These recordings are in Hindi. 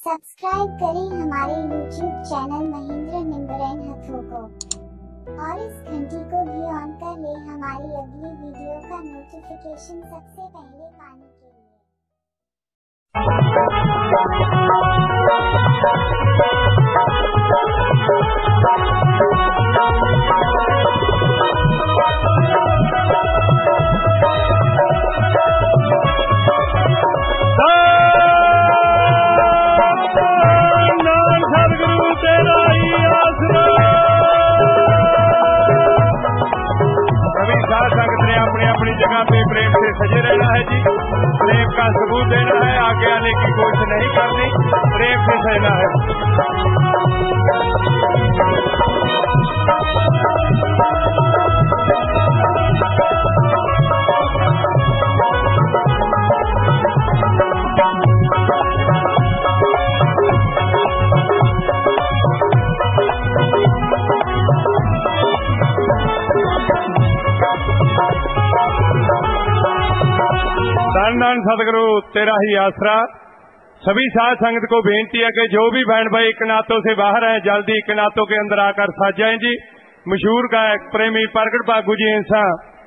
सब्सक्राइब करें हमारे YouTube चैनल महेंद्र निम्बरन हथों को और इस घंटी को भी ऑन कर ले हमारी अगली वीडियो का नोटिफिकेशन सबसे पहले पाने के लिए। अपनी जगह पे प्रेम से सजे रहना है जी। प्रेम का सबूत देना है, आगे आने की कोशिश नहीं करनी, प्रेम से सहना है। धन धन सतगुरु तेरा ही आसरा। सभी साध संगत को बेनती है कि जो भी बहन भाई कनातों से बाहर हैं जल्दी कनातों के अंदर आकर साथ जाएं जी। मशहूर गायक प्रेमी प्रगट बागू जी इंसा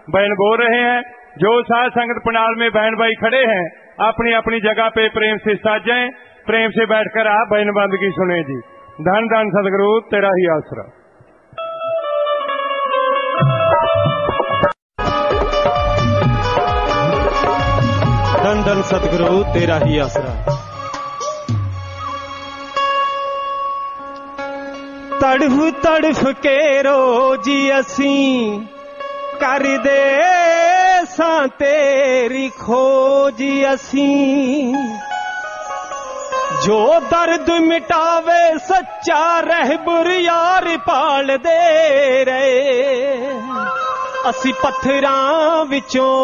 बहन बोल रहे हैं। जो साध संगत पंडाल में बहन भाई खड़े हैं अपनी अपनी जगह पे प्रेम से साथ जाएं, प्रेम से बैठकर आप बहन बंदगी सुने जी। धन धन सतगुरु तेरा ही आसरा। धन धन सतगुरु तेरा ही आसरा। तड़फ तड़फ के रोजी असी कर दे सा तेरी खोजी असी। जो दर्द मिटावे सच्चा रहबर यार पाल दे रहे। असी पत्थरां विचों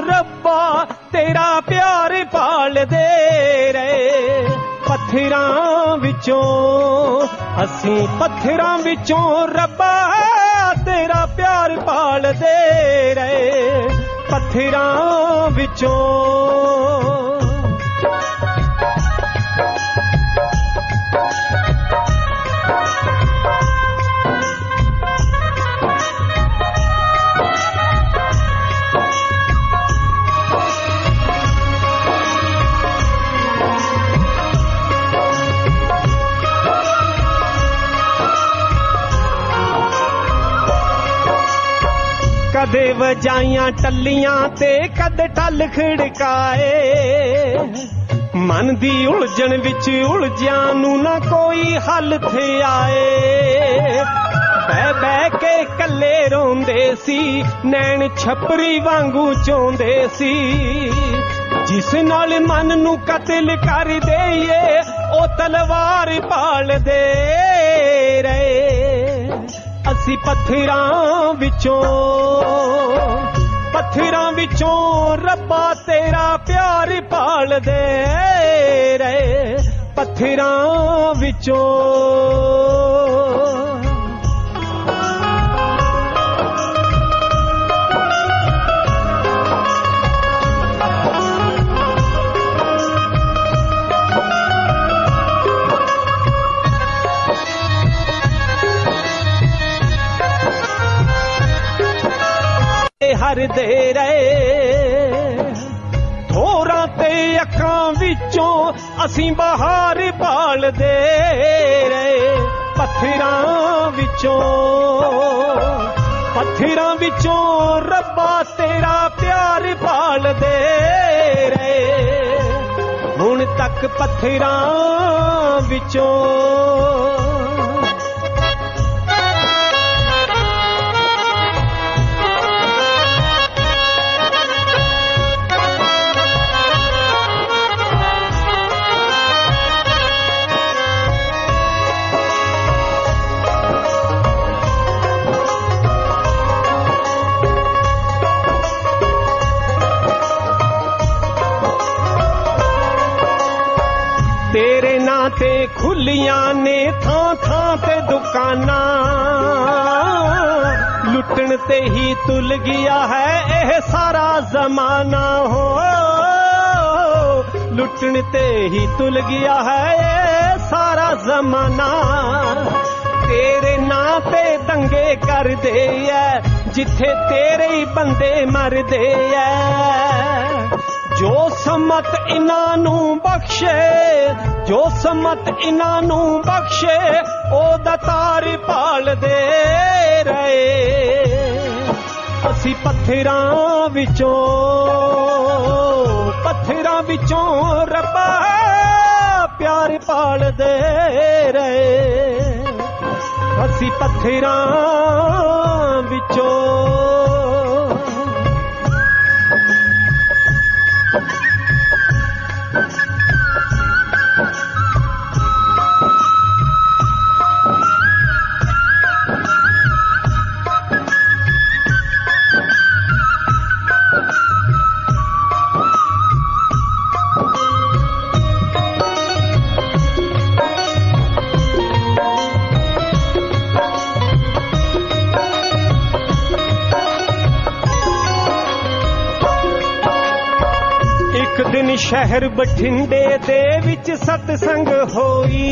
रब्बा तेरा प्यार पाल दे रहे। पत्थरां विचों रब्बा तेरा प्यार पाल दे रहे। पत्थरां विचों कदे वजाइयां टल्लियां ते कद टल खड़काए। मन दी उलझन विच उलझियां नू ना कोई हल थे आए। बह बह के कल्ले रोंदे सी नैन छपरी वांगू चोंदे सी। जिस नाल मन नू कतल कर देइए ओ तलवार पाल दे रहे। असी पत्थरां विचों रब्बा तेरा प्यार पाल दे रहे। पत्थरां विचों हर दे रहे। थोरां ते अखां विचों असीं बहार पाल दे रहे। पत्थरां विचों रब्बा तेरा प्यार पाल दे रहे। हुण तक पत्थरां विचों तेरे नां ते खुलियां ने थां थां ते दुकाना। लुटन ते ही तुल गया है एह सारा जमाना हो। लुटन ते ही तुल गया है ये सारा जमाना। तेरे नां ते दंगे कर दे है जिथे तेरे ही बंदे मर दे है। जो समत इन्हां नू बख्शे, जो समत इन्हां नू बख्शे ओ दतार पाल दे रहे। असी पत्थरां विचों रब्बा प्यार पाल दे रहे। असी पत्थरां विचों शहर बठिंडे दे विच सतसंग होई।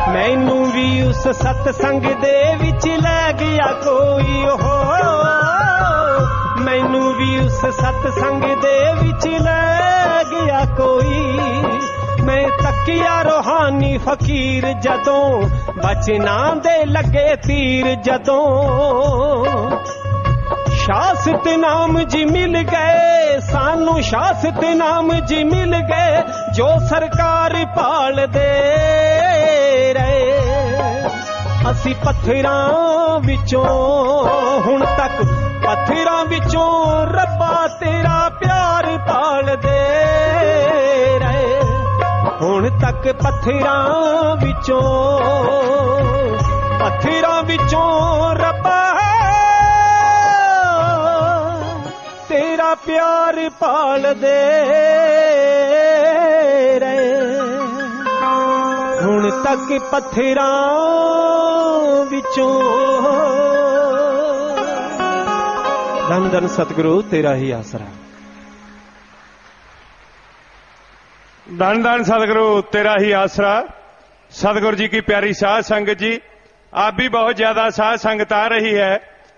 मैनू भी उस सतसंग दे विच लै गया कोई हो। मैनू भी उस सतसंग दे विच लै गया कोई। मैं तकिया रूहानी फकीर जदों बचना दे लगे तीर जदों। शासत नाम जी मिल गए सानू, शासत नाम जी मिल गए जो सरकार पाल दे रहे। असी पत्थरां विचों हुण तक पत्थरां विचों रब्बा तेरा प्यार पाल दे रहे। हुण तक पत्थरां विचों रब्बा तेरा प्यार पाल दे रहे। हुण तक पत्थरां विचों। धन धन सतगुरु तेरा ही आसरा। धन धन सतगुरु तेरा ही आसरा। सतगुरु जी की प्यारी साध संगत जी, आप भी बहुत ज्यादा साध संगत आ रही है।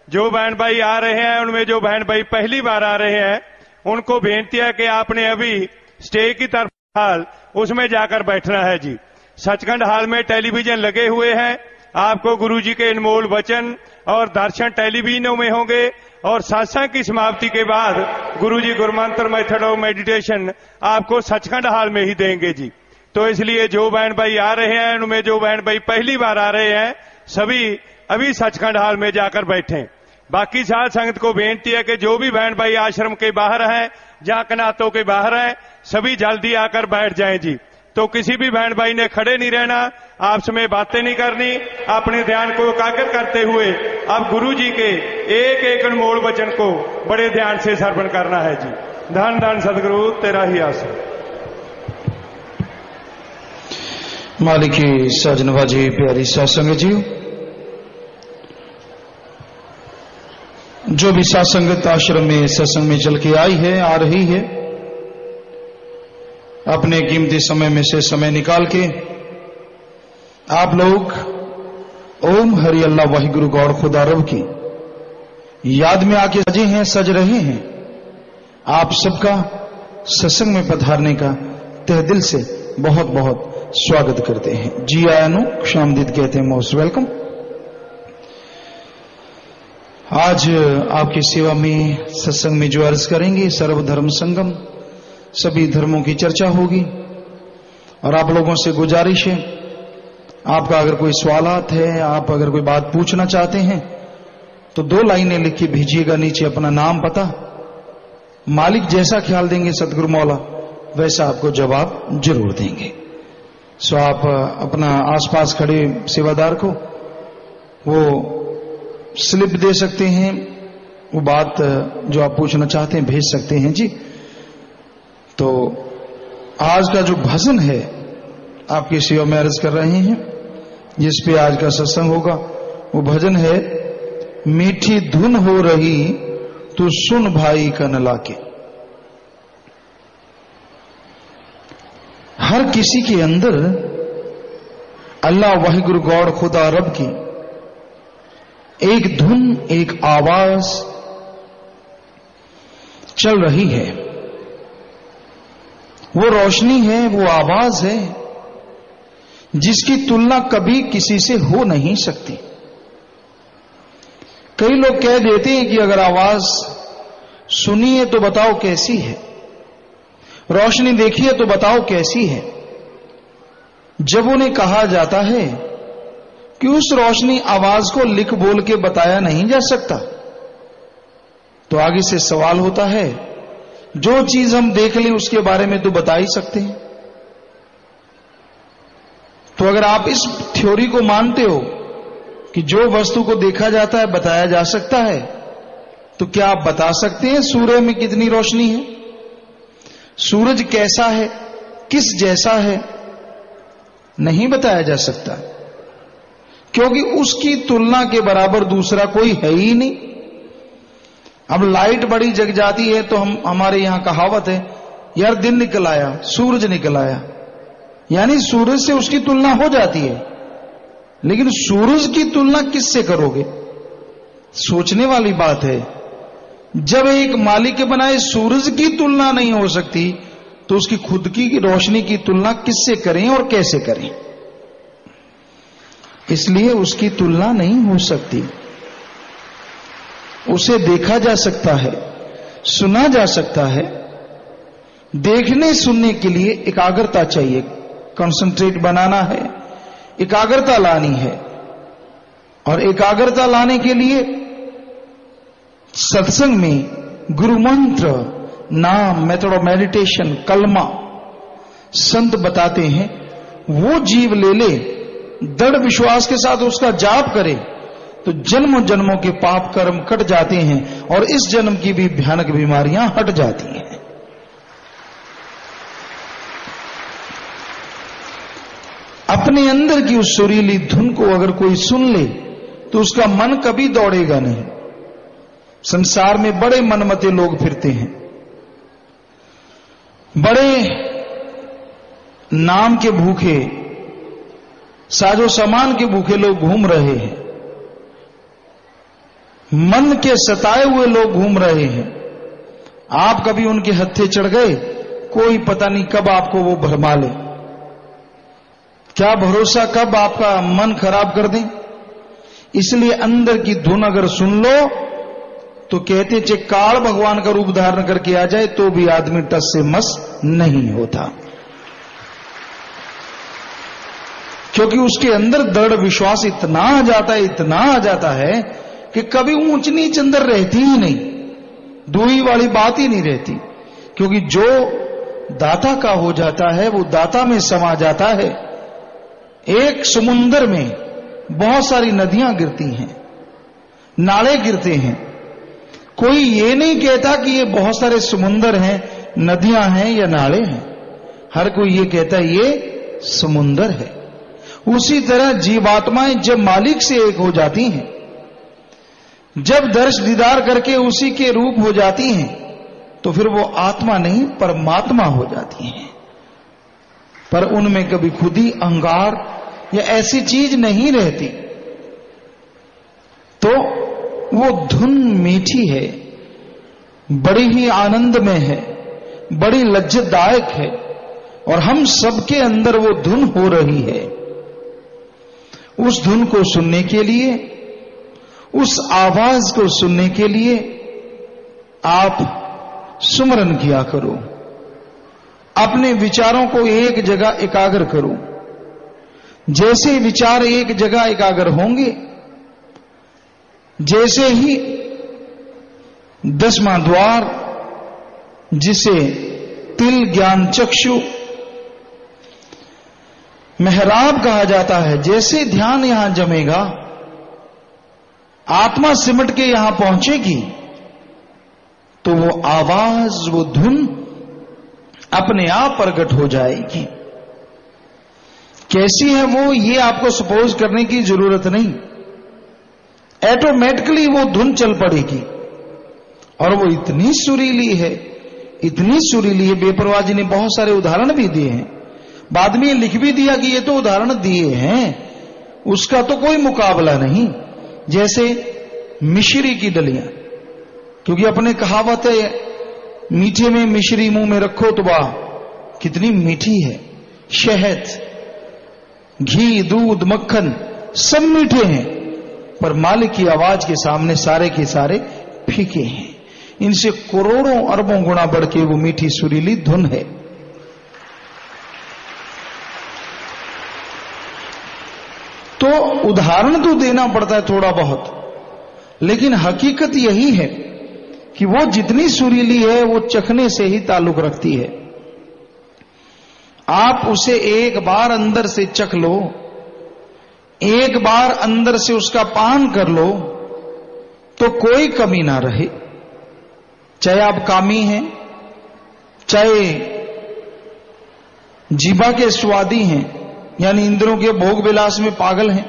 जो बहन भाई आ रहे हैं उनमें जो बहन भाई पहली बार आ रहे हैं उनको बेनती है कि आपने अभी स्टेज की तरफ हाल उसमें जाकर बैठना है जी। सचखंड हाल में टेलीविजन लगे हुए हैं। आपको गुरु जी के अनमोल वचन और दर्शन टेलीविजनों में होंगे और सत्संग की समाप्ति के बाद गुरु जी गुरुमंत्र मेथड ऑफ मेडिटेशन आपको सचखंड हाल में ही देंगे जी। तो इसलिए जो बहन भाई आ रहे हैं उनमें जो बहन भाई पहली बार आ रहे हैं सभी अभी सचखंड हाल में जाकर बैठें। बाकी साध संगत को बेनती है कि जो भी बहन भाई आश्रम के बाहर हैं, जहां कनातों के बाहर हैं, सभी जल्दी आकर बैठ जाएं जी। तो किसी भी बहन भाई ने खड़े नहीं रहना, आपस में बातें नहीं करनी। अपने ध्यान को एकाग्र करते हुए अब गुरु जी के एक एक अनमोल वचन को बड़े ध्यान से श्रवण करना है जी। धन धन सदगुरु तेरा ही आसरा। मालिक की सजनवाजी प्यारी सत्संग जी, जो भी सत्संगत आश्रम में सत्संग में चल के आई है, आ रही है, अपने कीमती समय में से समय निकाल के आप लोग ओम हरि अल्लाह वाहिगुरु गौड़ खुदा रब की याद में आके सजे हैं, सज रहे हैं। आप सबका सत्संग में पधारने का तहे दिल से बहुत बहुत स्वागत करते हैं। जी आयानु क्षामदीद कहते हैं, मोस्ट वेलकम। आज आपकी सेवा में सत्संग में जो अर्ज करेंगे सर्वधर्म संगम, सभी धर्मों की चर्चा होगी। और आप लोगों से गुजारिश है, आपका अगर कोई सवालात है, आप अगर कोई बात पूछना चाहते हैं तो 2 लाइनें लिख के भेजिएगा नीचे, अपना नाम पता। मालिक जैसा ख्याल देंगे सतगुरु मौला वैसा आपको जवाब जरूर देंगे। सो आप अपना आसपास खड़े सेवादार को वो स्लिप दे सकते हैं, वो बात जो आप पूछना चाहते हैं भेज सकते हैं जी। तो आज का जो भजन है आपकी सेवा में अर्ज कर रहे हैं, जिस पे आज का सत्संग होगा, वो भजन है मीठी धुन हो रही तू सुन भाई कन लाके। हर किसी के अंदर अल्लाह वाहिगुरु गॉड खुदा रब की एक धुन, एक आवाज चल रही है। वो रोशनी है, वो आवाज है जिसकी तुलना कभी किसी से हो नहीं सकती। कई लोग कह देते हैं कि अगर आवाज सुनी है तो बताओ कैसी है, रोशनी देखी है तो बताओ कैसी है। जब उन्हें कहा जाता है कि उस रोशनी आवाज को लिख बोल के बताया नहीं जा सकता, तो आगे से सवाल होता है जो चीज हम देख लें उसके बारे में तो बता ही सकते हैं। तो अगर आप इस थ्योरी को मानते हो कि जो वस्तु को देखा जाता है बताया जा सकता है, तो क्या आप बता सकते हैं सूर्य में कितनी रोशनी है, सूरज कैसा है, किस जैसा है? नहीं बताया जा सकता, क्योंकि उसकी तुलना के बराबर दूसरा कोई है ही नहीं। अब लाइट बड़ी जग जाती है तो हमारे यहां कहावत है, यार दिन निकल आया, सूरज निकल आया, यानी सूरज से उसकी तुलना हो जाती है। लेकिन सूरज की तुलना किससे करोगे? सोचने वाली बात है। जब एक मालिक के बनाए सूरज की तुलना नहीं हो सकती, तो उसकी खुद की रोशनी की तुलना किससे करें और कैसे करें? इसलिए उसकी तुलना नहीं हो सकती। उसे देखा जा सकता है, सुना जा सकता है। देखने सुनने के लिए एकाग्रता चाहिए, कंसंट्रेट बनाना है, एकाग्रता लानी है। और एकाग्रता लाने के लिए सत्संग में गुरु मंत्र, नाम, मेथड ऑफ मेडिटेशन, कलमा संत बताते हैं, वो जीव ले ले, दृढ़ विश्वास के साथ उसका जाप करे, तो जन्मों जन्मों के पाप कर्म कट जाते हैं और इस जन्म की भी भयानक बीमारियां हट जाती हैं। अपने अंदर की उस सुरीली धुन को अगर कोई सुन ले तो उसका मन कभी दौड़ेगा नहीं। संसार में बड़े मनमते लोग फिरते हैं, बड़े नाम के भूखे, साजो सामान के भूखे लोग घूम रहे हैं, मन के सताए हुए लोग घूम रहे हैं। आप कभी उनके हत्थे चढ़ गए, कोई पता नहीं कब आपको वो भरमा ले। क्या भरोसा कब आपका मन खराब कर दें? इसलिए अंदर की धुन अगर सुन लो तो कहते चे काल भगवान का रूप धारण करके आ जाए तो भी आदमी टस से मस नहीं होता, क्योंकि उसके अंदर दृढ़ विश्वास इतना आ जाता है, इतना आ जाता है कि कभी ऊंच नीच अंदर रहती ही नहीं, दूरी वाली बात ही नहीं रहती। क्योंकि जो दाता का हो जाता है वो दाता में समा जाता है। एक समुंदर में बहुत सारी नदियां गिरती हैं, नाले गिरते हैं। कोई ये नहीं कहता कि ये बहुत सारे समुंदर हैं, नदियां हैं या नाले हैं। हर कोई ये कहता है ये समुंदर है। उसी तरह जीवात्माएं जब मालिक से एक हो जाती हैं, जब दर्श दीदार करके उसी के रूप हो जाती हैं, तो फिर वो आत्मा नहीं परमात्मा हो जाती हैं। पर उनमें कभी खुद ही अहंकार या ऐसी चीज नहीं रहती। तो वो धुन मीठी है, बड़ी ही आनंद में है, बड़ी लज्जतदायक है, और हम सबके अंदर वो धुन हो रही है। उस धुन को सुनने के लिए, उस आवाज को सुनने के लिए आप सुमरन किया करो, अपने विचारों को एक जगह एकाग्र करो। जैसे विचार एक जगह एकाग्र होंगे, जैसे ही 10वां द्वार जिसे तिल ज्ञान चक्षु मेहराब कहा जाता है, जैसे ध्यान यहां जमेगा, आत्मा सिमट के यहां पहुंचेगी, तो वो आवाज, वो धुन अपने आप प्रकट हो जाएगी। कैसी है वो, ये आपको सपोज करने की जरूरत नहीं, ऑटोमेटिकली वो धुन चल पड़ेगी। और वो इतनी सुरीली है, इतनी सुरीली है, बेपरवाह जी ने बहुत सारे उदाहरण भी दिए हैं। बाद में लिख भी दिया कि ये तो उदाहरण दिए हैं, उसका तो कोई मुकाबला नहीं। जैसे मिश्री की डलियां, क्योंकि अपने कहावत है मीठे में मिश्री मुंह में रखो तो वाह कितनी मीठी है। शहद, घी, दूध, मक्खन सब मीठे हैं, पर मालिक की आवाज के सामने सारे के सारे फीके हैं। इनसे करोड़ों अरबों गुना बढ़ के वो मीठी सुरीली धुन है। तो उदाहरण तो देना पड़ता है थोड़ा बहुत, लेकिन हकीकत यही है कि वो जितनी सुरीली है वो चखने से ही ताल्लुक रखती है। आप उसे एक बार अंदर से चख लो, एक बार अंदर से उसका पान कर लो तो कोई कमी ना रहे। चाहे आप कामी हैं, चाहे जीवा के स्वादी हैं, यानी इंद्रियों के भोग विलास में पागल हैं,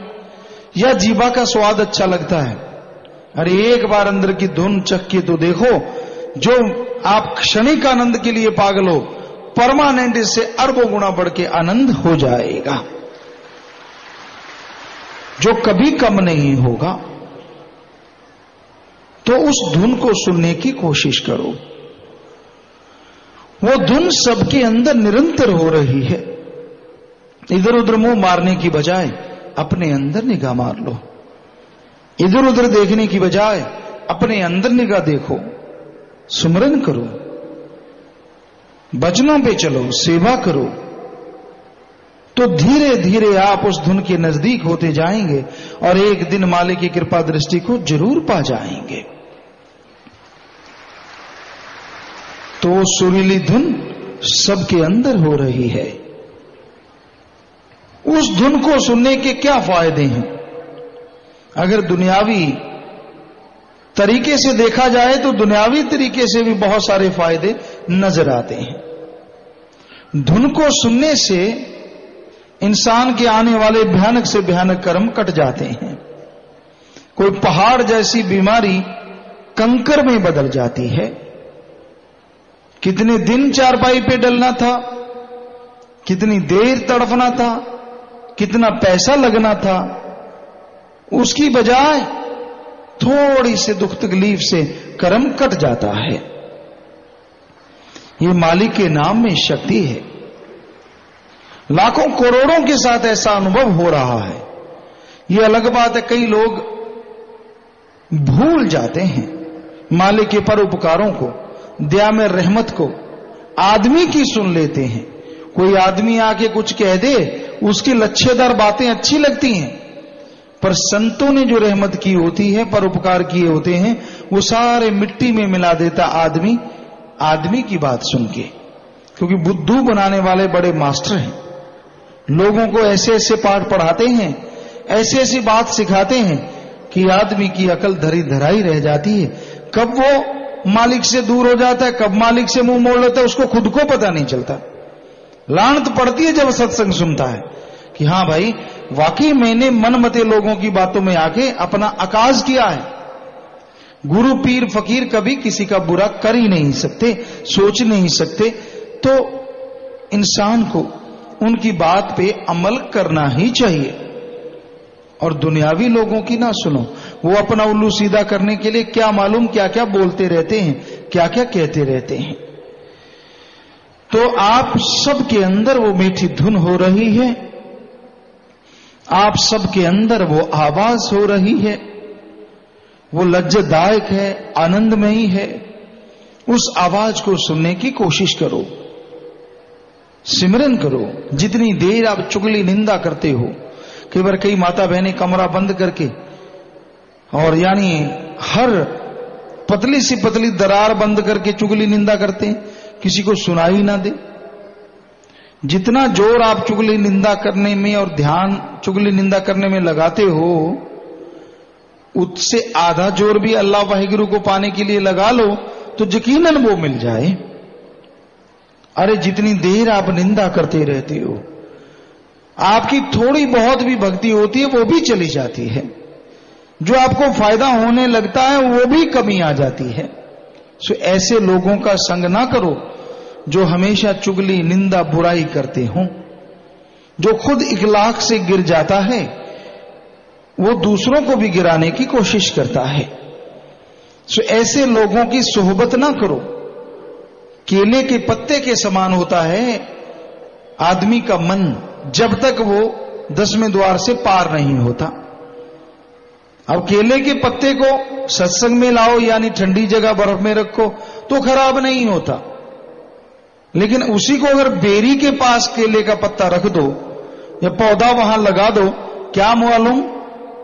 या जीवा का स्वाद अच्छा लगता है। अरे एक बार अंदर की धुन चख के तो देखो, जो आप क्षणिक आनंद के लिए पागल हो, परमानेंट इससे अरबों गुना बढ़ के आनंद हो जाएगा, जो कभी कम नहीं होगा। तो उस धुन को सुनने की कोशिश करो। वो धुन सबके अंदर निरंतर हो रही है। इधर उधर मुंह मारने की बजाय अपने अंदर निगाह मार लो। इधर उधर देखने की बजाय अपने अंदर निगाह देखो, सुमरन करो, वचनों पे चलो, सेवा करो, तो धीरे धीरे आप उस धुन के नजदीक होते जाएंगे और एक दिन मालिक की कृपा दृष्टि को जरूर पा जाएंगे। तो सुरीली धुन सबके अंदर हो रही है। उस धुन को सुनने के क्या फायदे हैं? अगर दुनियावी तरीके से देखा जाए तो दुनियावी तरीके से भी बहुत सारे फायदे नजर आते हैं। धुन को सुनने से इंसान के आने वाले भयानक से भयानक कर्म कट जाते हैं। कोई पहाड़ जैसी बीमारी कंकर में बदल जाती है। कितने दिन चारपाई पे डलना था, कितनी देर तड़फना था, कितना पैसा लगना था, उसकी बजाय थोड़ी से दुख तकलीफ से कर्म कट जाता है। ये मालिक के नाम में शक्ति है। लाखों करोड़ों के साथ ऐसा अनुभव हो रहा है। ये अलग बात है कई लोग भूल जाते हैं मालिक के परोपकारों को, दया में रहमत को, आदमी की सुन लेते हैं। कोई आदमी आके कुछ कह दे, उसकी लच्छेदार बातें अच्छी लगती हैं, पर संतों ने जो रहमत की होती है, परोपकार किए होते हैं, वो सारे मिट्टी में मिला देता आदमी की बात सुन के। क्योंकि बुद्धू बनाने वाले बड़े मास्टर हैं। लोगों को ऐसे ऐसे पाठ पढ़ाते हैं, ऐसी ऐसी बात सिखाते हैं कि आदमी की अकल धरी धराई रह जाती है। कब वो मालिक से दूर हो जाता है, कब मालिक से मुंह मोड़ लेता है, उसको खुद को पता नहीं चलता। लानत पड़ती है जब सत्संग सुनता है कि हाँ भाई, वाकई मैंने मनमते लोगों की बातों में आके अपना आकाज किया है। गुरु पीर फकीर कभी किसी का बुरा कर ही नहीं सकते, सोच नहीं सकते। तो इंसान को उनकी बात पे अमल करना ही चाहिए। और दुनियावी लोगों की ना सुनो, वो अपना उल्लू सीधा करने के लिए क्या मालूम क्या क्या बोलते रहते हैं, क्या क्या कहते रहते हैं। तो आप सबके अंदर वो मीठी धुन हो रही है, आप सबके अंदर वो आवाज हो रही है, वो लज्जादायक है, आनंदमयी है। उस आवाज को सुनने की कोशिश करो, सिमरन करो। जितनी देर आप चुगली निंदा करते हो, कई बार कई माता बहनें कमरा बंद करके और यानी हर पतली सी पतली दरार बंद करके चुगली निंदा करते हैं, किसी को सुनाई ना दे। जितना जोर आप चुगली निंदा करने में और ध्यान चुगली निंदा करने में लगाते हो, उससे आधा जोर भी अल्लाह वाहिगुरु को पाने के लिए लगा लो तो यकीनन वो मिल जाए। अरे जितनी देर आप निंदा करते रहते हो, आपकी थोड़ी बहुत भी भक्ति होती है वो भी चली जाती है। जो आपको फायदा होने लगता है वो भी कमी आ जाती है। सो ऐसे लोगों का संग ना करो जो हमेशा चुगली निंदा बुराई करते हों। जो खुद इखलाक से गिर जाता है वो दूसरों को भी गिराने की कोशिश करता है। सो ऐसे लोगों की सोहबत ना करो। केले के पत्ते के समान होता है आदमी का मन, जब तक वो 10वें द्वार से पार नहीं होता। अब केले के पत्ते को सत्संग में लाओ, यानी ठंडी जगह बर्फ में रखो तो खराब नहीं होता, लेकिन उसी को अगर बेरी के पास केले का पत्ता रख दो या पौधा वहां लगा दो, क्या मालूम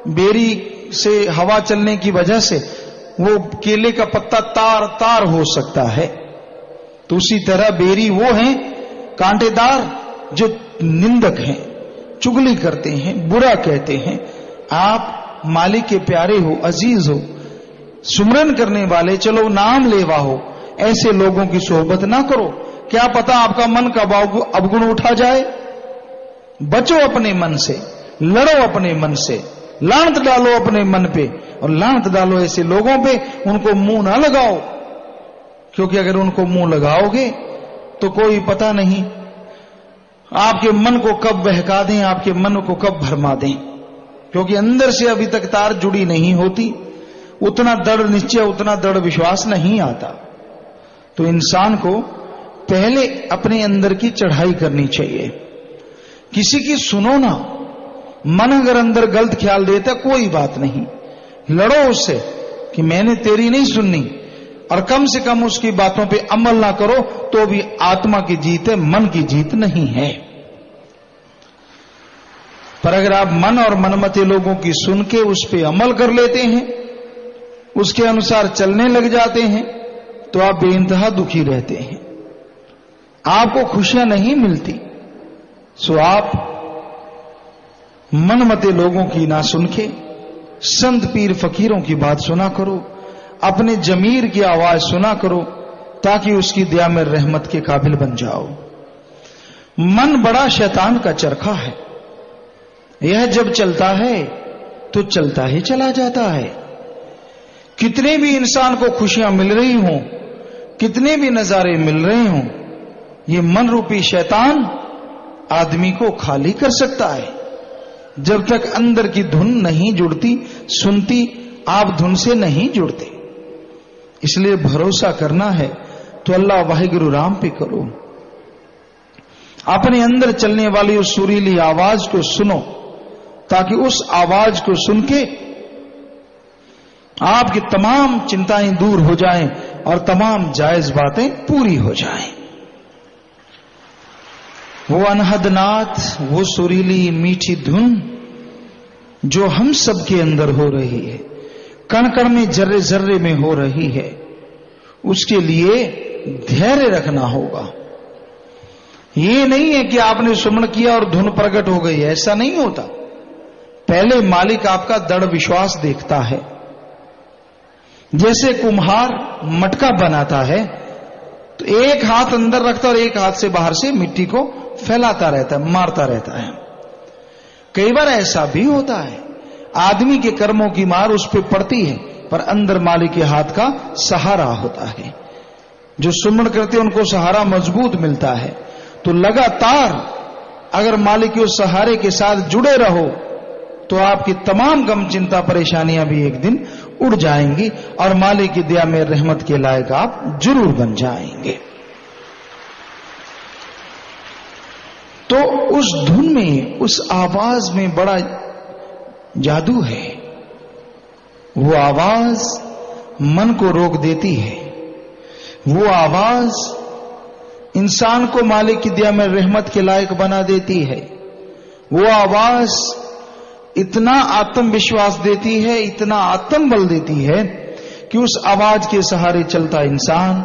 बेरी से हवा चलने की वजह से वो केले का पत्ता तार तार हो सकता है। तो उसी तरह बेरी वो हैं कांटेदार जो निंदक हैं, चुगली करते हैं, बुरा कहते हैं। आप मालिक के प्यारे हो, अजीज हो, सुमरन करने वाले, चलो नाम लेवा हो, ऐसे लोगों की सोहबत ना करो। क्या पता आपका मन का अवगुण उठा जाए। बचो अपने मन से, लड़ो अपने मन से, लानत डालो अपने मन पे, और लानत डालो ऐसे लोगों पे, उनको मुंह ना लगाओ, क्योंकि अगर उनको मुंह लगाओगे तो कोई पता नहीं आपके मन को कब बहका दें, आपके मन को कब भरमा दें, क्योंकि अंदर से अभी तक तार जुड़ी नहीं होती, उतना दृढ़ निश्चय, उतना दृढ़ विश्वास नहीं आता। तो इंसान को पहले अपने अंदर की चढ़ाई करनी चाहिए। किसी की सुनो ना, मन अगर अंदर गलत ख्याल देता कोई बात नहीं, लड़ो उससे कि मैंने तेरी नहीं सुननी, और कम से कम उसकी बातों पे अमल ना करो तो भी आत्मा की जीत है, मन की जीत नहीं है। पर अगर आप मन और मनमते लोगों की सुन के उस पे अमल कर लेते हैं, उसके अनुसार चलने लग जाते हैं, तो आप बेइंतहा दुखी रहते हैं, आपको खुशियां नहीं मिलती। सो आप मनमते लोगों की ना सुन के संत पीर फकीरों की बात सुना करो, अपने जमीर की आवाज सुना करो, ताकि उसकी दया में रहमत के काबिल बन जाओ। मन बड़ा शैतान का चरखा है, यह जब चलता है तो चलता ही चला जाता है। कितने भी इंसान को खुशियां मिल रही हों, कितने भी नजारे मिल रहे हों, ये मन रूपी शैतान आदमी को खाली कर सकता है। जब तक अंदर की धुन नहीं जुड़ती, सुनती, आप धुन से नहीं जुड़ते। इसलिए भरोसा करना है तो अल्लाह वाहिगुरु राम पे करो। अपने अंदर चलने वाली उस सुरीली आवाज को सुनो, ताकि उस आवाज को सुन के आपकी तमाम चिंताएं दूर हो जाएं और तमाम जायज बातें पूरी हो जाएं। वो अनहद नात, वो सुरीली मीठी धुन जो हम सब के अंदर हो रही है, कण कण में, जर्रे जर्रे में हो रही है, उसके लिए धैर्य रखना होगा। ये नहीं है कि आपने सुमन किया और धुन प्रकट हो गई, ऐसा नहीं होता। पहले मालिक आपका दृढ़ विश्वास देखता है। जैसे कुम्हार मटका बनाता है तो एक हाथ अंदर रखता और एक हाथ से बाहर से मिट्टी को फैलाता रहता है, मारता रहता है। कई बार ऐसा भी होता है, आदमी के कर्मों की मार उस पर पड़ती है, पर अंदर मालिक के हाथ का सहारा होता है। जो सुमन करते हैं उनको सहारा मजबूत मिलता है। तो लगातार अगर मालिक के उस सहारे के साथ जुड़े रहो तो आपकी तमाम गम, चिंता, परेशानियां भी एक दिन उड़ जाएंगी और मालिक की दया में रहमत के लायक आप जरूर बन जाएंगे। तो उस धुन में, उस आवाज में बड़ा जादू है। वो आवाज मन को रोक देती है, वो आवाज इंसान को मालिक की दया में रहमत के लायक बना देती है। वो आवाज इतना आत्मविश्वास देती है, इतना आत्मबल देती है कि उस आवाज के सहारे चलता इंसान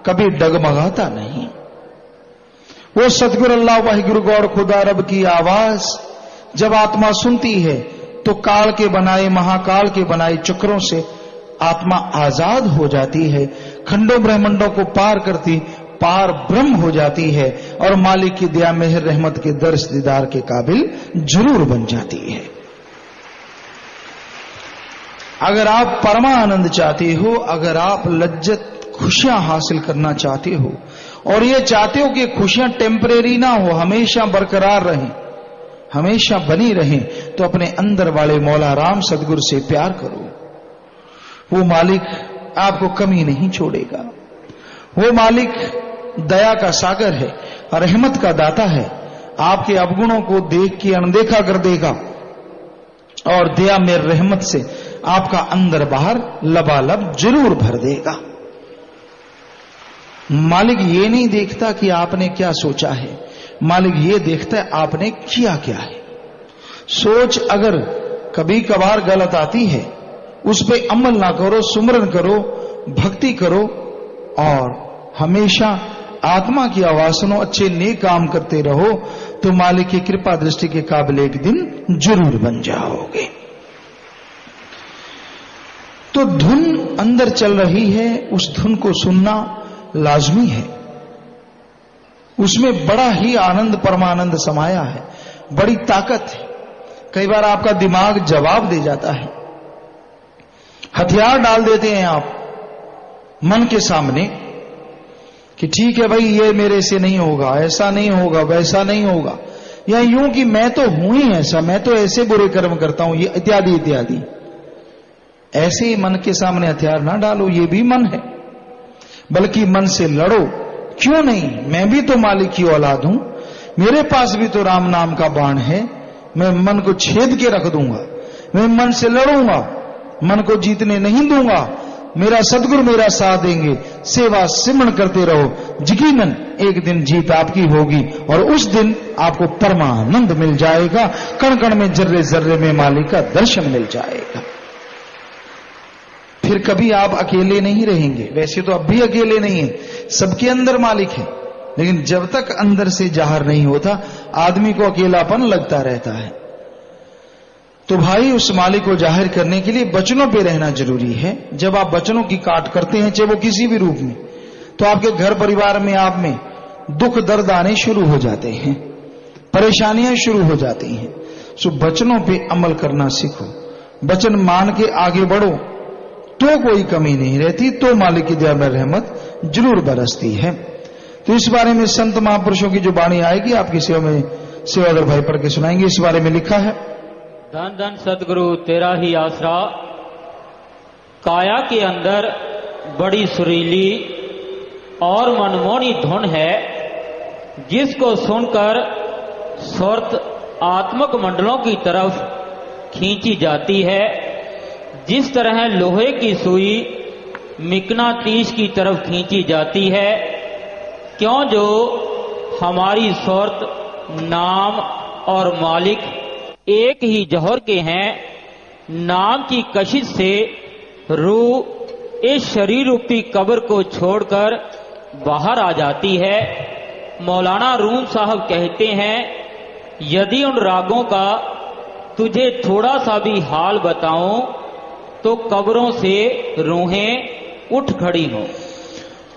कभी डगमगाता नहीं। वो सतगुरु अल्लाह वाहिगुरु गौर खुदा रब की आवाज जब आत्मा सुनती है तो काल के बनाए, महाकाल के बनाए चक्रों से आत्मा आजाद हो जाती है, खंडों ब्रह्मंडों को पार करती, पार ब्रह्म हो जाती है और मालिक की दया मेहर रहमत के दर्श दीदार के काबिल जरूर बन जाती है। अगर आप परमानंद चाहते हो, अगर आप लज्जत खुशियां हासिल करना चाहते हो और ये चाहते हो कि खुशियां टेम्परेरी ना हो, हमेशा बरकरार रहें, हमेशा बनी रहें तो अपने अंदर वाले मौला राम सदगुरु से प्यार करो। वो मालिक आपको कमी नहीं छोड़ेगा। वो मालिक दया का सागर है, रहमत का दाता है। आपके अवगुणों को देख के अनदेखा कर देगा और दया में रहमत से आपका अंदर बाहर लबालब जरूर भर देगा। मालिक ये नहीं देखता कि आपने क्या सोचा है, मालिक ये देखता है आपने किया क्या है। सोच अगर कभी कभार गलत आती है, उस पे अमल ना करो, सुमरन करो, भक्ति करो और हमेशा आत्मा की आवाज सुनो, अच्छे नेक काम करते रहो, तो मालिक की कृपा दृष्टि के काबिल एक दिन जरूर बन जाओगे। तो धुन अंदर चल रही है, उस धुन को सुनना लाजमी है। उसमें बड़ा ही आनंद परमानंद समाया है, बड़ी ताकत है। कई बार आपका दिमाग जवाब दे जाता है, हथियार डाल देते हैं आप मन के सामने कि ठीक है भाई, ये मेरे से नहीं होगा, ऐसा नहीं होगा, वैसा नहीं होगा, या यूं कि मैं तो हूं ही ऐसा, मैं तो ऐसे बुरे कर्म करता हूं, ये इत्यादि इत्यादि। ऐसे ही मन के सामने हथियार ना डालो, ये भी मन है, बल्कि मन से लड़ो। क्यों नहीं, मैं भी तो मालिक की औलाद हूं, मेरे पास भी तो राम नाम का बाण है, मैं मन को छेद के रख दूंगा, मैं मन से लड़ूंगा, मन को जीतने नहीं दूंगा, मेरा सदगुरु मेरा साथ देंगे, सेवा सिमरण करते रहो, यकीनन एक दिन जीत आपकी होगी और उस दिन आपको परमानंद मिल जाएगा, कण कण में जर्रे जर्रे में मालिक का दर्शन मिल जाएगा। फिर कभी आप अकेले नहीं रहेंगे। वैसे तो अब भी अकेले नहीं है, सबके अंदर मालिक है, लेकिन जब तक अंदर से जाहिर नहीं होता आदमी को अकेलापन लगता रहता है। तो भाई उस मालिक को जाहिर करने के लिए वचनों पे रहना जरूरी है। जब आप वचनों की काट करते हैं, चाहे वो किसी भी रूप में, तो आपके घर परिवार में आप में दुख दर्द आने शुरू हो जाते हैं, परेशानियां शुरू हो जाती हैं। सो वचनों पे अमल करना सीखो, वचन मान के आगे बढ़ो तो कोई कमी नहीं रहती, तो मालिक की दया में रहमत जरूर बरसती है। तो इस बारे में संत महापुरुषों की जो वाणी आएगी आपकी सेवा में सेवादार भाई पढ़ के सुनाएंगे। इस बारे में लिखा है, धन धन सतगुरु तेरा ही आसरा, काया के अंदर बड़ी सुरीली और मनमोहनी धुन है, जिसको सुनकर स्वर्त आत्मक मंडलों की तरफ खींची जाती है। जिस तरह लोहे की सुई मिकनातीस की तरफ खींची जाती है, क्यों जो हमारी स्वर्त नाम और मालिक एक ही जौहर के हैं। नाम की कशिश से रूह इस शरीर रूपी कब्र को छोड़कर बाहर आ जाती है। मौलाना रूम साहब कहते हैं, यदि उन रागों का तुझे थोड़ा सा भी हाल बताऊं तो कब्रों से रूहें उठ खड़ी हो।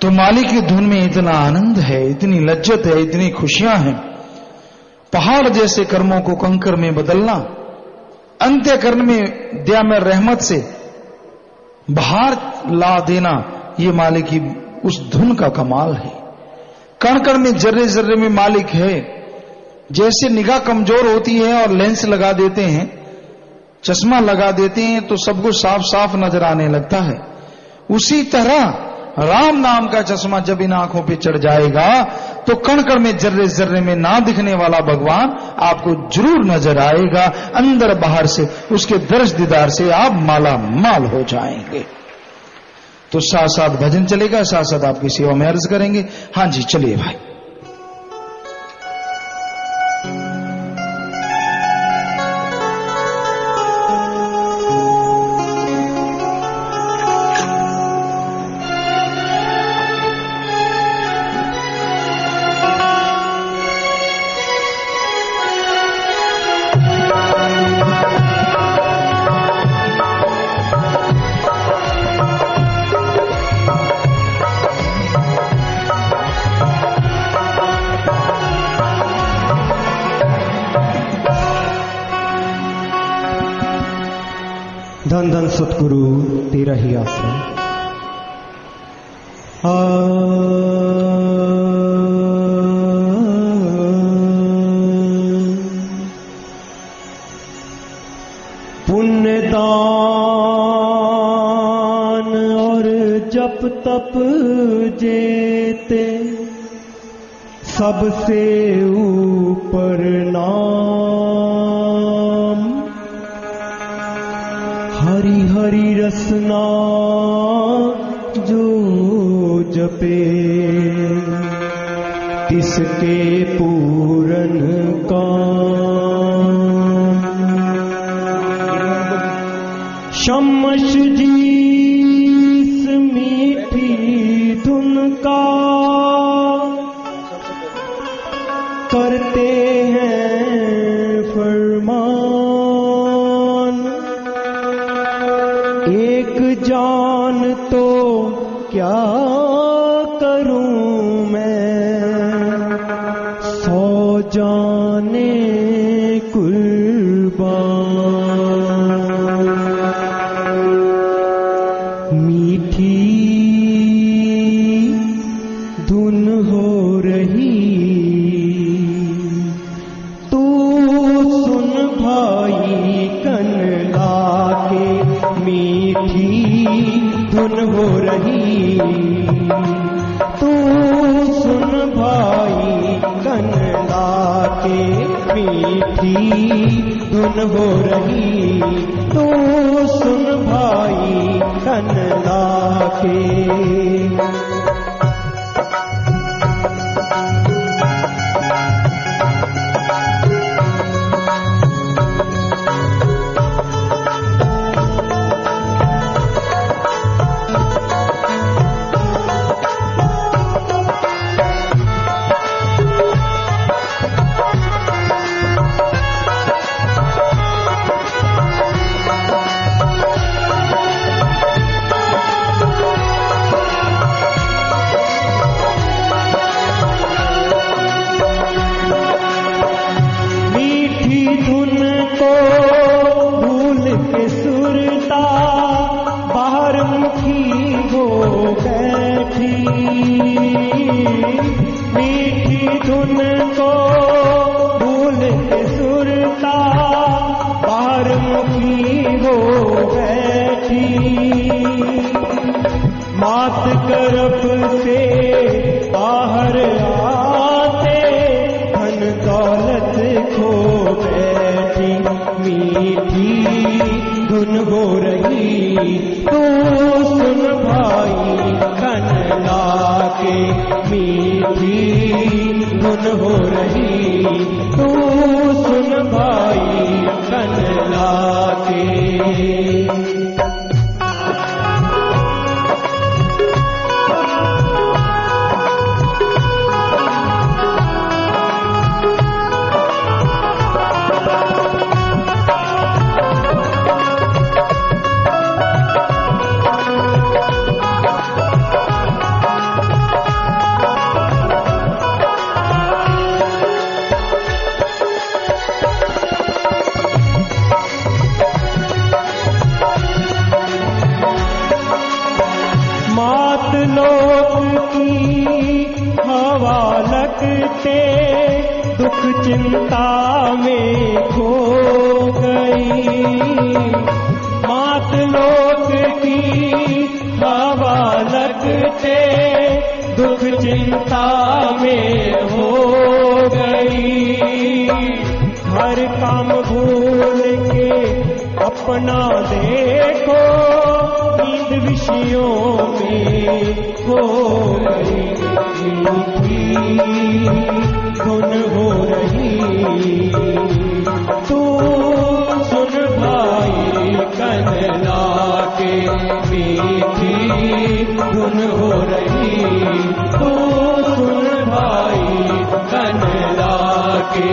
तो मालिक की धुन में इतना आनंद है, इतनी लज्जत है, इतनी खुशियां हैं। पहाड़ जैसे कर्मों को कंकर में बदलना, अंत्यकरण में दया में रहमत से बाहर ला देना, ये मालिक की उस धुन का कमाल है। कण कण में जर्रे जर्रे में मालिक है। जैसे निगाह कमजोर होती है और लेंस लगा देते हैं, चश्मा लगा देते हैं तो सबको साफ साफ नजर आने लगता है, उसी तरह राम नाम का चश्मा जब इन आंखों पे चढ़ जाएगा तो कण कण में जर्रे जर्रे में ना दिखने वाला भगवान आपको जरूर नजर आएगा। अंदर बाहर से उसके दर्श दीदार से आप माला माल हो जाएंगे। तो साथ साथ भजन चलेगा, साथ साथ आपकी सेवा में अर्ज करेंगे। हाँ जी, चलिए भाई। धन धन सतगुरु तेरा ही आसरा। जप तप जेते सबसे ऊपर नाम। हरि हरि रसना जो जपे तिसके पूरन काम। शमश जीस मीठी धुन का करते हैं फरमान। एक जान तो क्या करूं मैं, 100 जाने कुर्बान। मीठी धुन हो रही तू सुन भाई कन लाके। मीठी धुन हो रही तू सुन भाई कन लाके। मीठी धुन हो रही तू सुन भाई कन लाके। मीठी धुन को भूल के सुरता बाहरमुखी हो बैठी। मात गर्भ से बाहर आते धन दौलत खो बैठी। मीठी धुन हो रही तू सुन भाई कन लाके। मीठी धुन हो रही तू सुन भाई कन लाके। मात लोक की हवा लगते दुख चिंता में खो गई। मात लोक की हवा लगते दुख चिंता में हो गई। हर काम भूल के अपना देखो नींद विषयों में खो गई। मीठी धुन हो रही तू सुन भाई कन लाके। मीठी धुन हो रही तू सुन भाई कन लाके।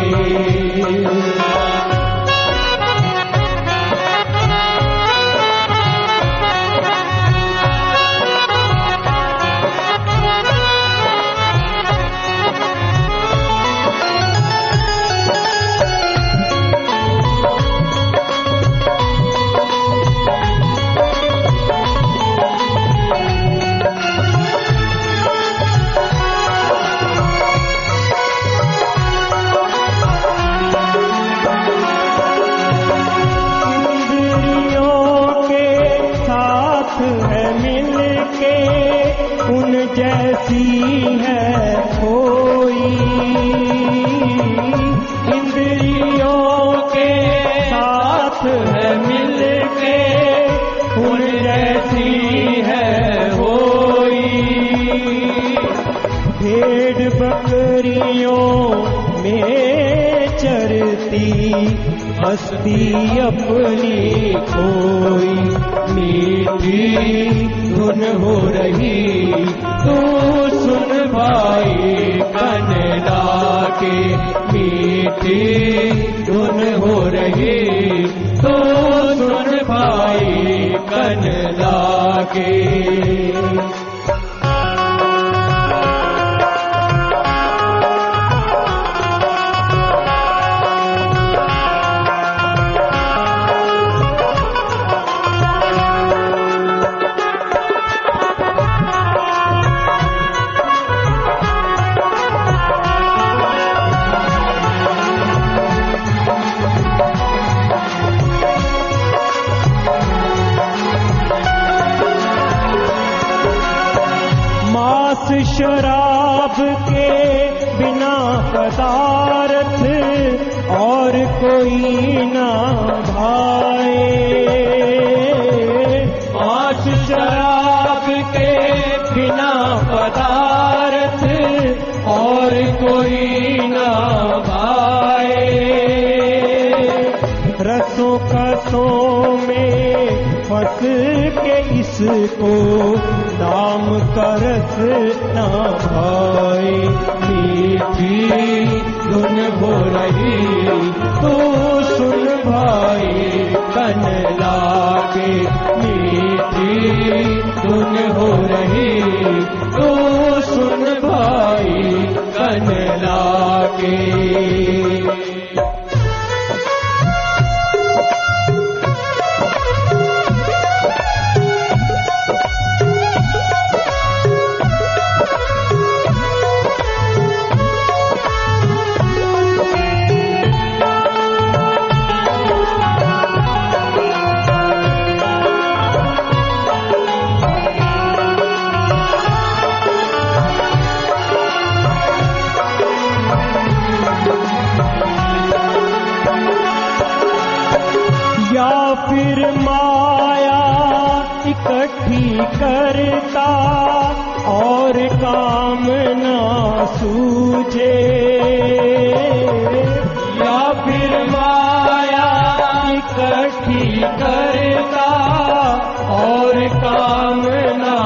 रहती हस्ती अपनी खोई, मीठी धुन हो रही तू सुन भाई कनला के, मीठी धुन हो रही तू सुन भाई कनला के। शराब के बिना पदार्थ और कोई ना भाए, मास शराब के बिना पदार्थ और कोई ना भाए, रसों कसों में फंस के इसको नाम का रस ना भाई, मीठी धुन हो रही तू सुन भाई कनला के, मीठी धुन हो रही तू सुन भाई कनला के। फिर माया इकट्ठी करता और काम ना सूझे, या फिर माया इकट्ठी करता और काम ना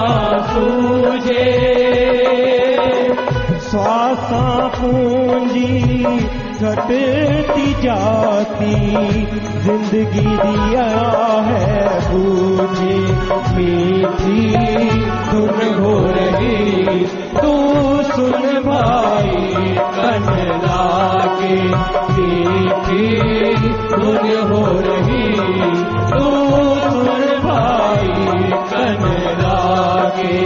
सूझे, श्वासा पूंजी घटती जाती जिंदगी दिया है बूझे, मीठी धुन हो रही तू सुन भाई कनला के, मीठी धुन हो रही तू सुन भाई कनला के।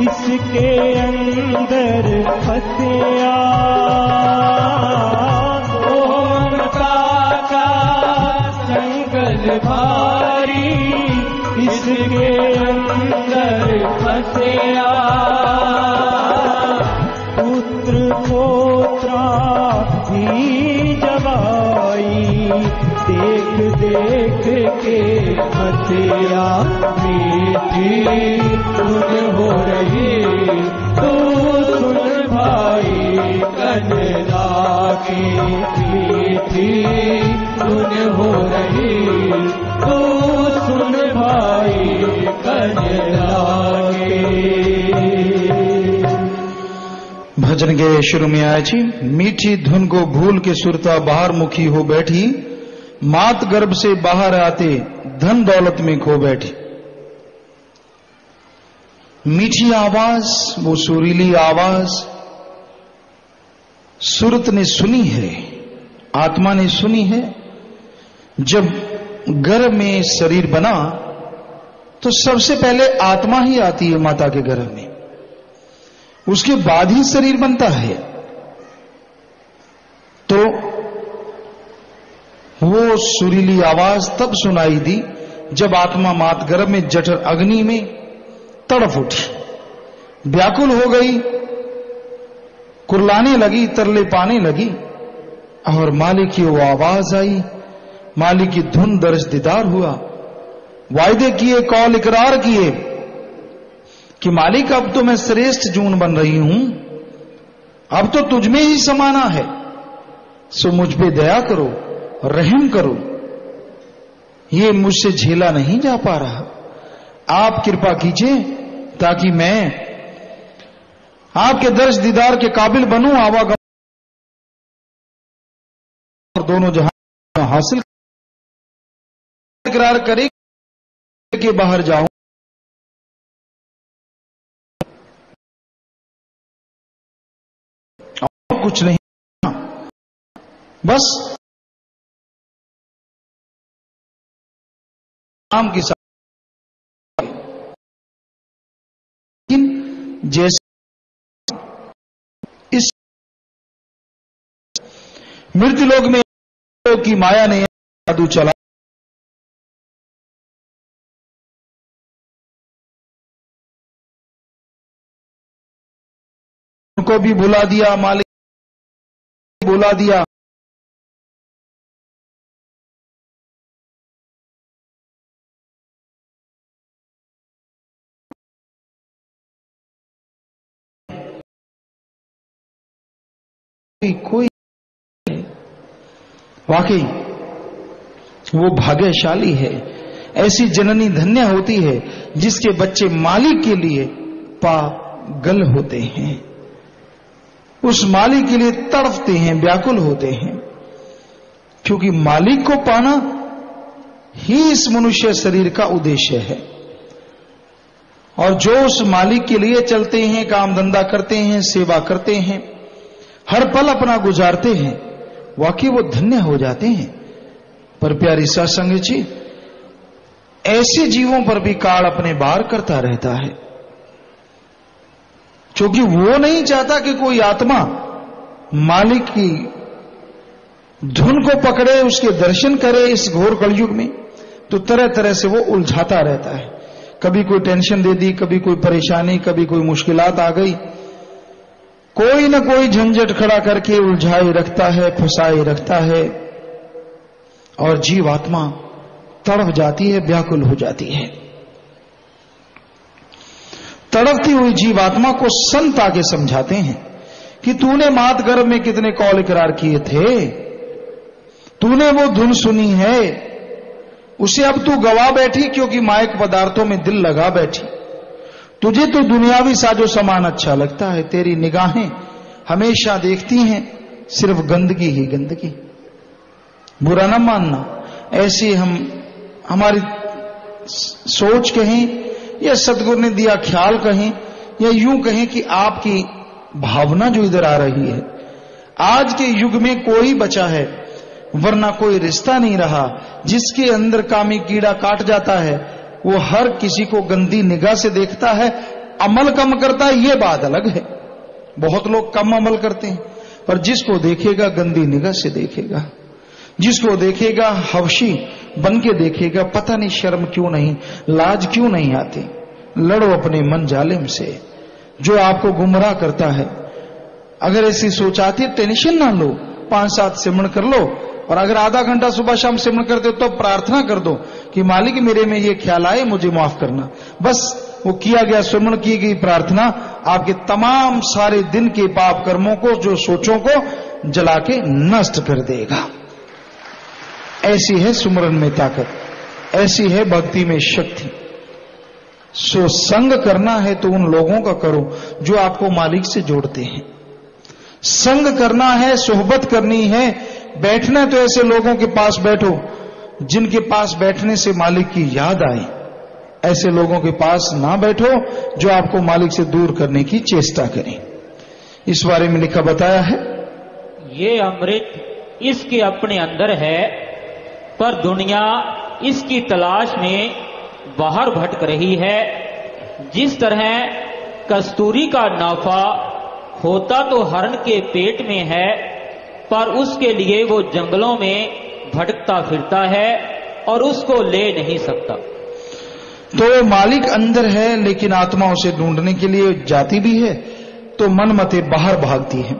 इसके अंदर फंसिया ममता का जंगल भारी, इसके अंदर फंसिया पुत्र पोत्रा भी जवाई देख देख के हंसिया, मीठी धुन हो रही तू सुन भाई कनला की, मीठी धुन हो रही तू सुन भाई कनला की। भजन के शुरू में आए जी, मीठी धुन को भूल के सुरता बाहर मुखी हो बैठी, मात गर्भ से बाहर आते धन दौलत में खो बैठी। मीठी आवाज, वो सुरीली आवाज सुरत ने सुनी है, आत्मा ने सुनी है। जब गर्भ में शरीर बना तो सबसे पहले आत्मा ही आती है माता के गर्भ में। उसके बाद ही शरीर बनता है। तो वो सुरीली आवाज तब सुनाई दी जब आत्मा मात गर्भ में जठर अग्नि में तड़फ उठी, व्याकुल हो गई, कुरलाने लगी, तरले पाने लगी, और मालिक की वो आवाज आई, मालिक की धुन दर्ज दीदार हुआ। वायदे किए, कौल इकरार किए कि मालिक अब तो मैं श्रेष्ठ जून बन रही हूं, अब तो तुझमें ही समाना है, सो मुझ पे दया करो, रहम करो, ये मुझसे झेला नहीं जा पा रहा, आप कृपा कीजिए ताकि मैं आपके दर्श दीदार के काबिल बनूं, आवागमन और दोनों जहां हासिल इकरार करे के बाहर जाऊं, और कुछ नहीं, बस नाम के साथ। लेकिन जैसे इस मृत्यु लोक में की माया ने जादू चला, उनको भी बुला दिया, मालिक बुला दिया, कोई वाकई वो भाग्यशाली है, ऐसी जननी धन्य होती है जिसके बच्चे मालिक के लिए पागल होते हैं, उस मालिक के लिए तड़पते हैं, व्याकुल होते हैं, क्योंकि मालिक को पाना ही इस मनुष्य शरीर का उद्देश्य है। और जो उस मालिक के लिए चलते हैं, काम धंधा करते हैं, सेवा करते हैं, हर पल अपना गुजारते हैं, वाकई वो धन्य हो जाते हैं। पर प्यारी सत्संग जी, ऐसे जीवों पर भी काल अपने बार करता रहता है, क्योंकि वो नहीं चाहता कि कोई आत्मा मालिक की धुन को पकड़े, उसके दर्शन करे। इस घोर कलयुग में तो तरह तरह से वो उलझाता रहता है, कभी कोई टेंशन दे दी, कभी कोई परेशानी, कभी कोई मुश्किलात आ गई, कोई न कोई झंझट खड़ा करके उलझाए रखता है, फंसाए रखता है, और जीवात्मा तड़प जाती है, व्याकुल हो जाती है। तड़पती हुई जीवात्मा को संत आके समझाते हैं कि तूने मात गर्भ में कितने कौल इकरार किए थे, तूने वो धुन सुनी है, उसे अब तू गवा बैठी, क्योंकि मायक पदार्थों में दिल लगा बैठी। तुझे तो दुनियावी साजो सामान अच्छा लगता है, तेरी निगाहें हमेशा देखती हैं सिर्फ गंदगी ही गंदगी। बुरा न मानना, ऐसी हमारी सोच कहें या सदगुरु ने दिया ख्याल कहें, या यूं कहें कि आपकी भावना जो इधर आ रही है। आज के युग में कोई बचा है, वरना कोई रिश्ता नहीं रहा। जिसके अंदर कामी कीड़ा काट जाता है, वो हर किसी को गंदी निगाह से देखता है, अमल कम करता है, ये बात अलग है। बहुत लोग कम अमल करते हैं, पर जिसको देखेगा गंदी निगाह से देखेगा, जिसको देखेगा हवशी बन के देखेगा। पता नहीं शर्म क्यों नहीं, लाज क्यों नहीं आती। लड़ो अपने मन जालिम से जो आपको गुमराह करता है। अगर ऐसी सोच आती है, टेंशन ना लो, 5-7 सिमरण कर लो, और अगर आधा घंटा सुबह शाम सिमरण करते हो तो प्रार्थना कर दो कि मालिक मेरे में ये ख्याल आए, मुझे माफ करना। बस वो किया गया सिमरण, की गई प्रार्थना आपके तमाम सारे दिन के पाप कर्मों को, जो सोचों को जला के नष्ट कर देगा। ऐसी है सुमरन में ताकत, ऐसी है भक्ति में शक्ति। सो संग करना है तो उन लोगों का करो जो आपको मालिक से जोड़ते हैं। संग करना है, सोहबत करनी है, बैठना तो ऐसे लोगों के पास बैठो जिनके पास बैठने से मालिक की याद आए। ऐसे लोगों के पास ना बैठो जो आपको मालिक से दूर करने की चेष्टा करें। इस बारे में लिखा बताया है, ये अमृत इसके अपने अंदर है, पर दुनिया इसकी तलाश में बाहर भटक रही है। जिस तरह कस्तूरी का नाफा होता तो हरण के पेट में है, पर उसके लिए वो जंगलों में भटकता फिरता है और उसको ले नहीं सकता। तो वो मालिक अंदर है लेकिन आत्मा उसे ढूंढने के लिए जाती भी है, तो मनमते बाहर भागती है।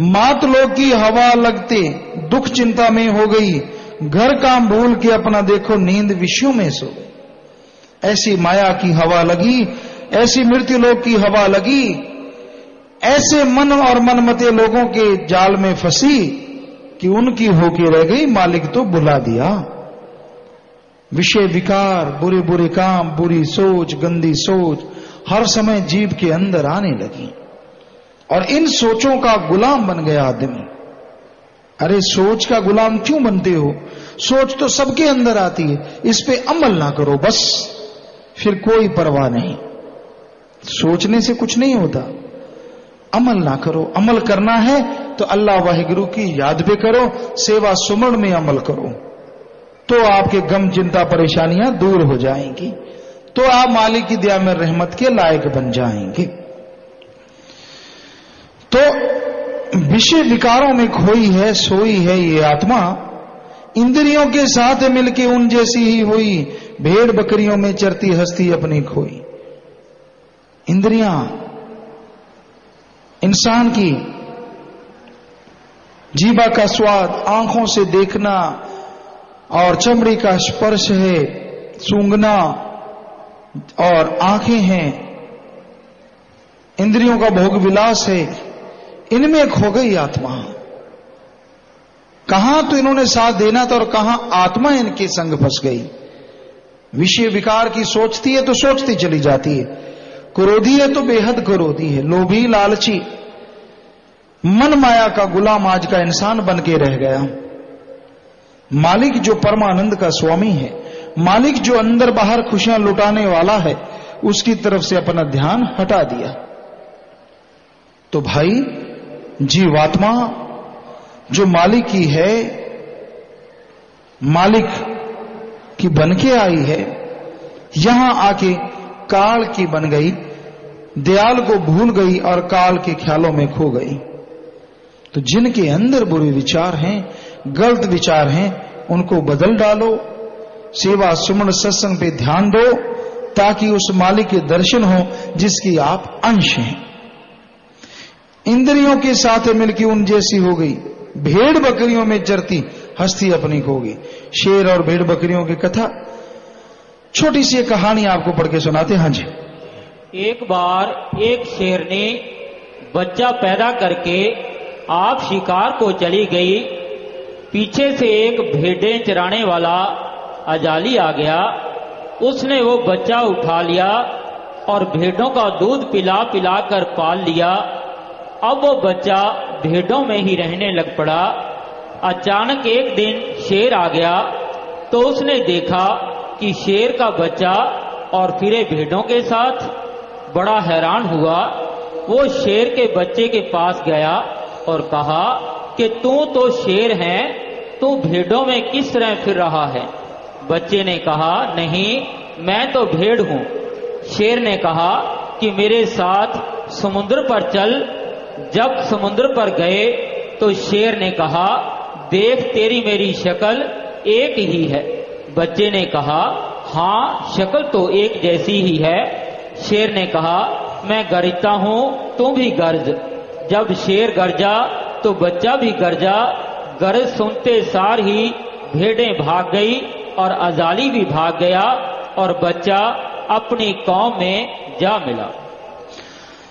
मात लोग की हवा लगते दुख चिंता में हो गई, घर काम भूल के अपना देखो नींद विषयों में सो। ऐसी माया की हवा लगी, ऐसी मृत्यु लोक की हवा लगी, ऐसे मन और मनमते लोगों के जाल में फंसी कि उनकी होके रह गई, मालिक तो बुला दिया। विषय विकार, बुरे बुरे काम, बुरी सोच, गंदी सोच हर समय जीव के अंदर आने लगी और इन सोचों का गुलाम बन गया आदमी। अरे सोच का गुलाम क्यों बनते हो? सोच तो सबके अंदर आती है, इस पे अमल ना करो बस, फिर कोई परवाह नहीं। सोचने से कुछ नहीं होता, अमल ना करो। अमल करना है तो अल्लाह वाहिगुरु की याद पे करो, सेवा सुमरण में अमल करो, तो आपके गम चिंता परेशानियां दूर हो जाएंगी, तो आप मालिक की दया में रहमत के लायक बन जाएंगे। तो विषय विकारों में खोई है, सोई है ये आत्मा, इंद्रियों के साथ मिलके उन जैसी ही हुई, भेड़ बकरियों में चरती हस्ती अपनी खोई। इंद्रियां इंसान की जीवा का स्वाद, आंखों से देखना और चमड़ी का स्पर्श है, सूंघना और आंखें हैं, इंद्रियों का भोग विलास है, इनमें खो गई आत्मा। कहां तो इन्होंने साथ देना था और कहां आत्मा इनके संग फंस गई। विषय विकार की सोचती है तो सोचती चली जाती है, क्रोधी है तो बेहद क्रोधी है, लोभी लालची मन माया का गुलाम आज का इंसान बन के रह गया। मालिक जो परमानंद का स्वामी है, मालिक जो अंदर बाहर खुशियां लुटाने वाला है, उसकी तरफ से अपना ध्यान हटा दिया। तो भाई जीवात्मा जो मालिक की है, मालिक की बन के आई है, यहां आके काल की बन गई, दयाल को भूल गई और काल के ख्यालों में खो गई। तो जिनके अंदर बुरे विचार हैं, गलत विचार हैं, उनको बदल डालो, सेवा सुमन सत्संग पे ध्यान दो, ताकि उस मालिक के दर्शन हो जिसकी आप अंश हैं। इंद्रियों के साथ मिलकर उन जैसी हो गई, भेड़ बकरियों में चरती हस्ती अपनी खो गई। शेर और भेड़ बकरियों की कथा, छोटी सी कहानी आपको पढ़ के सुनाते। हाँ जी। एक बार एक शेरनी बच्चा पैदा करके आप शिकार को चली गई। पीछे से एक भेड़ें चराने वाला अजाली आ गया, उसने वो बच्चा उठा लिया और भेड़ों का दूध पिला पिला कर पाल लिया। अब वो बच्चा भेड़ों में ही रहने लग पड़ा। अचानक एक दिन शेर आ गया तो उसने देखा कि शेर का बच्चा और फिरे भेड़ों के साथ। बड़ा हैरान हुआ, वो शेर के बच्चे के पास गया और कहा कि तू तो शेर है, तू भेड़ों में किस तरह फिर रहा है? बच्चे ने कहा, नहीं, मैं तो भेड़ हूं। शेर ने कहा कि मेरे साथ समुद्र पर चल। जब समुद्र पर गए तो शेर ने कहा, देख तेरी मेरी शक्ल एक ही है। बच्चे ने कहा, हाँ शक्ल तो एक जैसी ही है। शेर ने कहा, मैं गरजता हूं, तू भी गरज। जब शेर गरजा तो बच्चा भी गरजा। गरज सुनते सार ही भेड़ें भाग गई और अजाली भी भाग गया और बच्चा अपनी कौम में जा मिला।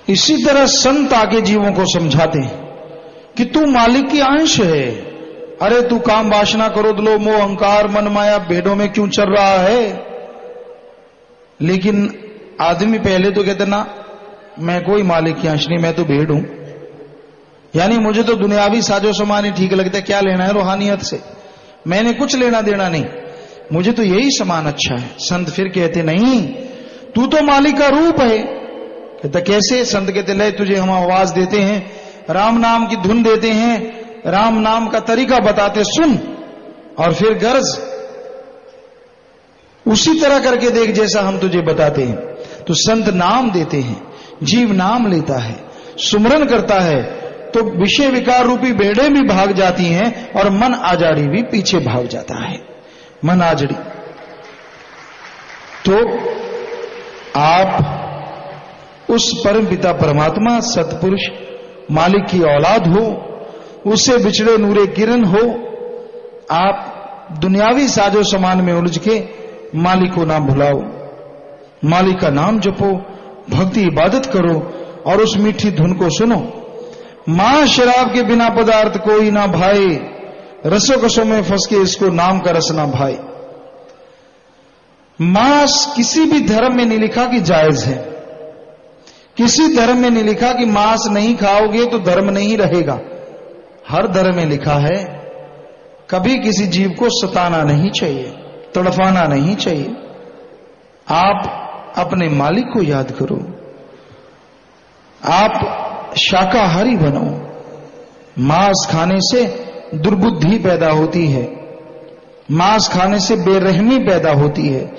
इसी तरह संत आगे जीवों को समझाते हैं कि तू मालिक की अंश है। अरे तू काम वासना क्रोध लोभ मोह अहंकार मन माया भेड़ों में क्यों चल रहा है? लेकिन आदमी पहले तो कहते ना, मैं कोई मालिक की अंश नहीं, मैं तो भेड़ हूं, यानी मुझे तो दुनियावी साजो सामान ही ठीक लगता है, क्या लेना है रूहानियत से, मैंने कुछ लेना देना नहीं, मुझे तो यही सामान अच्छा है। संत फिर कहते नहीं, तू तो मालिक का रूप है। कहता कैसे? संत कहते ले तुझे हम आवाज देते हैं, राम नाम की धुन देते हैं, राम नाम का तरीका बताते, सुन और फिर गरज, उसी तरह करके देख जैसा हम तुझे बताते हैं। तो संत नाम देते हैं जीव नाम लेता है, सुमरन करता है, तो विषय विकार रूपी बेड़े भी भाग जाती हैं और मन आजाड़ी भी पीछे भाग जाता है। मन आजड़ी। तो आप उस परम पिता परमात्मा सतपुरुष मालिक की औलाद हो, उससे बिछड़े नूरे किरण हो, आप दुनियावी साजो सामान में उलझ के मालिक को ना भुलाओ, मालिक का नाम जपो, भक्ति इबादत करो और उस मीठी धुन को सुनो। मां शराब के बिना पदार्थ कोई ना भाई, रसो कसों में फंस के इसको नाम का रस ना भाई। मांस किसी भी धर्म में नहीं लिखा कि जायज है, किसी धर्म में नहीं लिखा कि मांस नहीं खाओगे तो धर्म नहीं रहेगा। हर धर्म में लिखा है कभी किसी जीव को सताना नहीं चाहिए, तड़फाना नहीं चाहिए। आप अपने मालिक को याद करो, आप शाकाहारी बनो। मांस खाने से दुर्बुद्धि पैदा होती है, मांस खाने से बेरहमी पैदा होती है,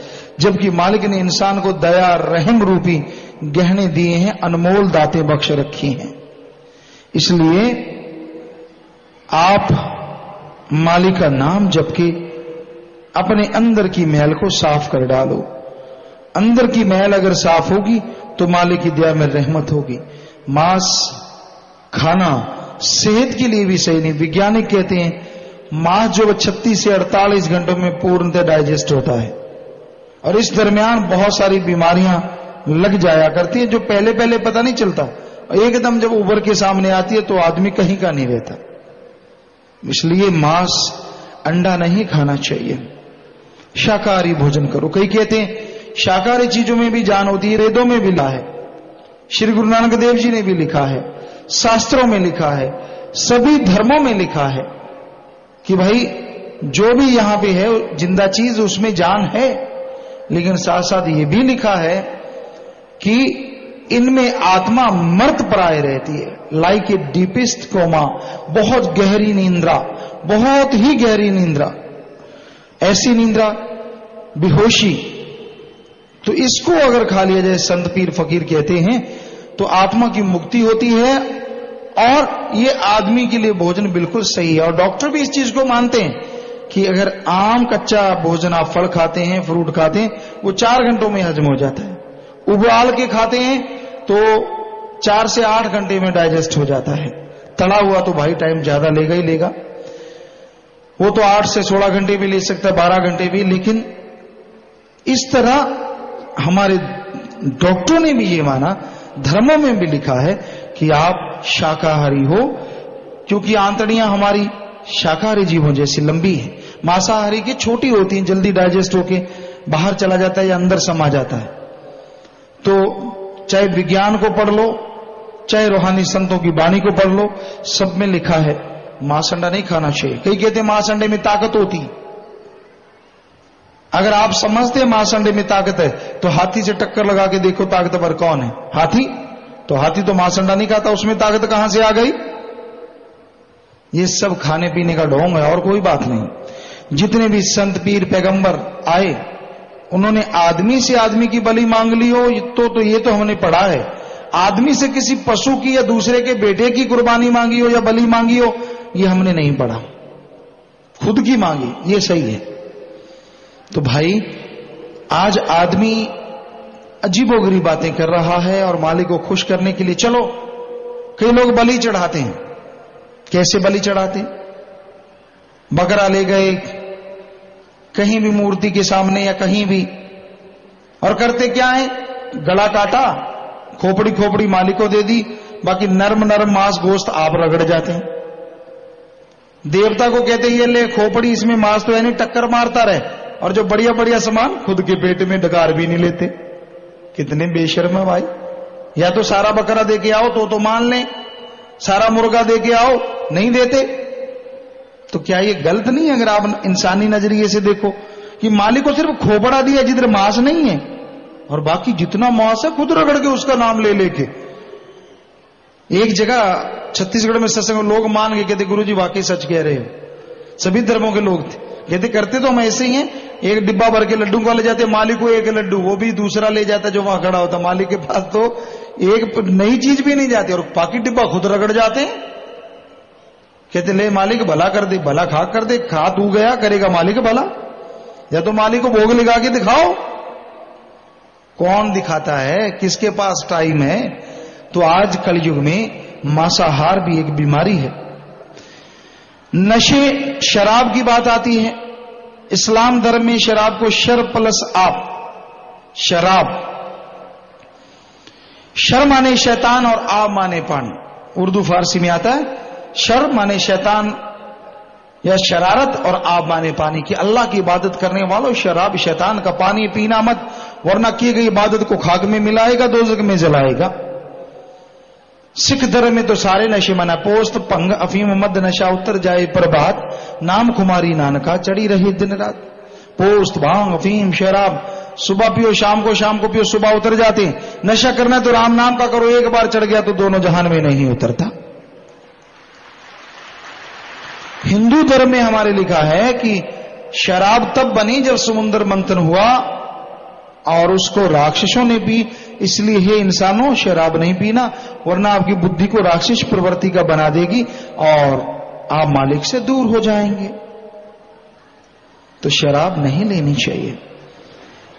जबकि मालिक ने इंसान को दया रहम रूपी गहने दिए हैं, अनमोल दातें बख्श रखी हैं। इसलिए आप मालिक का नाम जप के अपने अंदर की मैल को साफ कर डालो। अंदर की मैल अगर साफ होगी तो मालिक की दया में रहमत होगी। मांस खाना सेहत के लिए भी सही नहीं। वैज्ञानिक कहते हैं मांस जो 36 से 48 घंटों में पूर्णतः डाइजेस्ट होता है, और इस दरमियान बहुत सारी बीमारियां लग जाया करती है जो पहले पहले पता नहीं चलता, एकदम जब उभर के सामने आती है तो आदमी कहीं का नहीं रहता। इसलिए मांस अंडा नहीं खाना चाहिए, शाकाहारी भोजन करो। कई कहते हैं शाकाहारी चीजों में भी जान होती है, वेदों में भी लिखा है, श्री गुरु नानक देव जी ने भी लिखा है, शास्त्रों में लिखा है, सभी धर्मों में लिखा है कि भाई जो भी यहां पे है जिंदा चीज उसमें जान है। लेकिन साथ साथ ये भी लिखा है कि इनमें आत्मा मर्त प्राय रहती है, लाइक ए डीपेस्ट कोमा, बहुत गहरी नींद्रा, बहुत ही गहरी नींद्रा, ऐसी नींद्रा बेहोशी। तो इसको अगर खा लिया जाए, संत पीर फकीर कहते हैं, तो आत्मा की मुक्ति होती है और ये आदमी के लिए भोजन बिल्कुल सही है। और डॉक्टर भी इस चीज को मानते हैं कि अगर आम कच्चा भोजन आप फल खाते हैं, फ्रूट खाते हैं, वो 4 घंटों में हजम हो जाता है। उबाल के खाते हैं तो 4 से 8 घंटे में डाइजेस्ट हो जाता है। तला हुआ तो भाई टाइम ज्यादा लेगा ही लेगा, वो तो 8 से 16 घंटे भी ले सकता है, 12 घंटे भी। लेकिन इस तरह हमारे डॉक्टरों ने भी ये माना, धर्मों में भी लिखा है कि आप शाकाहारी हो, क्योंकि आंतड़ियां हमारी शाकाहारी जीवों जैसी लंबी है, मांसाहारी की छोटी होती हैं, जल्दी डाइजेस्ट होके बाहर चला जाता है या अंदर समा जाता है। तो चाहे विज्ञान को पढ़ लो, चाहे रूहानी संतों की वाणी को पढ़ लो, सब में लिखा है मांस अंडा नहीं खाना चाहिए। कई कहते हैं मांस अंडे में ताकत होती। अगर आप समझते हैं मांस अंडे में ताकत है तो हाथी से टक्कर लगा के देखो ताकतवर कौन है, हाथी। तो हाथी तो मांस अंडा नहीं खाता, उसमें ताकत कहां से आ गई? ये सब खाने पीने का ढोंग है और कोई बात नहीं। जितने भी संत पीर पैगंबर आए, उन्होंने आदमी से आदमी की बलि मांग ली हो तो ये तो हमने पढ़ा है। आदमी से किसी पशु की या दूसरे के बेटे की कुर्बानी मांगी हो या बलि मांगी हो, ये हमने नहीं पढ़ा। खुद की मांगी, ये सही है। तो भाई आज आदमी अजीबोगरीब बातें कर रहा है और मालिक को खुश करने के लिए चलो कई लोग बलि चढ़ाते हैं। कैसे बलि चढ़ाते? बकरा ले गए कहीं भी मूर्ति के सामने या कहीं भी, और करते क्या है? गला काटा, खोपड़ी खोपड़ी मालिक को दे दी, बाकी नरम नरम मांस गोश्त आप रगड़ जाते हैं। देवता को कहते ये ले खोपड़ी, इसमें मांस तो है नहीं, टक्कर मारता रहे, और जो बढ़िया बढ़िया सामान खुद के पेट में डकार भी नहीं लेते। कितने बेशर्म है भाई। या तो सारा बकरा दे के आओ तो मान लें, सारा मुर्गा दे के आओ, नहीं देते। तो क्या ये गलत नहीं है अगर आप इंसानी नजरिए से देखो कि मालिक को सिर्फ खोपड़ा दिया जिधर मांस नहीं है, और बाकी जितना मांस है खुद रगड़ के उसका नाम ले लेके। एक जगह छत्तीसगढ़ में सत्संग लोग मान गए, कहते गुरुजी वाकई सच कह रहे हो। सभी धर्मों के लोग थे, कहते करते तो हम ऐसे ही हैं, एक डिब्बा भर के लड्डू को ले जाते, मालिक को एक लड्डू, वो भी दूसरा ले जाता जो वहां खड़ा होता। मालिक के पास तो एक नई चीज भी नहीं जाती और पाकिट डिब्बा खुद रगड़ जाते हैं। कहते ले मालिक भला कर दे, भला खा कर दे, खा तू गया करेगा मालिक भला, या तो मालिक को भोग लगा के दिखाओ। कौन दिखाता है, किसके पास टाइम है? तो आज कलयुग में मांसाहार भी एक बीमारी है। नशे, शराब की बात आती है। इस्लाम धर्म में शराब को शर प्लस आप, शराब, शर माने शैतान और आप माने पानी। उर्दू फारसी में आता है शर माने शैतान या शरारत और आप माने पानी। कि अल्लाह की इबादत करने वालों, शराब शैतान का पानी पीना मत, वरना की गई इबादत को खाक में मिलाएगा, दोज़ख में जलाएगा। सिख धर्म में तो सारे नशे मना, पोस्त भंग अफीम मद नशा उतर जाए प्रभात, नाम कुमारी नानका चढ़ी रही दिन रात। पोस्त भांग अफीम शराब सुबह पियो शाम को पियो, सुबह उतर जाते हैं। नशा करना तो राम नाम का करो, एक बार चढ़ गया तो दोनों जहान में नहीं उतरता। हिंदू धर्म में हमारे लिखा है कि शराब तब बनी जब समुद्र मंथन हुआ और उसको राक्षसों ने पी, इसलिए हे इंसानों शराब नहीं पीना, वरना आपकी बुद्धि को राक्षस प्रवृत्ति का बना देगी और आप मालिक से दूर हो जाएंगे। तो शराब नहीं लेनी चाहिए,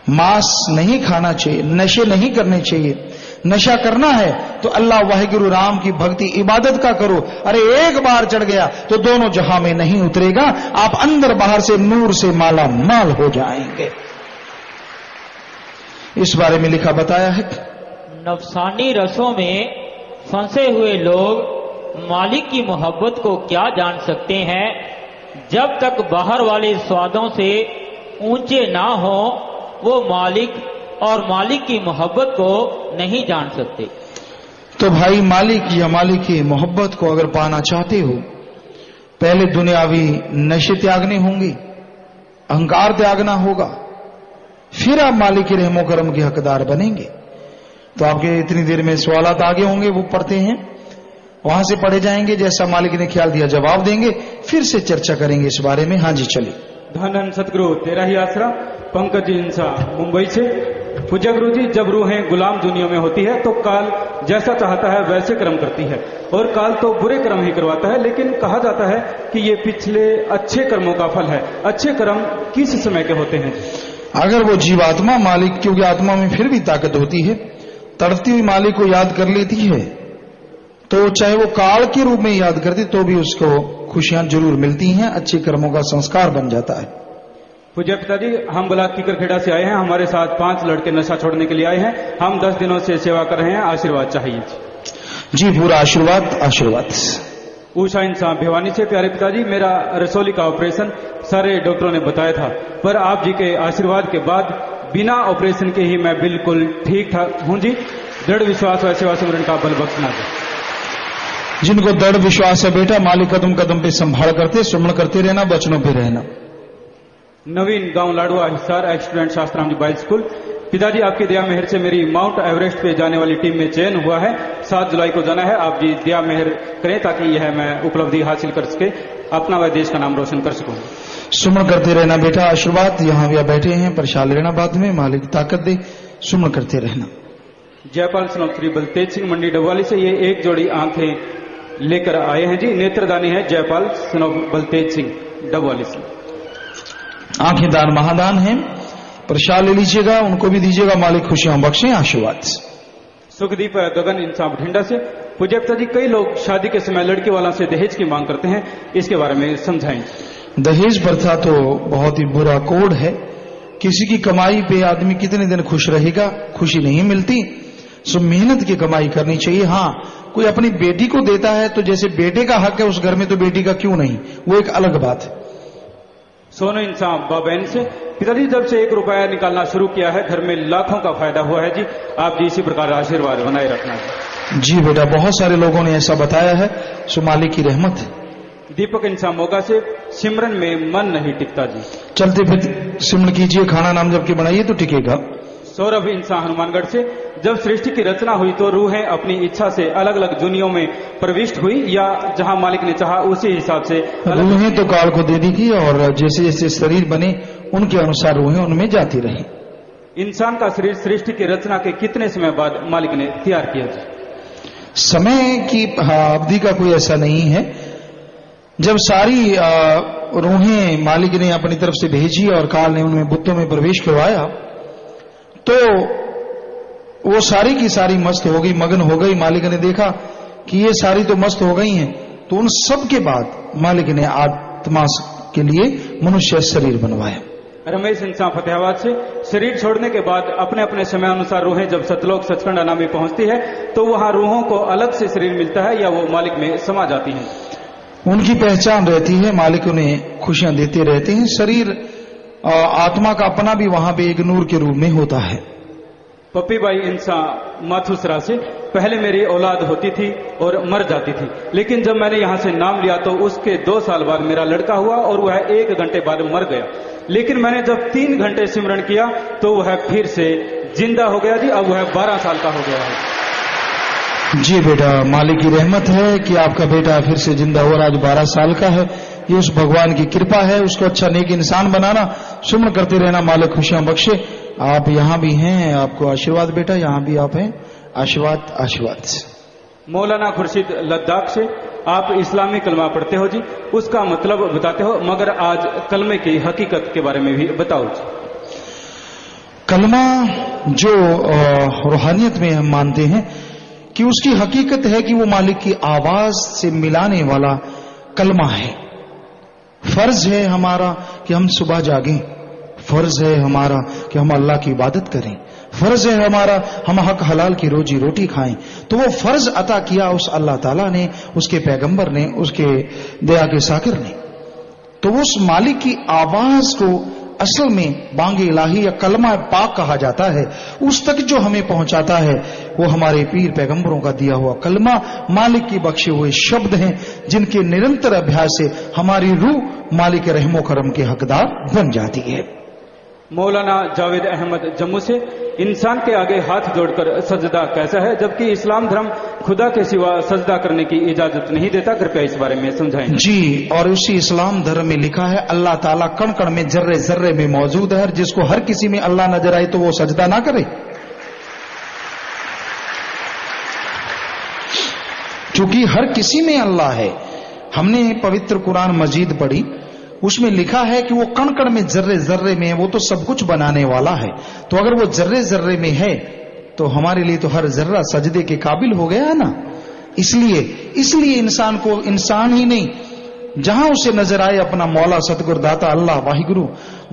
मांस नहीं खाना चाहिए, नशे नहीं करने चाहिए। नशा करना है तो अल्लाह वाहिगुरु राम की भक्ति इबादत का करो। अरे एक बार चढ़ गया तो दोनों जहां में नहीं उतरेगा, आप अंदर बाहर से नूर से माला माल हो जाएंगे। इस बारे में लिखा बताया है। नफसानी रसों में फंसे हुए लोग मालिक की मोहब्बत को क्या जान सकते हैं? जब तक बाहर वाले स्वादों से ऊंचे ना हो वो मालिक और मालिक की मोहब्बत को नहीं जान सकते। तो भाई मालिक या मालिक की मोहब्बत को अगर पाना चाहते हो, पहले दुनियावी नशे त्यागने होंगे, अहंकार त्यागना होगा, फिर आप मालिक के रहमो करम के हकदार बनेंगे। तो आपके इतनी देर में सवालात आगे होंगे, वो पढ़ते हैं, वहां से पढ़े जाएंगे, जैसा मालिक ने ख्याल दिया जवाब देंगे, फिर से चर्चा करेंगे इस बारे में। हाँ जी चलिए। धन धन सतगुरु तेरा ही आसरा, पंकज जी इंसा मुंबई से। पूज्य गुरु जी, जब रूहें गुलाम दुनिया में होती है तो काल जैसा चाहता है वैसे कर्म करती है, और काल तो बुरे कर्म ही करवाता है, लेकिन कहा जाता है कि ये पिछले अच्छे कर्मों का फल है। अच्छे कर्म किस समय के होते हैं? अगर वो जीवात्मा मालिक, क्योंकि आत्मा में फिर भी ताकत होती है, तड़पती हुई मालिक को याद कर लेती है, तो चाहे वो काल के रूप में याद करती तो भी उसको खुशियां जरूर मिलती हैं, अच्छे कर्मों का संस्कार बन जाता है। पूज्य पिताजी, हम ब्लॉक कीकरखेड़ा से आए हैं, हमारे साथ 5 लड़के नशा छोड़ने के लिए आए हैं। हम 10 दिनों से सेवा कर रहे हैं, आशीर्वाद चाहिए जी। पूरा आशीर्वाद आशीर्वाद। उषा इंसान भिवानी से। प्यारे पिताजी, मेरा रसोली का ऑपरेशन सारे डॉक्टरों ने बताया था, पर आप जी के आशीर्वाद के बाद बिना ऑपरेशन के ही मैं बिल्कुल ठीक ठाक हूं जी। दृढ़ विश्वास व सेवा सिमरन का बल बख्शना दे। जिनको दृढ़ विश्वास है बेटा, मालिक कदम कदम पे संभाल करते, सुमन करते रहना, बचनों पे रहना। नवीन, गांव लाडवा, हिसार, स्टूडेंट शास्त्राम जी बॉयज स्कूल। पिताजी, आपकी दया मेहर से मेरी माउंट एवरेस्ट पे जाने वाली टीम में चयन हुआ है। 7 जुलाई को जाना है। आप जी दया मेहर करें ताकि यह मैं उपलब्धि हासिल कर सके, अपना व देश का नाम रोशन कर सकूं। सुमन करते रहना बेटा, आशीर्वाद। यहाँ भी बैठे हैं, प्रसाद लेना बाद में, मालिक ताकत दे, सुमन करते रहना। जयपाल स्नोब श्री बलतेज सिंह मंडी डबवाली से ये एक जोड़ी आंखें लेकर आए हैं जी। नेत्रदानी है जयपाल स्नोब बलतेज सिंह डबवाली से। आंखें दान महादान है, प्रसाद ले लीजिएगा, उनको भी दीजिएगा, मालिक खुशियां बख्शे, आशीर्वाद। सुखदीप गगन इंसान बठिंडा से। पूज्य पिताजी, कई लोग शादी के समय लड़की वाला से दहेज की मांग करते हैं, इसके बारे में समझाएं। दहेज प्रथा तो बहुत ही बुरा कोड है। किसी की कमाई पे आदमी कितने दिन खुश रहेगा? खुशी नहीं मिलती। सो मेहनत की कमाई करनी चाहिए। हाँ, कोई अपनी बेटी को देता है तो जैसे बेटे का हक है उस घर में, तो बेटी का क्यों नहीं, वो एक अलग बात है। सोनू इंसान बाबैन से। पिताजी, जब से 1 रुपया निकालना शुरू किया है घर में लाखों का फायदा हुआ है जी। आप जी इसी प्रकार आशीर्वाद बनाए रखना है जी बेटा, बहुत सारे लोगों ने ऐसा बताया है, सो मालिक की रहमत है। दीपक इंसान मोगा से। सिमरन में मन नहीं टिकता जी। चलते फिर सिमरन कीजिए, खाना नाम जब के बनाइए तो टिकेगा। सौरभ इंसान हनुमानगढ़ से। जब सृष्टि की रचना हुई तो रूहें अपनी इच्छा से अलग अलग दुनियाओं में प्रविष्ट हुई, या जहां मालिक ने चाहा उसी हिसाब से? रूहें तो काल को दे दी थी, और जैसे जैसे शरीर बने उनके अनुसार रूहें उनमें जाती रही। इंसान का शरीर सृष्टि की रचना के कितने समय बाद मालिक ने तैयार किया जी? समय की अवधि का कोई ऐसा नहीं है। जब सारी रूहें मालिक ने अपनी तरफ से भेजी और काल ने उनमें बुद्धों में प्रवेश करवाया तो वो सारी की सारी मस्त हो गई, मगन हो गई। मालिक ने देखा कि ये सारी तो मस्त हो गई हैं, तो उन सब के बाद मालिक ने आत्मा के लिए मनुष्य शरीर बनवाया। रमेश इंसान फतेहाबाद से शरीर छोड़ने के बाद अपने अपने समय अनुसार रूहें जब सतलोक सचखंड अनामी पहुंचती है तो वहां रूहों को अलग से शरीर मिलता है या वो मालिक में समा जाती हैं? उनकी पहचान रहती है, मालिक उन्हें खुशियां देते रहते हैं। शरीर आत्मा का अपना भी वहां पे एक नूर के रूप में होता है। पप्पी बाई इंसान माथुसरा से पहले मेरी औलाद होती थी और मर जाती थी, लेकिन जब मैंने यहाँ से नाम लिया तो उसके 2 साल बाद मेरा लड़का हुआ और वह 1 घंटे बाद मर गया। लेकिन मैंने जब 3 घंटे सिमरन किया तो वह फिर से जिंदा हो गया जी। अब वह 12 साल का हो गया है जी। बेटा, मालिक की रहमत है कि आपका बेटा फिर से जिंदा हो और आज 12 साल का है। ये उस भगवान की कृपा है। उसको अच्छा नेक इंसान बनाना, सुमन करते रहना, मालिक खुशियां बख्शे। आप यहां भी हैं, आपको आशीर्वाद बेटा, यहां भी आप हैं, आशीर्वाद आशीर्वाद। मौलाना खुर्शीद लद्दाख से आप इस्लामी कलमा पढ़ते हो जी, उसका मतलब बताते हो, मगर आज कलमे की हकीकत के बारे में भी बताओ जी। कलमा जो रूहानियत में हम मानते हैं कि उसकी हकीकत है कि वो मालिक की आवाज से मिलाने वाला कलमा है। फर्ज है हमारा कि हम सुबह जागें, फर्ज है हमारा कि हम अल्लाह की इबादत करें, फर्ज है हमारा हम हक हलाल की रोजी रोटी खाएं। तो वो फर्ज अता किया उस अल्लाह ताला ने, उसके पैगंबर ने, उसके दया के साकिर ने। तो उस मालिक की आवाज को असल में बांगे इलाही या कलमा पाक कहा जाता है। उस तक जो हमें पहुंचाता है वो हमारे पीर पैगंबरों का दिया हुआ कलमा, मालिक की बख्शे हुए शब्द हैं, जिनके निरंतर अभ्यास से हमारी रूह मालिक रहमो करम के हकदार बन जाती है। मौलाना जावेद अहमद जम्मू से इंसान के आगे हाथ जोड़कर सजदा कैसा है, जबकि इस्लाम धर्म खुदा के सिवा सजदा करने की इजाजत नहीं देता? कृपया इस बारे में समझाएं जी। और उसी इस्लाम धर्म में लिखा है अल्लाह ताला कण कण में, जर्रे जर्रे में मौजूद है। जिसको हर किसी में अल्लाह नजर आए तो वो सजदा ना करे, क्योंकि हर किसी में अल्लाह है। हमने पवित्र कुरान मजीद पढ़ी, उसमें लिखा है कि वो कण कण में, जर्रे जर्रे में, वो तो सब कुछ बनाने वाला है। तो अगर वो जर्रे जर्रे में है तो हमारे लिए तो हर जर्रा सजदे के काबिल हो गया है ना। इसलिए इंसान को इंसान ही नहीं, जहां उसे नजर आए अपना मौला सतगुरु दाता अल्लाह वाहिगुरु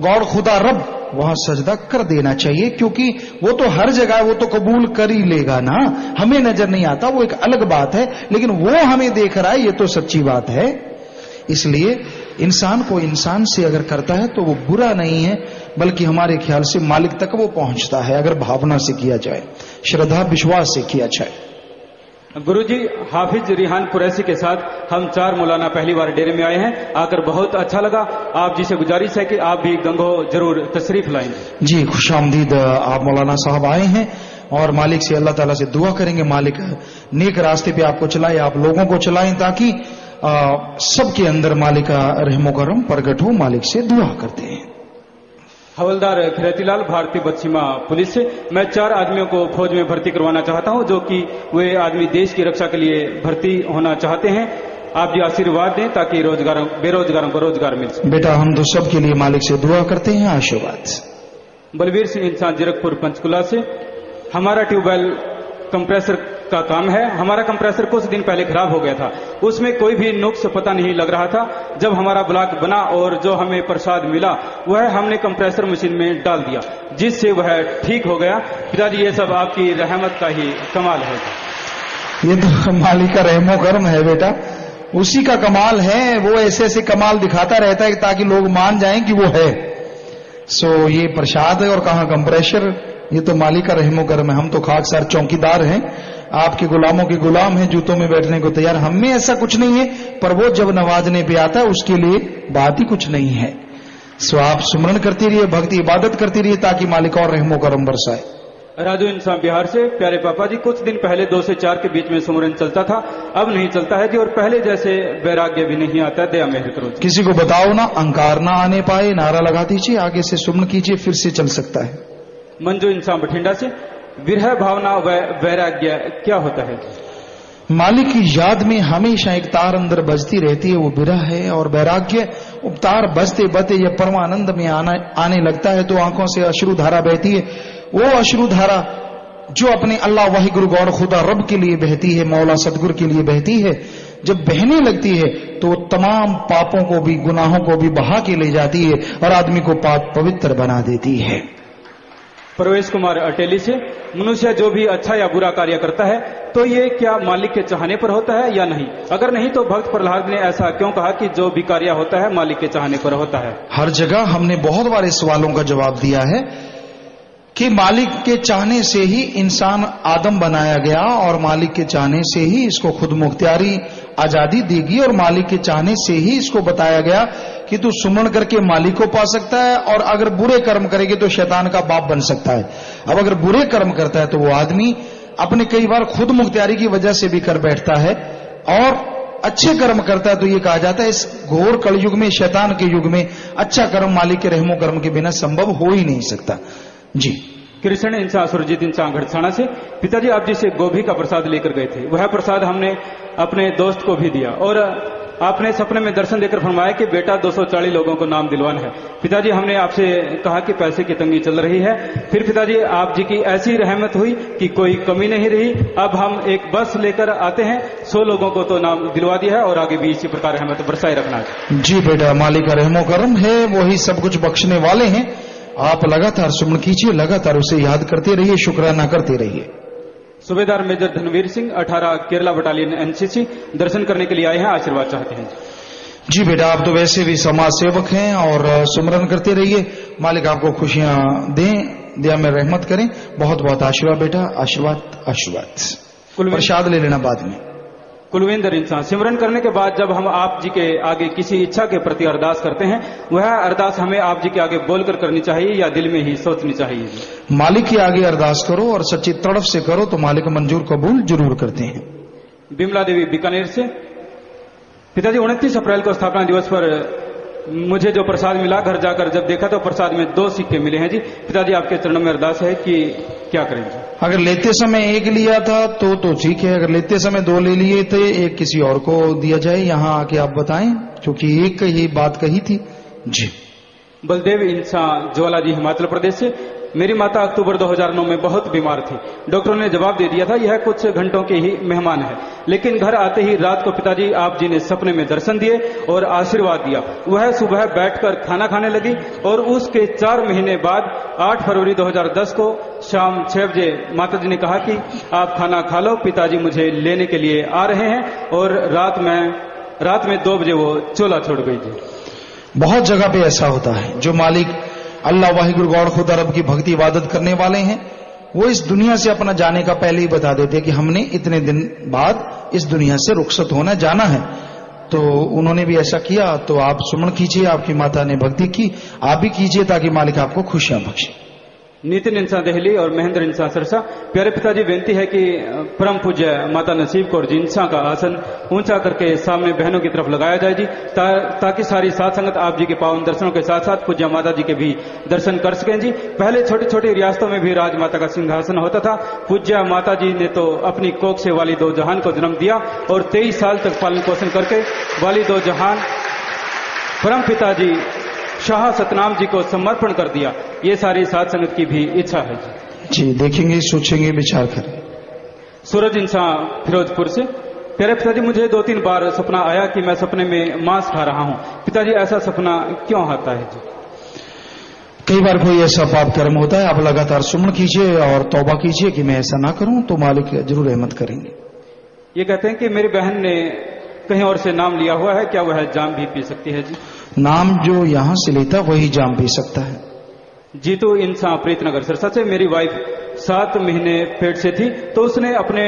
गौर खुदा रब, वहां सजदा कर देना चाहिए, क्योंकि वो तो हर जगह वो तो कबूल कर ही लेगा ना। हमें नजर नहीं आता वो एक अलग बात है, लेकिन वो हमें देख रहा है ये तो सच्ची बात है। इसलिए इंसान को इंसान से अगर करता है तो वो बुरा नहीं है, बल्कि हमारे ख्याल से मालिक तक वो पहुंचता है अगर भावना से किया जाए, श्रद्धा विश्वास से किया जाए। गुरुजी, हाफिज रिहान कुरैशी के साथ हम 4 मौलाना पहली बार डेरे में आए हैं, आकर बहुत अच्छा लगा। आप जी से गुजारिश है कि आप भी गंगो जरूर तशरीफ लाएं। जी, खुशामदीद। आप मौलाना साहब आए हैं और मालिक से अल्लाह ताला से दुआ करेंगे मालिक नेक रास्ते पे आपको चलाए, आप लोगों को चलाएं, ताकि सबके अंदर मालिक का रहमो करम प्रगट हो। मालिक से दुआ करते हैं। हवलदार खिरतीलाल, भारतीय पश्चिमा पुलिस से मैं 4 आदमियों को फौज में भर्ती करवाना चाहता हूं, जो कि वे आदमी देश की रक्षा के लिए भर्ती होना चाहते हैं। आप जी आशीर्वाद दें ताकि बेरोजगारों को रोजगार मिल सके। बेटा, हम तो सबके लिए मालिक से दुआ करते हैं, आशीर्वाद। बलवीर सिंह इंसान जीरकपुर पंचकुला से, हमारा ट्यूबवेल कंप्रेसर का काम है। हमारा कंप्रेसर कुछ दिन पहले खराब हो गया था, उसमें कोई भी नुक्स पता नहीं लग रहा था। जब हमारा ब्लॉक बना और जो हमें प्रसाद मिला वह हमने कंप्रेसर मशीन में डाल दिया, जिससे वह ठीक हो गया। पिताजी, ये सब आपकी रहमत का ही कमाल है। ये तो मालिक का रहमो करम है बेटा, उसी का कमाल है। वो ऐसे ऐसे कमाल दिखाता रहता है ताकि लोग मान जाएं कि वो है। सो ये प्रसाद है और कहाँ कंप्रेसर, ये तो मालिक का रहमो करम है। हम तो खाकसार चौकीदार हैं, आपके गुलामों के गुलाम हैं, जूतों में बैठने को तैयार। हम में ऐसा कुछ नहीं है, पर वो जब नवाजने पे आता है उसके लिए बात ही कुछ नहीं है। सो आप सुमरन करती रहिए, भक्ति इबादत करती रहिए, ताकि मालिक और रहमो करम बरसाए। राजू इंसान बिहार से, प्यारे पापा जी, कुछ दिन पहले 2 से 4 के बीच में सुमरन चलता था, अब नहीं चलता है जी, और पहले जैसे वैराग्य भी नहीं आता। दया मेहर करो। किसी को बताओ ना, अहंकार ना आने पाए, नारा लगा दीजिए, आगे से सुमन कीजिए, फिर से चल सकता है। मंजू इंसान बठिंडा से। विरह भावना व वैराग्य क्या होता है? मालिक की याद में हमेशा एक तार अंदर बजती रहती है, वो विरह है। और वैराग्य तार बजते बजते ये परमानंद में आने लगता है तो आंखों से अश्रुधारा बहती है। वो अश्रुधारा जो अपने अल्लाह वाहिगुरु गौर खुदा रब के लिए बहती है, मौला सदगुरु के लिए बहती है, जब बहने लगती है तो तमाम पापों को भी, गुनाहों को भी बहा के ले जाती है और आदमी को पाक पवित्र बना देती है। प्रवेश कुमार अटेली से, मनुष्य जो भी अच्छा या बुरा कार्य करता है तो ये क्या मालिक के चाहने पर होता है या नहीं? अगर नहीं तो भक्त प्रहलाद ने ऐसा क्यों कहा कि जो भी कार्य होता है मालिक के चाहने पर होता है? हर जगह हमने बहुत बार इस सवालों का जवाब दिया है कि मालिक के चाहने से ही इंसान आदम बनाया गया और मालिक के चाहने से ही इसको खुद मुख्तियारी आजादी देगी और मालिक के चाहने से ही इसको बताया गया कि तू सुमन करके मालिक को पा सकता है और अगर बुरे कर्म करेगी तो शैतान का बाप बन सकता है। अब अगर बुरे कर्म करता है तो वो आदमी अपने कई बार खुद मुख्तियारी की वजह से भी कर बैठता है, और अच्छे कर्म करता है तो ये कहा जाता है इस घोर कलयुग में, शैतान के युग में अच्छा कर्म मालिक के रहमो कर्म के बिना संभव हो ही नहीं सकता। जी। कृष्ण इंसान सुरजीत इंसान घड़साना से, पिताजी आप जी से गोभी का प्रसाद लेकर गए थे, वह प्रसाद हमने अपने दोस्त को भी दिया और आपने सपने में दर्शन देकर फरमाया कि बेटा 240 लोगों को नाम दिलवाना है। पिताजी हमने आपसे कहा कि पैसे की तंगी चल रही है, फिर पिताजी आप जी की ऐसी रहमत हुई कि कोई कमी नहीं रही। अब हम एक बस लेकर आते हैं, 100 लोगों को तो नाम दिलवा दिया है और आगे भी इसी प्रकार रहमत बरसाए रखना है। जी बेटा, मालिक का रहमो करम है, वही सब कुछ बख्शने वाले हैं। आप लगातार सुमन कीजिए, लगातार उसे याद करते रहिए, शुक्राना करते रहिए। Subedar major Dhanveer Singh 18 Kerala battalion NCC दर्शन करने के लिए आए हैं, आशीर्वाद चाहते हैं। जी बेटा, आप तो वैसे भी समाज सेवक हैं और सुमरन करते रहिए, मालिक आपको खुशियां दें, दया में रहमत करें। बहुत बहुत आशीर्वाद बेटा, आशीर्वाद आशीर्वाद। प्रसाद ले लेना बाद में। कुलविंदर इंसान, सिमरन करने के बाद जब हम आप जी के आगे किसी इच्छा के प्रति अरदास करते हैं, वह अरदास हमें आप जी के आगे बोलकर करनी चाहिए या दिल में ही सोचनी चाहिए? मालिक के आगे अरदास करो और सच्ची तड़फ से करो तो मालिक मंजूर कबूल जरूर करते हैं। बिमला देवी बीकानेर से, पिताजी 29 अप्रैल को स्थापना दिवस पर मुझे जो प्रसाद मिला, घर जाकर जब देखा तो प्रसाद में 2 सिक्के मिले हैं जी। पिताजी आपके चरणों में अरदास है कि क्या करेंगे? अगर लेते समय एक लिया था तो ठीक है, अगर लेते समय 2 ले लिए थे, एक किसी और को दिया जाए, यहाँ आके आप बताएं, क्योंकि एक ही बात कही थी। जी। बलदेव इंसान ज्वाला जी हिमाचल प्रदेश से, मेरी माता अक्टूबर 2009 में बहुत बीमार थी, डॉक्टरों ने जवाब दे दिया था यह कुछ घंटों के ही मेहमान है, लेकिन घर आते ही रात को पिताजी आप जी ने सपने में दर्शन दिए और आशीर्वाद दिया। वह सुबह बैठकर खाना खाने लगी और उसके 4 महीने बाद 8 फरवरी 2010 को शाम 6 बजे माता जी ने कहा कि आप खाना खा लो, पिताजी मुझे लेने के लिए आ रहे हैं, और रात में 2 बजे वो चोला छोड़ गई थी। बहुत जगह पे ऐसा होता है, जो मालिक अल्लाह वाहिगुरु गौर खुदा रब की भक्ति इबादत करने वाले हैं, वो इस दुनिया से अपना जाने का पहले ही बता देते कि हमने इतने दिन बाद इस दुनिया से रुखसत होना जाना है। तो उन्होंने भी ऐसा किया, तो आप सुमन कीजिए, आपकी माता ने भक्ति की, आप भी कीजिए ताकि मालिक आपको खुशियां बख्शे। नितिन इंसान देहली और महेंद्र इंसान सरसा, प्यारे पिताजी बेनती है कि परम पूज्य माता नसीब कौर जी इंसान का आसन ऊंचा करके सामने बहनों की तरफ लगाया जाए जी, ताकि सारी साथ संगत आप जी के पावन दर्शनों के साथ साथ पूज्य माता जी के भी दर्शन कर सकें जी। पहले छोटी छोटी रियासतों में भी राजमाता का सिंहासन होता था, पूज्य माता जी ने तो अपनी कोख से वाली 2 जहान को जन्म दिया और 23 साल तक पालन पोषण करके वाली 2 जहान परम पिताजी शाह सतनाम जी को समर्पण कर दिया। ये सारी साध संगत की भी इच्छा है जी। देखेंगे, सोचेंगे, विचार करें। सूरज इंसान फिरोजपुर से, प्यारे पिताजी मुझे 2-3 बार सपना आया कि मैं सपने में मांस खा रहा हूं, पिताजी ऐसा सपना क्यों आता है जी? कई बार कोई ऐसा पाप कर्म होता है, आप लगातार सुमन कीजिए और तौबा कीजिए कि मैं ऐसा ना करूं, तो मालिक जरूर रहमत करेंगे। ये कहते हैं कि मेरी बहन ने कहीं और से नाम लिया हुआ है, क्या वह जाम भी पी सकती है जी? नाम जो यहां से लेता वही जाम पी सकता है। जीतू इंसान प्रीतनगर सिरसा से, मेरी वाइफ 7 महीने पेट से थी, तो उसने अपने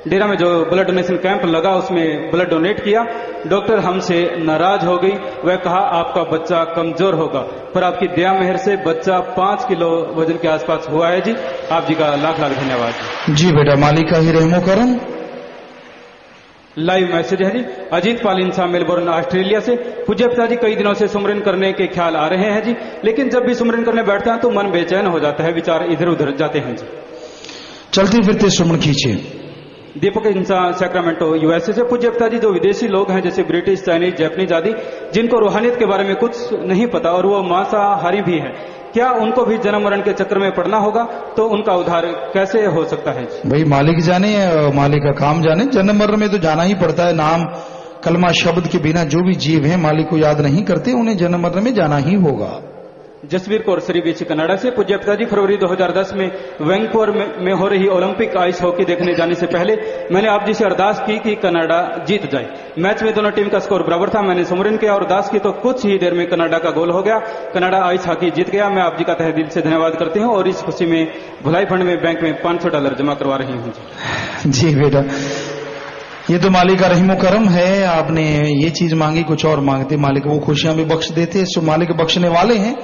डेरा में जो ब्लड डोनेशन कैंप लगा उसमें ब्लड डोनेट किया। डॉक्टर हमसे नाराज हो गई, वह कहा आपका बच्चा कमजोर होगा, पर आपकी दया मेहर से बच्चा 5 किलो वजन के आसपास हुआ है जी। आप जी का लाख लाख धन्यवाद जी। बेटा, मालिक का ही रहमो करम। लाइव मैसेज है जी। अजीत पाल इंसान मेलबोर्न ऑस्ट्रेलिया से। पूज्य पिताजी, कई दिनों से सुमरन करने के ख्याल आ रहे हैं जी, लेकिन जब भी सुमरन करने बैठते हैं तो मन बेचैन हो जाता है, विचार इधर उधर जाते हैं जी। चलते फिरते सुमन खींचे। दीपक इंसान सैक्रामेंटो यूएसए से। पूज्य पिताजी, जो विदेशी लोग हैं जैसे ब्रिटिश, चाइनीज, जापानीज आदि, जिनको रूहानियत के बारे में कुछ नहीं पता और वो मांसाहारी भी है, क्या उनको भी जन्म मरण के चक्कर में पड़ना होगा? तो उनका उद्धार कैसे हो सकता है? भाई मालिक जाने, मालिक का काम जाने। जन्म मरण में तो जाना ही पड़ता है। नाम कलमा शब्द के बिना जो भी जीव हैं मालिक को याद नहीं करते, उन्हें जन्म मरण में जाना ही होगा। जसवीर कौर श्री बीच कनाडा से। पूज्य पिताजी, फरवरी 2010 में वैंकूवर में हो रही ओलंपिक आइस हॉकी देखने जाने से पहले मैंने आप जी से अरदास की कि कनाडा जीत जाए। मैच में दोनों टीम का स्कोर बराबर था। मैंने सुमरन किया और अरदास की तो कुछ ही देर में कनाडा का गोल हो गया। कनाडा आइस हॉकी जीत गया। मैं आप जी का तहे दिल से धन्यवाद करती हूँ और इस खुशी में भलाई फंड में बैंक में $500 जमा करवा रही हूँ जी बेटा, ये तो मालिक का रहीमो करम है। आपने ये चीज मांगी, कुछ और मांगते, मालिक वो खुशियां भी बख्श देते। सो मालिक बख्शने वाले हैं,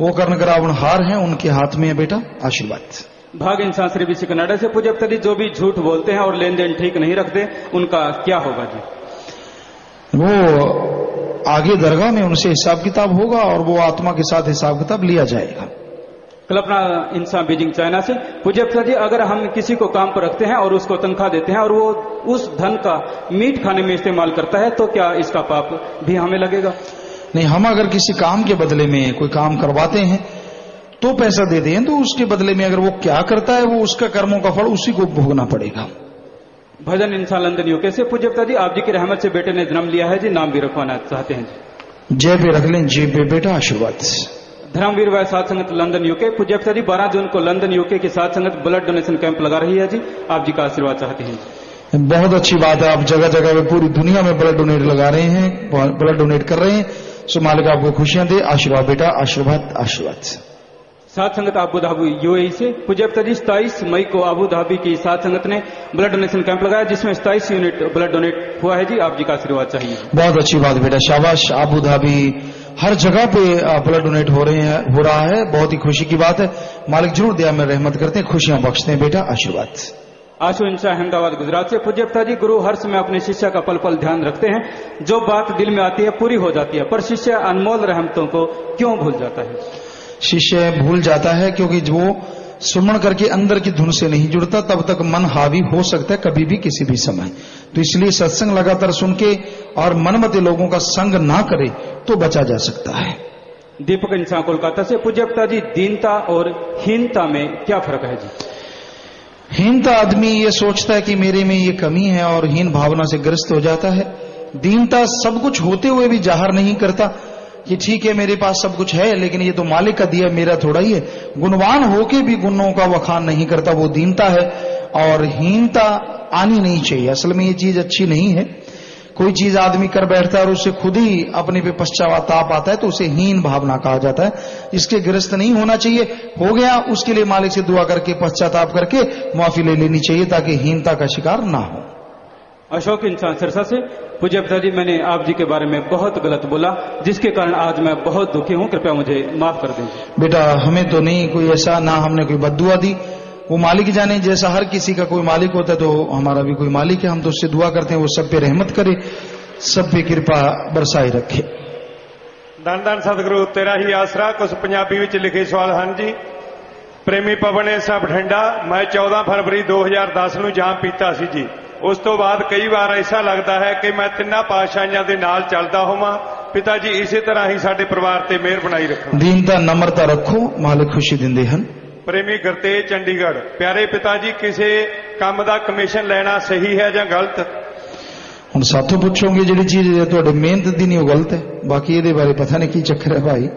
वो कर्ण करावनहार हैं, उनके हाथ में है बेटा आशीर्वाद। भाग इंसान श्री बीसी कनाडा से। पूज्य पिताजी, जो भी झूठ बोलते हैं और लेन देन ठीक नहीं रखते, उनका क्या होगा जी? वो आगे दरगाह में उनसे हिसाब किताब होगा और वो आत्मा के साथ हिसाब किताब लिया जाएगा। कल्पना इंसान बीजिंग चाइना से। पूज्य पिताजी, अगर हम किसी को काम पर रखते हैं और उसको तनख्वाह देते हैं और वो उस धन का मीट खाने में इस्तेमाल करता है, तो क्या इसका पाप भी हमें लगेगा? नहीं, हम अगर किसी काम के बदले में कोई काम करवाते हैं तो पैसा देते हैं, तो उसके बदले में अगर वो क्या करता है वो उसका कर्मों का फल उसी को भोगना पड़ेगा। भजन इंसान लंदन यूके से। पूज्य पिताजी, आप जी की रहमत से बेटे ने जन्म लिया है जी, नाम भी रखवाना चाहते हैं जी। जय पे रख लें, जय पे बेटा आशीर्वाद। धर्मवीर व साथ संगत लंदन यूके। पूज्य पिताजी, 12 जून को लंदन यूके की साथ संगत ब्लड डोनेशन कैंप लगा रही है जी, आप जी का आशीर्वाद चाहते हैं। बहुत अच्छी बात है, आप जगह जगह पे पूरी दुनिया में ब्लड डोनेट लगा रहे हैं, ब्लड डोनेट कर रहे हैं। सो मालिक आपको खुशियां दे। आशीर्वाद बेटा, आशीर्वाद आशीर्वाद। साथ संगत अबू धाबी यूएई से। पूज्य पिताजी, 27 मई को अबू धाबी की साथ संगत ने ब्लड डोनेशन कैंप लगाया, जिसमें 27 यूनिट ब्लड डोनेट हुआ है जी, आप जी का आशीर्वाद चाहिए। बहुत अच्छी बात बेटा, शाबाश। अबू धाबी हर जगह पे ब्लड डोनेट हो रहा है, बहुत ही खुशी की बात है। मालिक जरूर दया में रहमत करते हैं, खुशियां बख्शते हैं बेटा आशीर्वाद। आशु इंशा अहमदाबाद गुजरात से। पूज्य पिताजी, गुरु हर समय अपने शिष्य का पल पल ध्यान रखते हैं, जो बात दिल में आती है पूरी हो जाती है, पर शिष्य अनमोल रहमतों को क्यों भूल जाता है? शिष्य भूल जाता है क्योंकि वो सुमरण करके अंदर की धुन से नहीं जुड़ता, तब तक मन हावी हो सकता है कभी भी किसी भी समय। तो इसलिए सत्संग लगातार सुन के और मनमते लोगों का संग ना करे तो बचा जा सकता है। दीपक इंसान कोलकाता से। पूज्य पिताजी, दीनता और हीनता में क्या फर्क है जी? हीनता आदमी ये सोचता है कि मेरे में ये कमी है और हीन भावना से ग्रस्त हो जाता है। दीनता सब कुछ होते हुए भी जाहिर नहीं करता कि ठीक है मेरे पास सब कुछ है, लेकिन ये तो मालिक का दिया, मेरा थोड़ा ही है। गुणवान होके भी गुणों का वखान नहीं करता, वो दीनता है। और हीनता आनी नहीं चाहिए, असल में ये चीज अच्छी नहीं है। कोई चीज आदमी कर बैठता है और उसे खुद ही अपने पे पश्चाताप आता है तो उसे हीन भावना कहा जाता है। इसके ग्रस्त नहीं होना चाहिए। हो गया, उसके लिए मालिक से दुआ करके पश्चाताप करके माफी ले लेनी चाहिए ताकि हीनता का शिकार ना हो। अशोक इंसान सिरसा से। पूज्य पिताजी, मैंने आप जी के बारे में बहुत गलत बोला, जिसके कारण आज मैं बहुत दुखी हूँ, कृपया मुझे माफ कर दीजिए। बेटा, हमें तो नहीं कोई ऐसा, ना हमने कोई बद्दुआ दी, वो मालिक जाने। जैसा हर किसी का कोई मालिक होता है तो हमारा भी कोई मालिक है, हम तो उससे दुआ करते हैं वो सब पे रहमत करे, सब पे कृपा बरसाई रखे। धन धन सतगुरु तेरा ही आसरा। कुछ पंजाबी विच लिखे सवाल हैं जी। प्रेमी पवन इसा बठिंडा। मैं 14 फरवरी 2010 ਨੂੰ जाम पीता सी जी। उस तो बाद कई बार ऐसा लगता है कि मैं तिन्ना पातशाहियां दे नाल चलदा होवां। पिता जी, इसी तरह ही साडे परिवार ते मेहर बनाई रखो। दीनता नम्रता रखो, मालिक खुशी दिंदे हन। प्रेमी गुरतेज चंडीगढ़। प्यारे पिता जी, किसी काम का कमीशन लेना सही है या गलत? ਹੁਣ ਸਾਥੋਂ ਪੁੱਛੋਗੇ ਜਿਹੜੀ ਚੀਜ਼ ਤੁਹਾਡੇ ਮਿਹਨਤ ਦੀ ਨਹੀਂ ਉਹ ਗਲਤ ਹੈ, ਬਾਕੀ ਇਹਦੇ ਬਾਰੇ ਪਤਾ ਨਹੀਂ ਕੀ ਚੱਕਰ ਹੈ ਭਾਈ।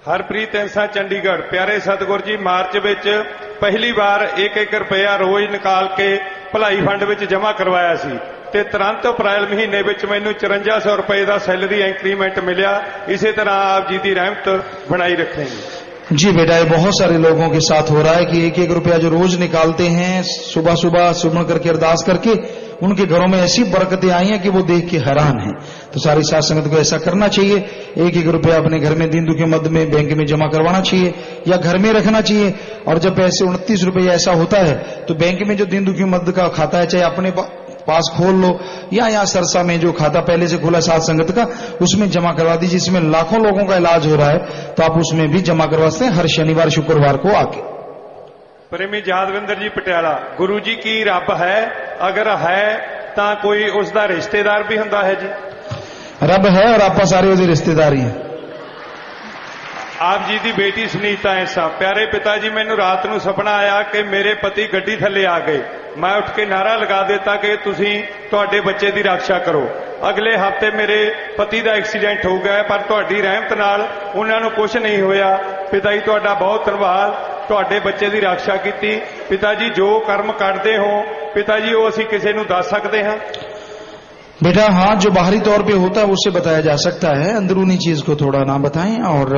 हरप्रीत इंसा चंडीगढ़। प्यारे सतगुर जी, मार्च विच पहली बार 1-1 रुपया रोज निकाल के भलाई फंड विच जमा करवाया सी ते तुरंत अप्रैल महीने विच मैनूं 5400 रुपए का सैलरी इंक्रीमेंट मिलिया। इसी तरह आप जी की रहमत बनाई रखेंगे। जी बेटा, ये बहुत सारे लोगों के साथ हो रहा है कि 1-1 रुपया जो रोज निकालते हैं, सुबह सुबह सुमन करके अरदास करके उनके घरों में ऐसी बरकतें आई हैं कि वो देख के हैरान हैं। तो सारी साथ संगत को ऐसा करना चाहिए। 1-1 रुपया अपने घर में दीन दुखी मद में बैंक में जमा करवाना चाहिए या घर में रखना चाहिए। और जब पैसे 29 रुपये ऐसा होता है तो बैंक में जो दीन दुखी मद का खाता है, चाहे अपने पास खोल लो, या यहाँ सरसा में जो खाता पहले से खुला साथ संगत का, उसमें जमा करवा दीजिए। इसमें लाखों लोगों का इलाज हो रहा है, तो आप उसमें भी जमा करवा सकते हैं हर शनिवार शुक्रवार को आके। प्रेमी जादविंदर जी पटियाला, गुरु जी की रब है, अगर है तो कोई उसका रिश्तेदार भी हुंदा है जी? रब है और आप सारे उसके रिश्तेदार ही हैं। आप जी की बेटी सुनीता ऐसा, प्यारे पिता जी मैनू रात को सपना आया कि मेरे पति गड्डी थले आ गए, मैं उठ के नारा लगा देता कि तुसी तुहाडे बच्चे की रक्षा करो। अगले हफ्ते मेरे पति का एक्सीडेंट हो गया, पर तुहाडी रहमत नाल उन्हां नूं कुछ नहीं होया। पिता जी तुहाडा बहुत धन्यवाद, तुहाडे बच्चे की रक्षा की। पिता जी जो कर्म करते हो पिता जी वो असीं किसी नूं दस सकते हैं? बेटा हाँ, जो बाहरी तौर पे होता है उससे बताया जा सकता है, अंदरूनी चीज को थोड़ा ना बताएं। और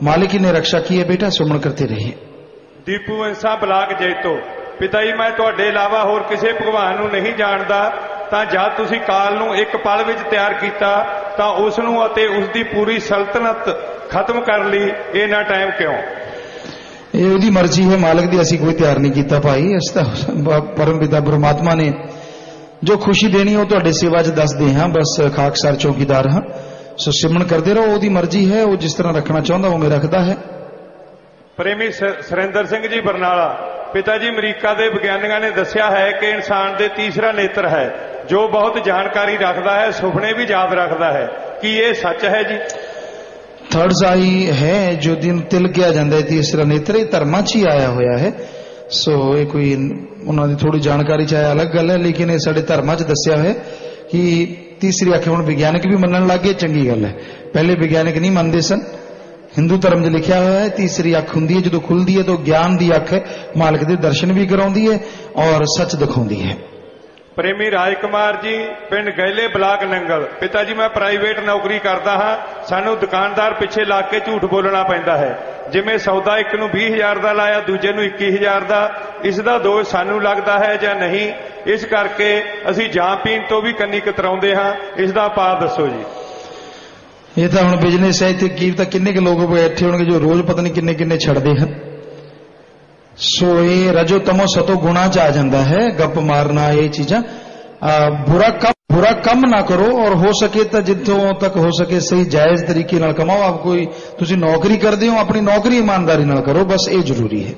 मालिक ने रक्षा की है बेटा, सुमन करते रहिए। दीपू इंसा ब्लाक जैतो, पिता जी मैं तुहाडे इलावा होर किसी भगवान नूं नहीं जानदा, तां जद तुसीं काल नूं एक पल विच तैयार कीता तां उस नूं अते उसदी पूरी सल्तनत खत्म कर ली, इन्ना टाइम क्यों? ये उहदी मर्जी है, मालिक दी असीं कोई तैयार नहीं कीता भाई। अस तां परम पिता परमात्मा ने जो खुशी देनी हो तुहाडे सेवा च दस दे हां, बस खाकसार चौकीदार हां। सो सिमरन करते रहो, ओदी मर्जी है, वो जिस तरह रखना चाहता उवें रखदा है। प्रेमी सुरेंद्र सिंह जी बरनाला, पिता जी अमरीका के विज्ञानियों ने दस्या है कि इंसान के तीसरा नेत्र है जो बहुत जानकारी रखता है, सुपने भी याद रखता है, कि ये सच है जी? थर्ड आई है जो दिन तिल किया जाता है तीसरा नेत्र, धर्मा च ही आया हुआ है। सो ये कोई उन्होंने थोड़ी जानकारी चाहे अलग गल है, लेकिन ये साडे धर्मा च दस्या है कि तीसरी अख हुण विज्ञानिक भी मनन लग गए, चंगी गल है। पहले विज्ञानिक नहीं मनते सन, हिंदू धर्म च लिखा हुआ है तीसरी अख हुंदी है, जो खुलती है तो ज्ञान की अख है, मालिक के दर्शन भी कराउंदी है और सच दिखाउंदी है। प्रेमी राजकुमार जी पिंड गैले ब्लाक नंगल, पिता जी मैं प्राइवेट नौकरी करता हाँ, सानू दुकानदार पिछे ला के झूठ बोलना पैंदा है, जिमें सौदा एक नूं 20,000 का लाया, दूजे नूं 21,000 का, इसका दोष सानू लगता है या नहीं? इस करके असी जां पीण तो भी कन्नी कतराउंदे हाँ, इसका पार दसो जी। ये तो हम बिजनेस है, की किन्ने के लोग बैठे होंगे जो रोज पता नहीं किन्ने किन्ने छड़ते हैं। सो ये रजो तमो सतो गुणा च आ जाता है, गप मारना ये चीजा। बुरा कम ना करो, और हो सके तो जितों तक हो सके सही जायज तरीके नाल कमाओ। आप कोई तुसी नौकरी करते हो, अपनी नौकरी ईमानदारी नाल करो, बस ये जरूरी है।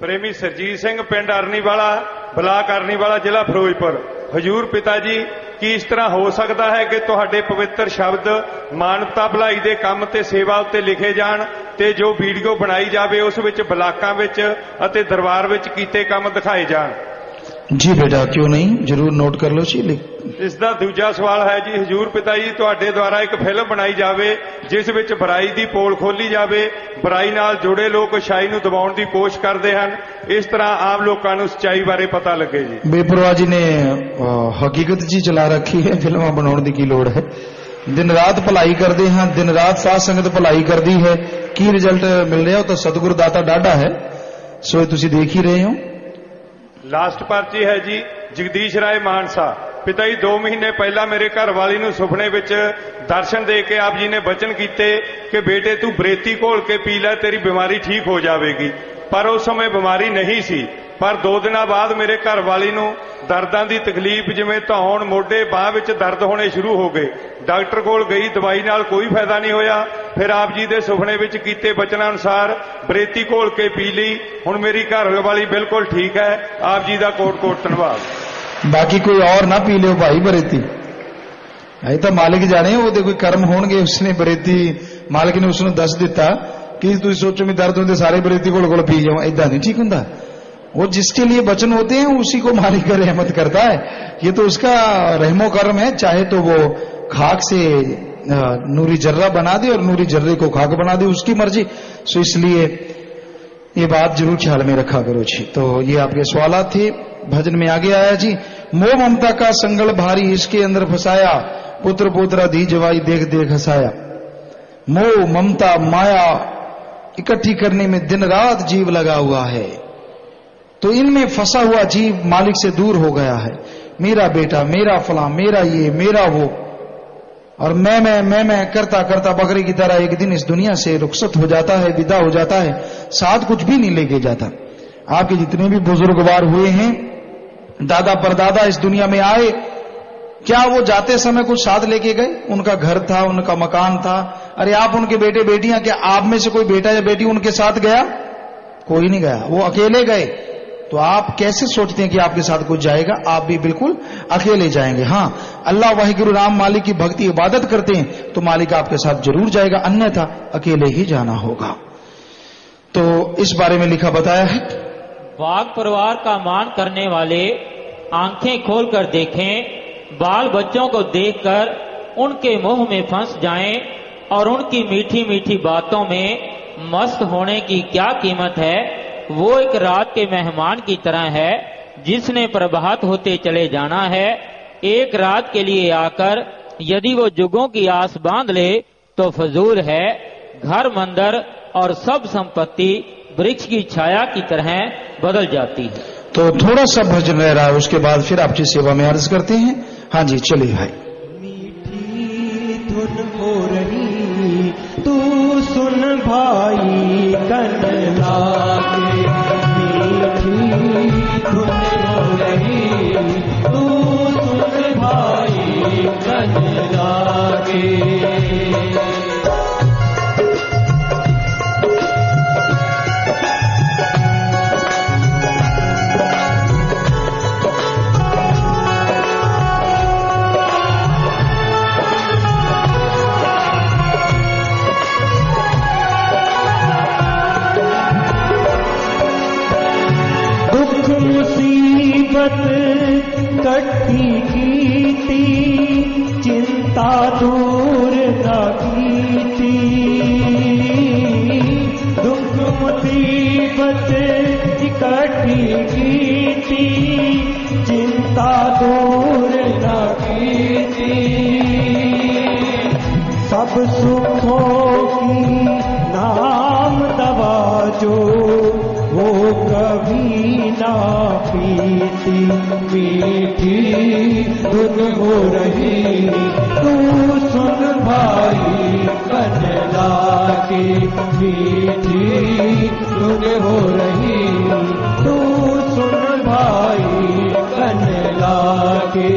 प्रेमी सरजीत सिंह पिंड अरनीवाला ब्लाक अरनीवाला जिला फिरोजपुर, हजूर पिता जी कि इस तरह हो सकता है कि तुहाडे पवित्र शब्द मानवता भलाई दे काम ते सेवा उत्ते लिखे जान, ते जो वीडियो बनाई जाए उस विच ब्लाकां विच अते दरबार विच कीते काम दिखाए जान? जी बेटा क्यों नहीं, जरूर नोट कर लो जी। इसका दूजा सवाल है जी, हजूर पिता जी तुहाडे द्वारा एक फिल्म बनाई जाए जिस विच बुराई दी पोल खोली जाए, बुराई नाल जुड़े लोग अच्छाई नूं दबाउण दी कोशिश करते हैं, इस तरह आम लोगों नूं सच्चाई बारे पता लगे जी। बेपरवाह जी ने हकीकत जी चला रखी है, फिल्मां बनाउण दी की लोड़ है? दिन रात भलाई करते हैं, दिन रात साध संगत भलाई करती है, की रिजल्ट मिल रहा हो तो सतगुरु दाता डाढ़ा है। सो ये तुसीं देख ही रहे हो। लास्ट पर्ची है जी, जगदीश राय मानसा, पिता जी 2 महीने पहला मेरे घर वाली नूं सुपने विच दर्शन दे के आप जी ने वचन कीते कि बेटे तू बरेती घोल के पी लै, तेरी बीमारी ठीक हो जाएगी, पर उस समय बीमारी नहीं सी। पर 2 दिन बाद मेरे घर वाली नूं दर्दां दी तकलीफ जिवें धौण मोढे बांह विच दर्द होने शुरू हो गए, डॉक्टर कोल गई, दवाई नाल कोई फायदा नहीं होया। फिर आप जी दे सुपने विच कीते वचनां अनुसार बरेती घोल के पी ली, हुण मेरी घर वाली बिल्कुल ठीक है। आप जी दा कोट कोट धन्नवाद। बाकी कोई और ना पी लो भाई बरेती, अजे तो मालिक जाने वो कोई कर्म होणगे, उसने बरेती मालिक ने उसनूं दस दिता कि तुसीं सोचो भी दर्द होंदे सारे बरेती घोल पी जाओ, इदां नहीं ठीक हुंदा। वो जिसके लिए वचन होते हैं उसी को मालिक रहमत करता है, ये तो उसका रहमो कर्म है, चाहे तो वो खाक से नूरी जर्रा बना दे और नूरी जर्रे को खाक बना दे, उसकी मर्जी। सो इसलिए ये बात जरूर ख्याल में रखा करो जी। तो ये आपके सवाल थे, भजन में आगे आया जी, मोह ममता का संगल भारी इसके अंदर फंसाया, पुत्र पोतरा धी जवाई देख देख हंसाया। मोह ममता माया इकट्ठी करने में दिन रात जीव लगा हुआ है, तो इनमें फंसा हुआ जीव मालिक से दूर हो गया है। मेरा बेटा, मेरा फला, मेरा ये, मेरा वो, और मैं करता करता बकरे की तरह एक दिन इस दुनिया से रुखसत हो जाता है, विदा हो जाता है, साथ कुछ भी नहीं लेके जाता। आपके जितने भी बुजुर्गवार हुए हैं दादा परदादा इस दुनिया में आए, क्या वो जाते समय कुछ साथ लेके गए? उनका घर था, उनका मकान था। अरे आप उनके बेटे बेटियां, क्या आप में से कोई बेटा या बेटी उनके साथ गया? कोई नहीं गया, वो अकेले गए। तो आप कैसे सोचते हैं कि आपके साथ कुछ जाएगा? आप भी बिल्कुल अकेले जाएंगे। हाँ, अल्लाह वाहिगुरु राम मालिक की भक्ति इबादत करते हैं तो मालिक आपके साथ जरूर जाएगा, अन्यथा अकेले ही जाना होगा। तो इस बारे में लिखा बताया है, बाघ परिवार का मान करने वाले आंखें खोलकर देखें, बाल बच्चों को देखकर उनके मुंह में फंस जाएं और उनकी मीठी मीठी बातों में मस्त होने की क्या कीमत है। वो एक रात के मेहमान की तरह है जिसने प्रभात होते चले जाना है। एक रात के लिए आकर यदि वो जुगों की आस बांध ले तो फजूल है। घर मंदिर और सब संपत्ति वृक्ष की छाया की तरह बदल जाती है। तो थोड़ा सा भजन रह रहा है, उसके बाद फिर आपकी सेवा में अर्ज करते हैं। हाँ जी, चलिए भाई। मीठी धुन हो रही तू सुन भाई कन लागे, मीठी धुन हो रही तू सुन भाई कन लागे। कट्ठी की थी चिंता दूर न की थी, दुख मुसीबत इकट्ठी की थी चिंता दूर न की थी। सब सुखों की नाम दवा जो वो कभी ना पीती, मीठी धुन हो रही तू सुन भाई कन लागे, मीठी धुन हो रही तू सुन भाई कन लागे।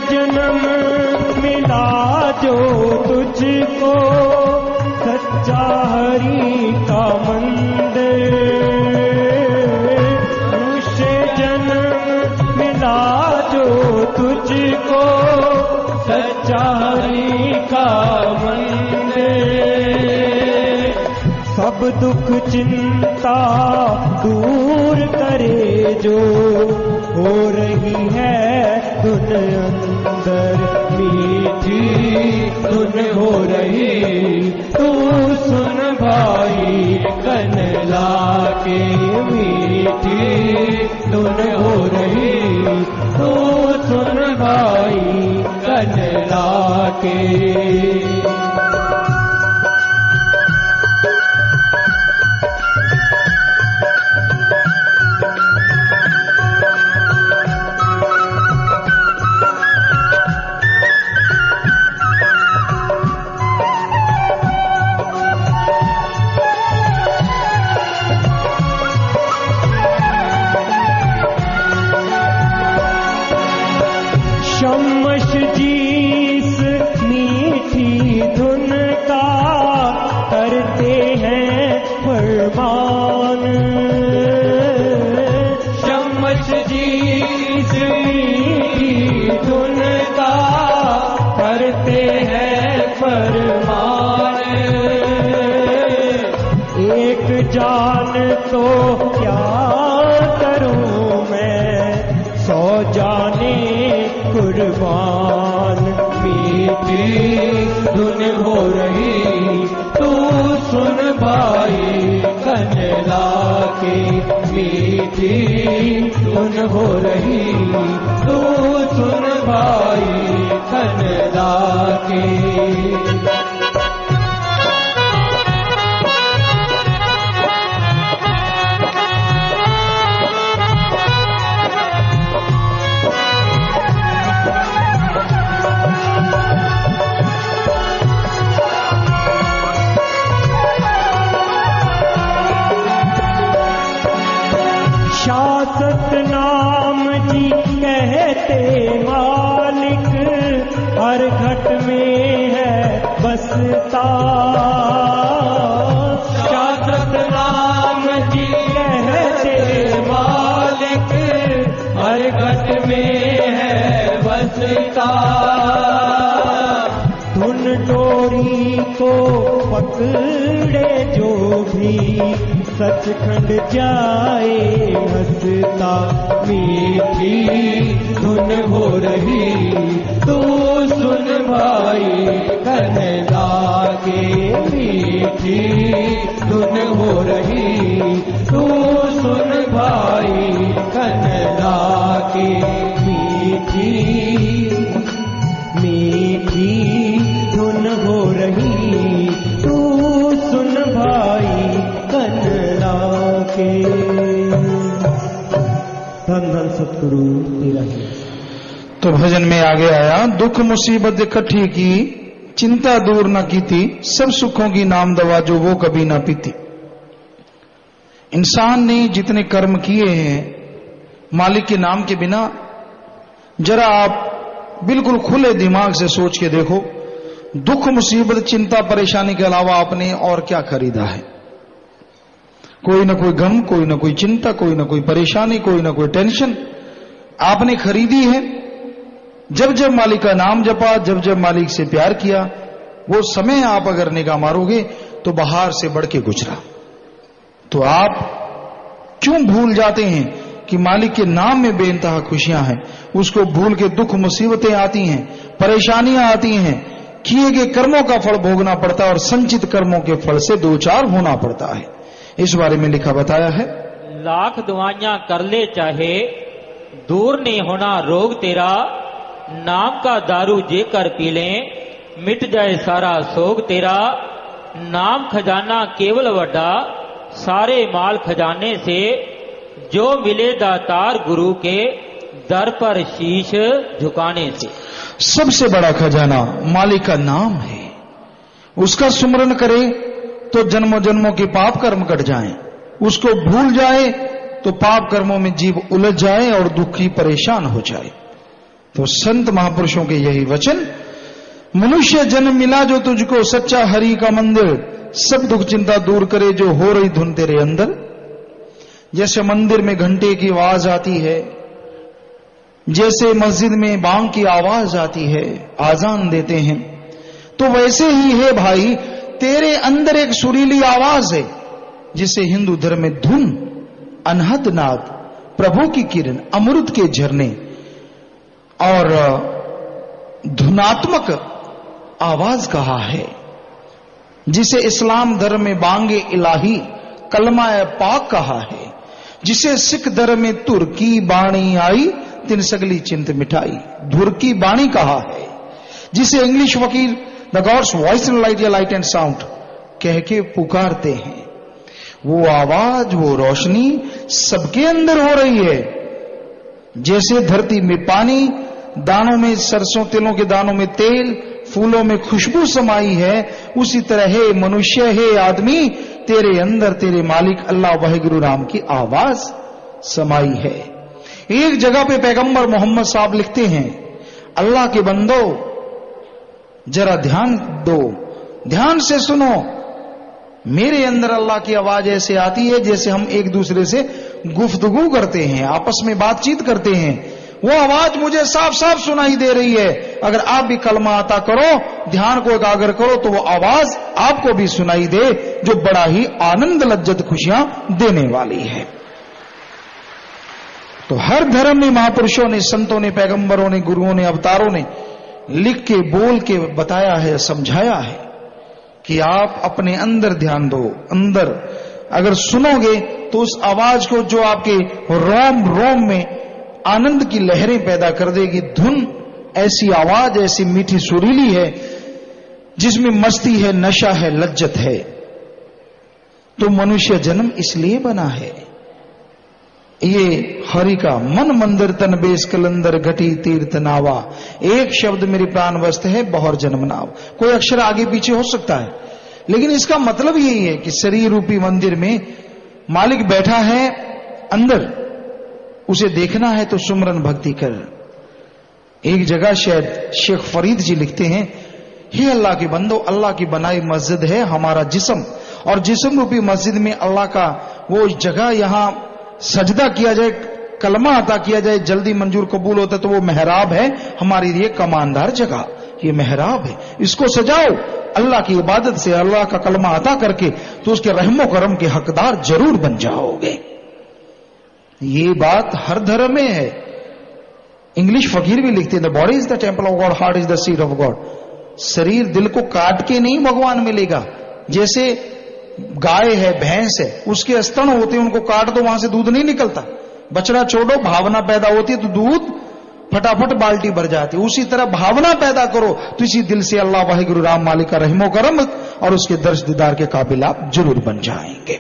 जन्म मिला जो तुझको सच्चा हरि का मंदिर, मनुष्य जन्म मिला जो तुझको सच्चा हरि का मंदिर। सब दुख चिंता दूर करे जो हो रही है धुन अंदर, मीठी धुन हो रही तू सुन भाई कन लागे, मीठी धुन हो रही तू सुन भाई कन लागे। शम्मश जीस मीठी धुन का करते हैं फरमान, शम्मश जीस मीठी धुन का करते हैं फरमान। एक जान तो क्या करूं मैं 100 जाने कुर्बान, मीठी धुन हो रही तू सुन भाई कन लागे, मीठी धुन हो रही, तू सुन भाई कनदा की। सतनाम जी कहते मालिक, हर घट में है बसता। सतनाम जी कहते मालिक, हर घट में है बसता। धुन डोरी को पकड़े जो भी, सचखंड जाए हंसता। मीठी धुन हो रही, तू सुन भाई कनदा के। मीठी धुन हो रही, तू सुन भाई कनदा के। मीठी धुन हो रही, तू सुन भाई कनदा के। धन धन सतगुरु तेरा ही। तो भजन में आगे आया, दुख मुसीबत इकट्ठी की, चिंता दूर न की थी, सब सुखों की नाम दवा जो वो कभी ना पीती। इंसान ने जितने कर्म किए हैं मालिक के नाम के बिना, जरा आप बिल्कुल खुले दिमाग से सोच के देखो, दुख मुसीबत चिंता परेशानी के अलावा आपने और क्या खरीदा है? कोई ना कोई गम, कोई ना कोई चिंता, कोई ना कोई परेशानी, कोई ना कोई टेंशन आपने खरीदी है। जब जब मालिक का नाम जपा, जब जब मालिक से प्यार किया, वो समय आप अगर निगाह मारोगे तो बाहर से बढ़ के गुजरा। तो आप क्यों भूल जाते हैं कि मालिक के नाम में बेइंतहा खुशियां हैं? उसको भूल के दुख मुसीबतें आती हैं, परेशानियां आती हैं, किए गए कर्मों का फल भोगना पड़ता है और संचित कर्मों के फल से दो चार होना पड़ता है। इस बारे में लिखा बताया है, लाख दुआइयां कर ले चाहे, दूर नहीं होना रोग तेरा। नाम का दारू जे कर पी ले, मिट जाए सारा सोग तेरा। नाम खजाना केवल वड्डा, सारे माल खजाने से। जो मिले दातार गुरु के, दर पर शीश झुकाने से। सबसे बड़ा खजाना मालिक का नाम है। उसका सुमरन करे तो जन्मों जन्मों के पाप कर्म कट जाएं। उसको भूल जाए तो पाप कर्मों में जीव उलझ जाए और दुखी परेशान हो जाए। तो संत महापुरुषों के यही वचन, मनुष्य जन्म मिला जो तुझको सच्चा हरि का मंदिर, सब दुख चिंता दूर करे जो हो रही धुन तेरे अंदर। जैसे मंदिर में घंटे की आवाज आती है, जैसे मस्जिद में बांग की आवाज आती है, आजान देते हैं, तो वैसे ही है भाई तेरे अंदर एक सुरीली आवाज है, जिसे हिंदू धर्म में धुन, अनहद नाद, प्रभु की किरण, अमृत के झरने और धुनात्मक आवाज कहा है, जिसे इस्लाम धर्म में बांगे इलाही, कलमा पाक कहा है, जिसे सिख धर्म में तुर की बाणी आई, तिन सगली चिंत मिठाई, धुर की बाणी कहा है, जिसे इंग्लिश वकील the gods voice in light या लाइट एंड साउंड कह के पुकारते हैं। वो आवाज, वो रोशनी सबके अंदर हो रही है। जैसे धरती में पानी, दानों में सरसों तिलों के दानों में तेल, फूलों में खुशबू समाई है, उसी तरह है मनुष्य, है आदमी, तेरे अंदर तेरे मालिक अल्लाह वाहिगुरु राम की आवाज समाई है। एक जगह पे पैगंबर मोहम्मद साहब लिखते हैं, अल्लाह के बंदो जरा ध्यान दो, ध्यान से सुनो, मेरे अंदर अल्लाह की आवाज ऐसे आती है जैसे हम एक दूसरे से गुफ्तगू करते हैं, आपस में बातचीत करते हैं। वो आवाज मुझे साफ साफ सुनाई दे रही है। अगर आप भी कलमा आता करो, ध्यान को एकाग्र करो, तो वो आवाज आपको भी सुनाई दे, जो बड़ा ही आनंद लज्जत खुशियां देने वाली है। तो हर धर्म में महापुरुषों ने, संतों ने, पैगंबरों ने, गुरुओं ने, अवतारों ने लिख के, बोल के बताया है, समझाया है कि आप अपने अंदर ध्यान दो, अंदर अगर सुनोगे तो उस आवाज को जो आपके रोम रोम में आनंद की लहरें पैदा कर देगी। धुन ऐसी आवाज, ऐसी मीठी सुरीली है जिसमें मस्ती है, नशा है, लज्जत है। तो मनुष्य जन्म इसलिए बना है। ये हरि का मन मंदिर तन बेस कलंदर घटी तीर्थ नावा, एक शब्द मेरी प्राण वस्त है बहुर जन्म नाव। कोई अक्षर आगे पीछे हो सकता है, लेकिन इसका मतलब यही है कि शरीर रूपी मंदिर में मालिक बैठा है अंदर, उसे देखना है तो सुमरन भक्ति कर। एक जगह शायद शेख फरीद जी लिखते हैं, हे अल्लाह के बंदो, अल्लाह की बनाई मस्जिद है हमारा जिस्म, और जिस्म रूपी मस्जिद में अल्लाह का वो जगह, यहां सजदा किया जाए, कलमा अता किया जाए, जल्दी मंजूर कबूल होता है, तो वो मेहराब है हमारे लिए कमानदार जगह। ये मेहराब है, इसको सजाओ अल्लाह की इबादत से, अल्लाह का कलमा अता करके, तो उसके रहमो करम के हकदार जरूर बन जाओगे। ये बात हर धर्म में है। इंग्लिश फकीर भी लिखते हैं, the body is the temple of God, heart is the seat of God. शरीर दिल को काट के नहीं भगवान मिलेगा। जैसे गाय है, भैंस है, उसके स्तन होते हैं, उनको काट दो, वहां से दूध नहीं निकलता। बछड़ा छोड़ो, भावना पैदा होती है तो दूध फटाफट बाल्टी भर जाती है। उसी तरह भावना पैदा करो तो इसी दिल से अल्लाह वाहिगुरु राम मालिक का रहमो करम और उसके दर्श दीदार के काबिल आप जरूर बन जाएंगे।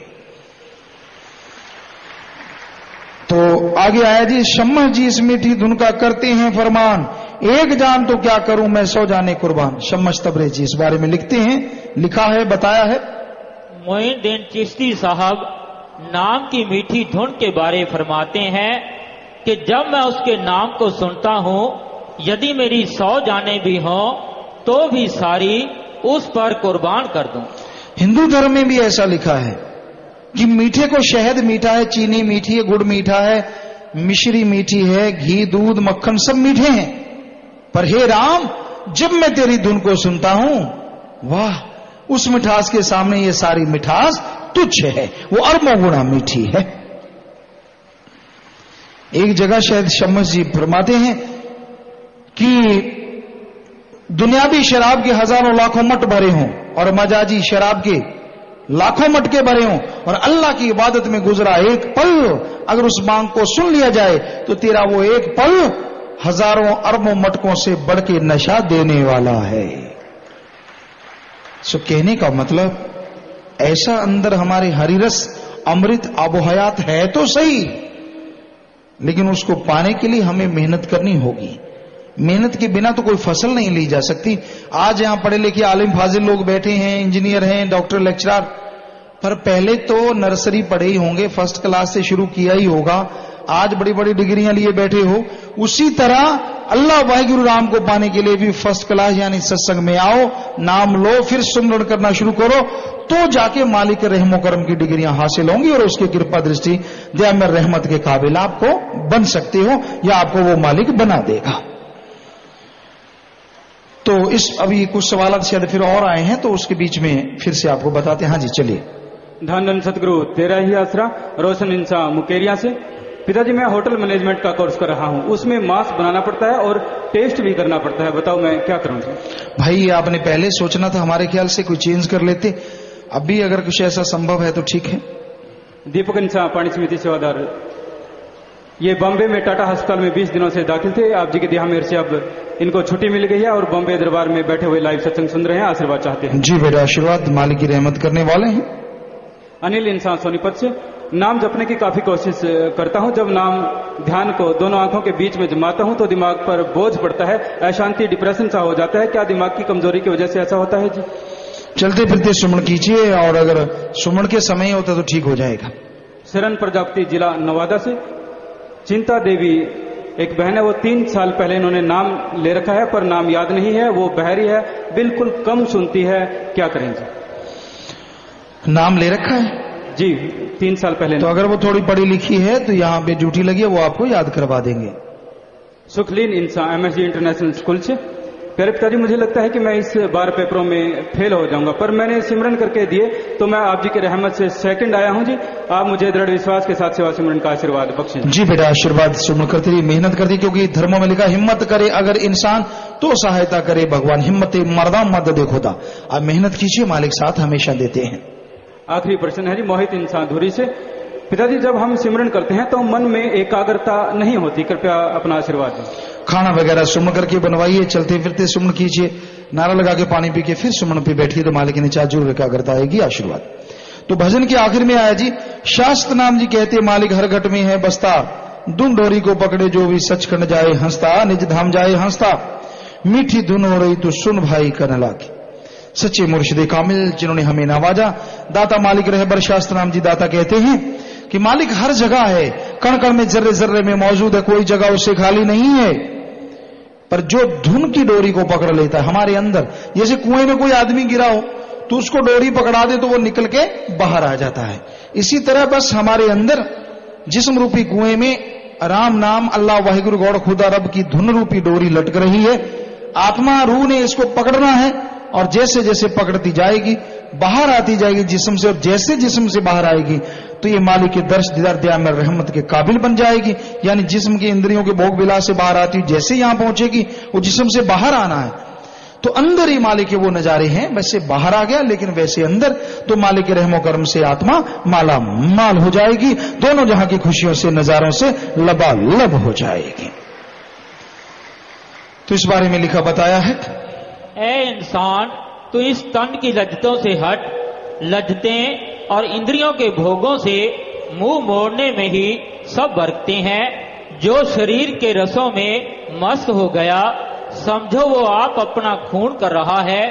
तो आगे आया जी, शम्मा जी इस मीठी धुन का करते हैं फरमान, एक जान तो क्या करूं मैं 100 जाने कुर्बान। शम्मश तबरेज जी इस बारे में लिखते हैं, लिखा है, बताया है। मोइनुद्दीन चिश्ती साहब नाम की मीठी धुन के बारे फरमाते हैं कि जब मैं उसके नाम को सुनता हूं, यदि मेरी 100 जाने भी हों तो भी सारी उस पर कुर्बान कर दूं। हिंदू धर्म में भी ऐसा लिखा है कि मीठे को शहद मीठा है, चीनी मीठी है, गुड़ मीठा है, मिश्री मीठी है, घी दूध मक्खन सब मीठे हैं, पर हे राम जब मैं तेरी धुन को सुनता हूं, वाह उस मिठास के सामने ये सारी मिठास तुच्छ है, वो अरबों गुना मीठी है। एक जगह शायद शम्मस जी फरमाते हैं कि दुनियावी शराब के हजारों लाखों मट भरे हों और मजाजी शराब के लाखों मटके भरे हों, और अल्लाह की इबादत में गुजरा एक पल अगर उस मांग को सुन लिया जाए तो तेरा वो एक पल हजारों अरबों मटकों से बढ़ के नशा देने वाला है। सो कहने का मतलब ऐसा अंदर हमारे हरिरस अमृत आबोहयात है तो सही, लेकिन उसको पाने के लिए हमें मेहनत करनी होगी। मेहनत के बिना तो कोई फसल नहीं ली जा सकती। आज यहां पढ़े लिखे आलिम फाजिल लोग बैठे हैं, इंजीनियर हैं, डॉक्टर, लेक्चरर, पर पहले तो नर्सरी पढ़े ही होंगे, फर्स्ट क्लास से शुरू किया ही होगा, आज बड़ी बड़ी डिग्रियां लिए बैठे हो। उसी तरह अल्लाह वाहिगुरु राम को पाने के लिए भी फर्स्ट क्लास यानी सत्संग में आओ, नाम लो, फिर सुमरण करना शुरू करो, तो जाके मालिक के रहमो करम की डिग्रियां हासिल होंगी और उसकी कृपा दृष्टि दयामय रहमत के काबिल आपको बन सकते हो, या आपको वो मालिक बना देगा। तो इस अभी कुछ सवाल शायद फिर और आए हैं, तो उसके बीच में फिर से आपको बताते हैं। हाँ जी चलिए। धन धन सतगुरु तेरा ही आसरा, रोशन इंसान मुकेरिया से। पिताजी मैं होटल मैनेजमेंट का कोर्स कर रहा हूं, उसमें मास्क बनाना पड़ता है और टेस्ट भी करना पड़ता है, बताओ मैं क्या करूं? भाई आपने पहले सोचना था, हमारे ख्याल से कोई चेंज कर लेते, अभी अगर कुछ ऐसा संभव है तो ठीक है। दीपक इंसान पानी समिति सेवादार, ये बॉम्बे में टाटा अस्पताल में 20 दिनों से दाखिल थे, आप जी की दया मेहर से अब इनको छुट्टी मिल गई है और बॉम्बे दरबार में बैठे हुए लाइव सत्संग सुन रहे हैं, आशीर्वाद चाहते हैं। जी बेटा आशीर्वाद, मालिक की रहमत करने वाले हैं। अनिल इंसान सोनीपत से, नाम जपने की काफी कोशिश करता हूं, जब नाम ध्यान को दोनों आंखों के बीच में जमाता हूं तो दिमाग पर बोझ पड़ता है, अशांति डिप्रेशन सा हो जाता है, क्या दिमाग की कमजोरी की वजह से ऐसा होता है जी? चलते फिरते सुमन कीजिए, और अगर सुमन के समय होता तो ठीक हो जाएगा। शरण प्रजापति जिला नवादा से, चिंता देवी एक बहन है, वो 3 साल पहले इन्होंने नाम ले रखा है पर नाम याद नहीं है, वो बहरी है, बिल्कुल कम सुनती है, क्या करें जी? नाम ले रखा है जी 3 साल पहले। तो अगर वो थोड़ी पढ़ी लिखी है तो यहाँ पे ड्यूटी लगी है, वो आपको याद करवा देंगे। सुखलीन इंसान MSG इंटरनेशनल स्कूल से, प्यारे पिताजी मुझे लगता है कि मैं इस बार पेपरों में फेल हो जाऊंगा, पर मैंने सिमरन करके दिए तो मैं आप जी की रहमत से सेकंड आया हूं जी, आप मुझे दृढ़ विश्वास के साथ सेवा सिमरन का आशीर्वाद बख्शें। जी बेटा आशीर्वाद सुमन करते रहिए, मेहनत करती, क्योंकि धर्मों में लिखा हिम्मत करे अगर इंसान तो सहायता करे भगवान, हिम्मत मर्दा मदद खुदा। आप मेहनत कीजिए, मालिक साथ हमेशा देते हैं। आखिरी प्रश्न है जी मोहित इंसान धुरी से। पिताजी, जब हम सिमरन करते हैं तो मन में एकाग्रता नहीं होती, कृपया अपना आशीर्वाद दें। खाना वगैरह सुमन करके बनवाइए, चलते फिरते सुमन कीजिए, नारा लगा के पानी पी के फिर सुमन पे बैठिए तो मालिक ने चाह जरूर एकाग्रता आएगी। आशीर्वाद। तो भजन के आखिर में आया जी, शास्त्र नाम जी कहते मालिक हर घट में है बसता, धुन डोरी को पकड़े जो भी सचखंड जाए हंसता, निज धाम जाए हंसता, मीठी धुन हो रही तो सुन भाई करने लागे। सच्चे मुर्शिदे कामिल जिन्होंने हमें नवाजा, दाता मालिक रहबर शास्त्र नाम जी दाता कहते हैं कि मालिक हर जगह है, कण कण में जर्रे जर्रे में मौजूद है, कोई जगह उससे खाली नहीं है। पर जो धुन की डोरी को पकड़ लेता है हमारे अंदर, जैसे कुएं में कोई आदमी गिरा हो तो उसको डोरी पकड़ा दे तो वो निकल के बाहर आ जाता है। इसी तरह बस हमारे अंदर जिस्म रूपी कुएं में राम नाम अल्लाह वाहिगुरु गौड़ खुदा रब की धुन रूपी डोरी लटक रही है। आत्मा रूह ने इसको पकड़ना है और जैसे जैसे पकड़ती जाएगी बाहर आती जाएगी जिस्म से, और जैसे जिस्म से बाहर आएगी तो ये मालिक के दर्श दीदार दया में रहमत के काबिल बन जाएगी। यानी जिस्म की इंद्रियों के भोग विलास से बाहर आती हुई जैसे यहां पहुंचेगी वो जिस्म से बाहर आना है तो अंदर ही मालिक के वो नजारे हैं, वैसे बाहर आ गया लेकिन वैसे अंदर, तो मालिक के रहमो करम से आत्मा माला माल हो जाएगी, दोनों जहां की खुशियों से नजारों से लबालब हो जाएगी। तो इस बारे में लिखा बताया है, ए इंसान, तू इस तन की लज्जतों से हट, लज्जतें और इंद्रियों के भोगों से मुंह मोड़ने में ही सब बरकते हैं। जो शरीर के रसों में मस्त हो गया, समझो वो आप अपना खून कर रहा है।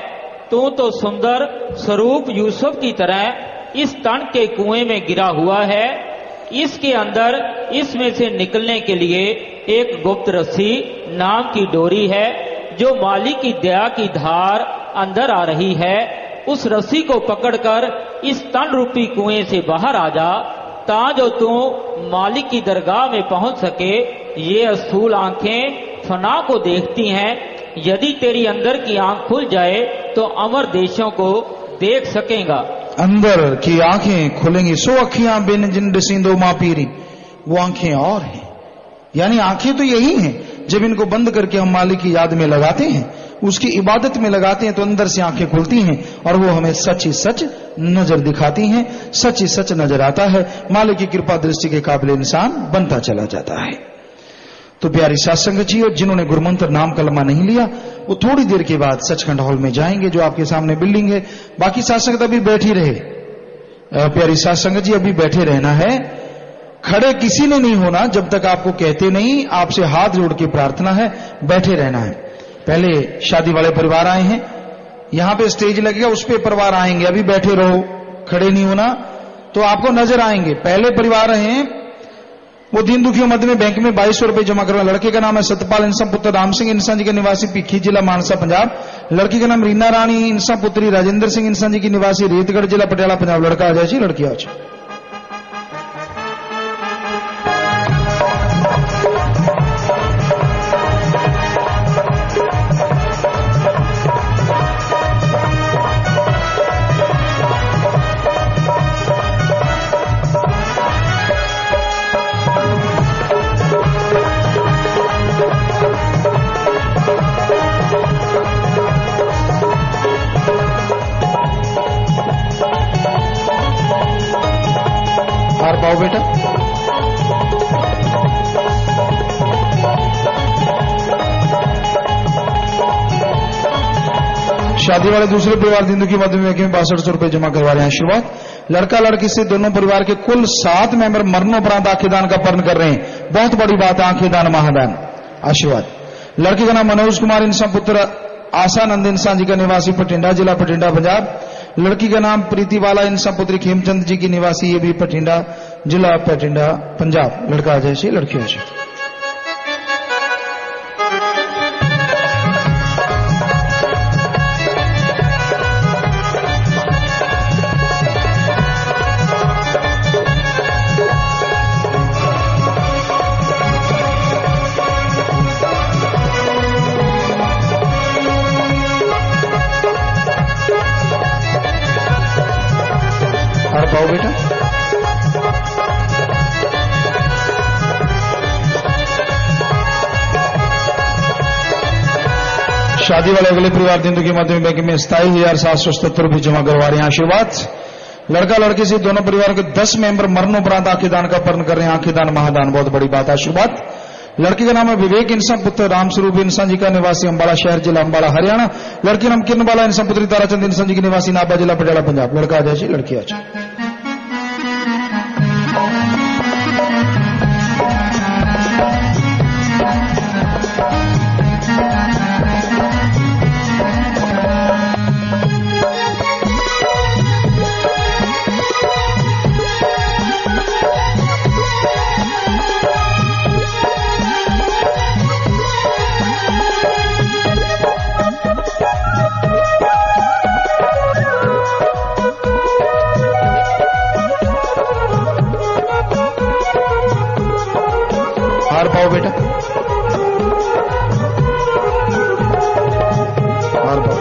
तू तो सुंदर स्वरूप यूसुफ की तरह इस तन के कुएं में गिरा हुआ है। इसके अंदर इसमें से निकलने के लिए एक गुप्त रस्सी नाम की डोरी है जो मालिक की दया की धार अंदर आ रही है। उस रस्सी को पकड़कर इस तन रूपी कुएं से बाहर आ जा, ताजो तू मालिक की दरगाह में पहुंच सके। ये स्थूल आंखें फना को देखती हैं, यदि तेरी अंदर की आंख खुल जाए तो अमर देशों को देख सकेगा। अंदर की आंखें खुलेंगी, सो अखियां बिन जिन डसींदो मां पीरी, वो आंखें और हैं। यानी आंखें तो यही हैं, जब इनको बंद करके हम मालिक की याद में लगाते हैं, उसकी इबादत में लगाते हैं तो अंदर से आंखें खुलती हैं और वो हमें सच ही सच नजर दिखाती हैं, सच ही सच नजर आता है। मालिक की कृपा दृष्टि के काबिल इंसान बनता चला जाता है। तो प्यारी साथ संगत जी, जिन्होंने गुरुमंत्र नाम कलमा नहीं लिया वो थोड़ी देर के बाद सचखंड हॉल में जाएंगे, जो आपके सामने बिल्डिंग है। बाकी साथ संगत अभी बैठी रहे, प्यारी साथ संगत जी अभी बैठे रहना है, खड़े किसी ने नहीं होना जब तक आपको कहते नहीं। आपसे हाथ जोड़ के प्रार्थना है, बैठे रहना है। पहले शादी वाले परिवार आए हैं, यहां पे स्टेज लगेगा, उस पे परिवार आएंगे, अभी बैठे रहो, खड़े नहीं होना, तो आपको नजर आएंगे। पहले परिवार हैं वो दीन दुखियों मध्य में बैंक में 2200 रुपए जमा करवा। लड़के का नाम है सतपाल इंसान पुत्र राम सिंह इंसान जी के निवासी पीखी जिला मानसा पंजाब। लड़की का नाम रीना रानी इंसान पुत्री राजेंद्र सिंह इंसान जी की निवासी रेतगढ़ जिला पटियाला पंजाब। लड़का आ जाए, लड़की आ जाए। पाओ बेटा, शादी वाले दूसरे परिवार दिन की मध्य में 6200 रुपए जमा करवा रहे हैं। शुरुआत लड़का लड़की से दोनों परिवार के कुल 7 मेंबर मरणोपरांत आंखेदान का पर्ण कर रहे हैं। बहुत बड़ी बात है, आंखेदान महादान। आशीर्वाद। लड़के का नाम मनोज कुमार इंसान पुत्र आसानंद इंसान जी का निवासी पटिंडा जिला पटिंडा पंजाब। लड़की का नाम प्रीतिवाला इंसान पुत्री खेमचंद जी की निवासी, ये भी पटिंडा जिला पटिंडा पंजाब। लड़का आ जाए, लड़की आ जाए। और पाओ बेटा, शादी वाले अगले परिवार दिन के माध्यम बैंक में 27,777 रुपये जमा करवा रहे हैं। आशीर्वाद। लड़का लड़की से दोनों परिवारों के 10 मेंबर मरणोपरांत आंखें का पर्ण कर रहे हैं। आंखें दान महादान बहुत बड़ी बात है। आशीर्वाद। लड़की का नाम है विवेक इंसान, पुत्र रामस्वरूप इंसान जी का, निवासी अंबाला शहर, जिला अंबाला हरियाणा। लड़की नाम किरणबाला इंसान, पुत्री ताराचंद इंसान जी की, निवासी नाभा जिला पटियाला पंजाब। लड़का आ जाए, लड़की आ जाए। हार पाओ बेटा, हार पाओ।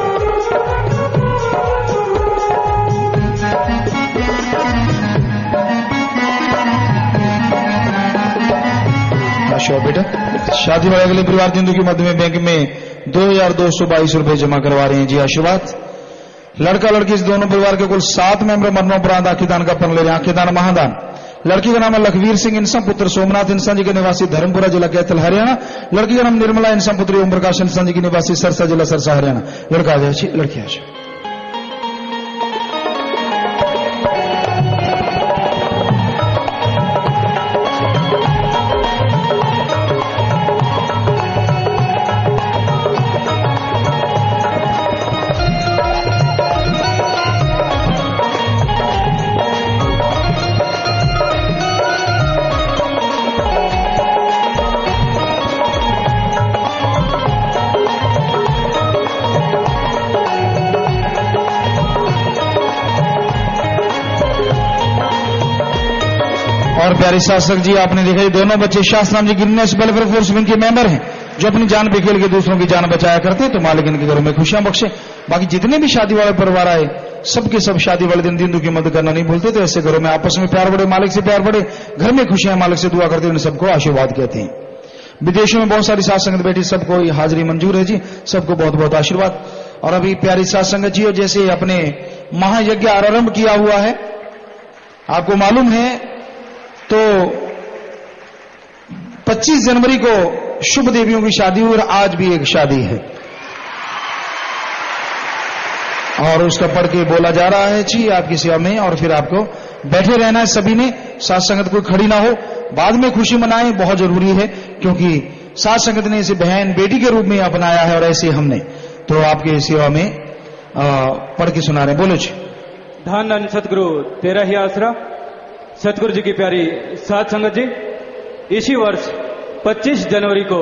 बेटा शादी वाले अगले परिवार हिंदू की मध्य में बैंक में 2222 रुपए जमा करवा रहे हैं जी। आशीर्वाद। लड़का लड़की इस दोनों परिवार के कुल 7 मेंबर मरणोपरांत आंखें का पर्ण ले रहे हैं। आंखें दान महादान। लड़की का नाम है लखवीर सिंह इंसान, पुत्र सोमनाथ इंसान जी के, निवासी धर्मपुरा जिला कैथल हरियाणा। लड़की का नाम निर्मला इंसान, पुत्री ओम प्रकाश इंसान जी की, निवासी सरसा जिला सरसा हरियाणा। लड़का आ जाए, लड़की आ जाए। और प्यारे शासक जी, आपने देखा ये दोनों बच्चे शास्त्राम जी गिरनेस वेलफेयर फोर्स विंग के मेंबर हैं, जो अपनी जान पे खेल के दूसरों की जान बचाया करते हैं। तो मालिक इनके घरों में खुशियां बख्शे। बाकी जितने भी शादी वाले परिवार आए, सबके सब शादी वाले दिन हिंदू की मदद करना नहीं भूलते। तो ऐसे घरों में आपस में प्यार बढ़े, मालिक से प्यार बढ़े, घर में खुशियां, मालिक से दुआ करते हैं। सबको आशीर्वाद कहते हैं। विदेशों में बहुत सारी साध संगत बैठी, सबको हाजिरी मंजूर है जी। सबको बहुत बहुत आशीर्वाद। और अभी प्यारी साध संगत जी, जैसे अपने महायज्ञ आरंभ किया हुआ है, आपको मालूम है, तो 25 जनवरी को शुभ देवियों की शादी हुई और आज भी एक शादी है और उसका पढ़ के बोला जा रहा है जी आपकी सेवा में। और फिर आपको बैठे रहना है सभी ने, साथ संगत कोई खड़ी ना हो, बाद में खुशी मनाएं, बहुत जरूरी है, क्योंकि साथ संगत ने इसे बहन बेटी के रूप में अपनाया है और ऐसे हमने तो आपकी सेवा में पढ़ के सुना रहे। बोलो जी। धन धन सतगुरु तेरा ही आसरा। सतगुरु जी की प्यारी साध संगत जी, इसी वर्ष 25 जनवरी को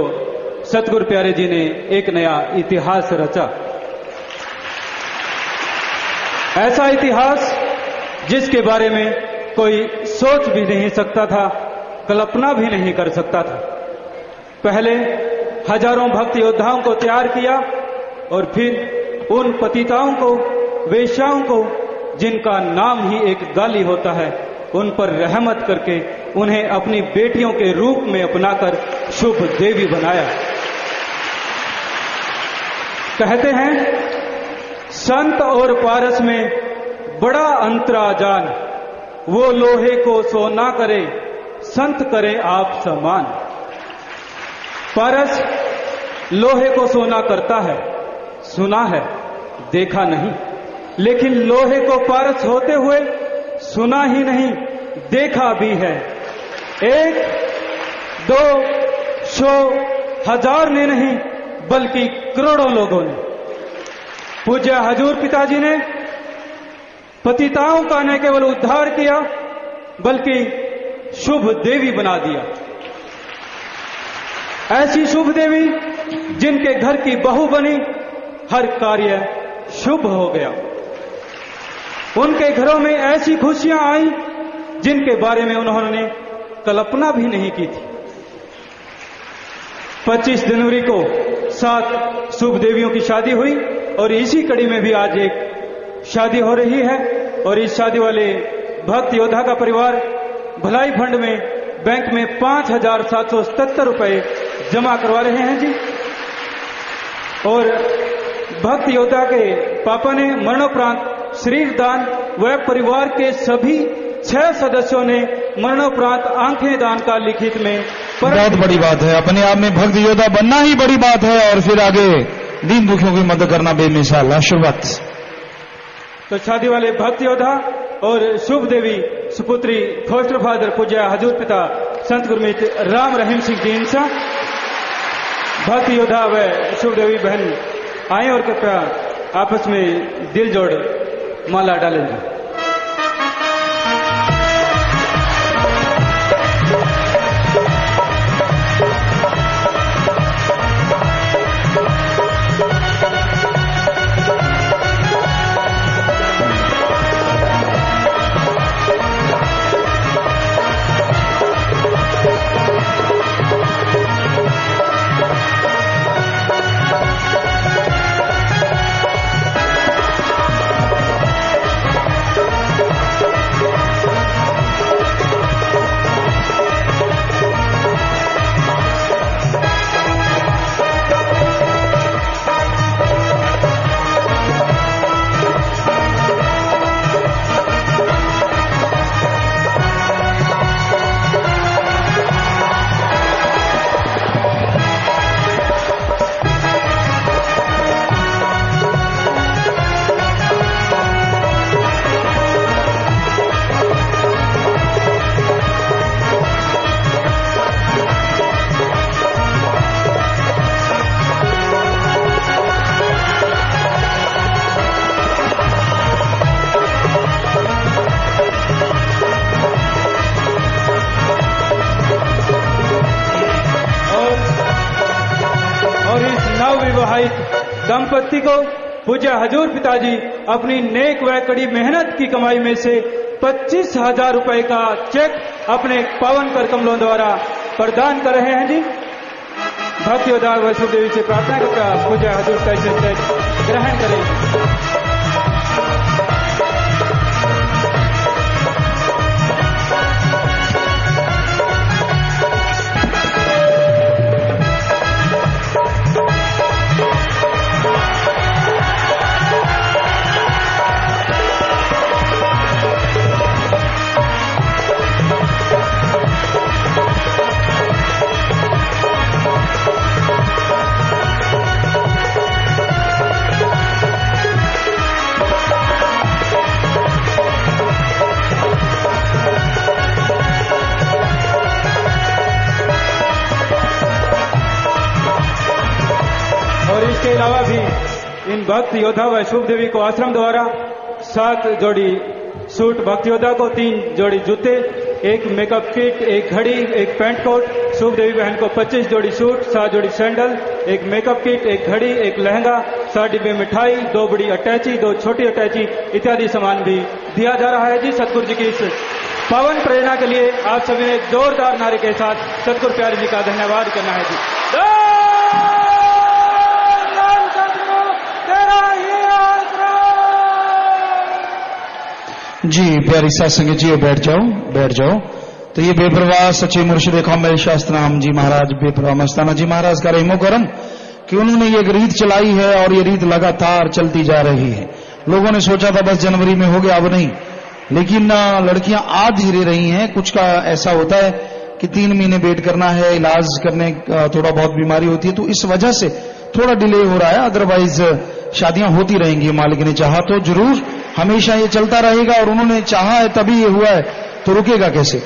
सतगुरु प्यारे जी ने एक नया इतिहास रचा। ऐसा इतिहास जिसके बारे में कोई सोच भी नहीं सकता था, कल्पना भी नहीं कर सकता था। पहले हजारों भक्त योद्धाओं को तैयार किया और फिर उन पतिताओं को, वेश्याओं को, जिनका नाम ही एक गाली होता है, उन पर रहमत करके उन्हें अपनी बेटियों के रूप में अपनाकर शुभ देवी बनाया। कहते हैं संत और पारस में बड़ा अंतराजान, वो लोहे को सोना करे, संत करे आप समान। पारस लोहे को सोना करता है, सुना है, देखा नहीं, लेकिन लोहे को पारस होते हुए सुना ही नहीं, देखा भी है। 1, 2, 100, 1000 ने नहीं, बल्कि करोड़ों लोगों ने। पूज्य हजूर पिताजी ने पतिताओं का न केवल उद्धार किया, बल्कि शुभ देवी बना दिया। ऐसी शुभ देवी जिनके घर की बहू बनी, हर कार्य शुभ हो गया। उनके घरों में ऐसी खुशियां आई जिनके बारे में उन्होंने कल्पना भी नहीं की थी। 25 जनवरी को 7 शुभ देवियों की शादी हुई और इसी कड़ी में भी आज एक शादी हो रही है। और इस शादी वाले भक्त योद्धा का परिवार भलाई फंड में बैंक में 5,777 रुपए जमा करवा रहे हैं जी। और भक्त योद्धा के पापा ने मरणोपरांत शरीर दान व परिवार के सभी 6 सदस्यों ने मरणोपरांत आंखें दान का लिखित में बहुत बड़ी बात है। अपने आप में भक्त योद्धा बनना ही बड़ी बात है और फिर आगे दीन दुखियों की मदद करना बेमिसाल। आशीर्वाद। तो शादी वाले भक्त योद्धा और शुभ देवी सुपुत्री फोस्टर फादर पूज्य हजूर पिता संत गुरमीत राम रहीम सिंह जी इंसा, भक्त योद्धा व शुभ देवी बहन आए और कृपया आपस में दिल जोड़ माला डालेंगे। दंपति को पूज्य हजूर पिताजी अपनी नेक व कड़ी मेहनत की कमाई में से 25,000 रुपए का चेक अपने पावन कर कमलों द्वारा प्रदान कर रहे हैं जी। भक्त योद्धा वैष्णव देवी से प्रार्थना करता पूज्य हजूर का चेक ग्रहण करें। इसके अलावा भी इन भक्त योद्धा व शुभ देवी को आश्रम द्वारा 7 जोड़ी सूट भक्त योद्धा को, 3 जोड़ी जूते, 1 मेकअप किट, 1 घड़ी, 1 पैंट कोट, शुभ देवी बहन को 25 जोड़ी सूट, 7 जोड़ी सैंडल, 1 मेकअप किट, 1 घड़ी, 1 लहंगा, 7 डिब्बे मिठाई, 2 बड़ी अटैची, 2 छोटी अटैची इत्यादि सामान भी दिया जा रहा है जी। सतगुरु जी की इस पावन प्रेरणा के लिए आप सभी ने जोरदार नारे के साथ सतगुरु प्यारे जी का धन्यवाद करना है जी। जी प्यारी साथ संगत जी बैठ जाओ। तो ये बेपरवाह सच्चे मुर्शिद कामिल शास्त्र नाम जी महाराज बेपरवाह मस्ताना जी महाराज का रहमो करम कि उन्होंने ये रीत चलाई है और ये रीत लगातार चलती जा रही है। लोगों ने सोचा था बस जनवरी में हो गया, अब नहीं, लेकिन लड़कियां आ धीरे रही हैं। कुछ का ऐसा होता है कि 3 महीने वेट करना है, इलाज करने थोड़ा बहुत बीमारी होती है, तो इस वजह से थोड़ा डिले हो रहा है। अदरवाइज शादियां होती रहेंगी, मालिक ने चाहा तो जरूर हमेशा ये चलता रहेगा और उन्होंने चाहा है तभी ये हुआ है, तो रुकेगा कैसे।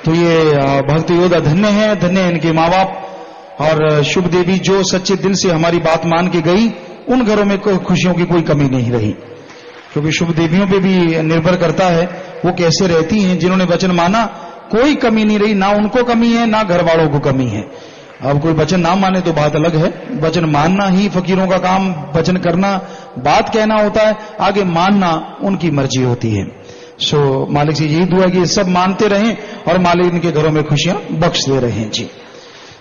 तो ये भक्त योद्धा धन्य है इनके माँ बाप और शुभ देवी जो सच्चे दिल से हमारी बात मान के गई, उन घरों में खुशियों की कोई कमी नहीं रही। क्योंकि शुभ देवियों पे भी निर्भर करता है वो कैसे रहती हैं। जिन्होंने वचन माना कोई कमी नहीं रही, ना उनको कमी है ना घर वालों को कमी है। अब कोई वचन ना माने तो बात अलग है, वचन मानना ही फकीरों का काम, वचन करना बात कहना होता है, आगे मानना उनकी मर्जी होती है। सो मालिक से यही दुआ कि सब मानते रहें और मालिक इनके घरों में खुशियां बख्श दे रहे हैं जी।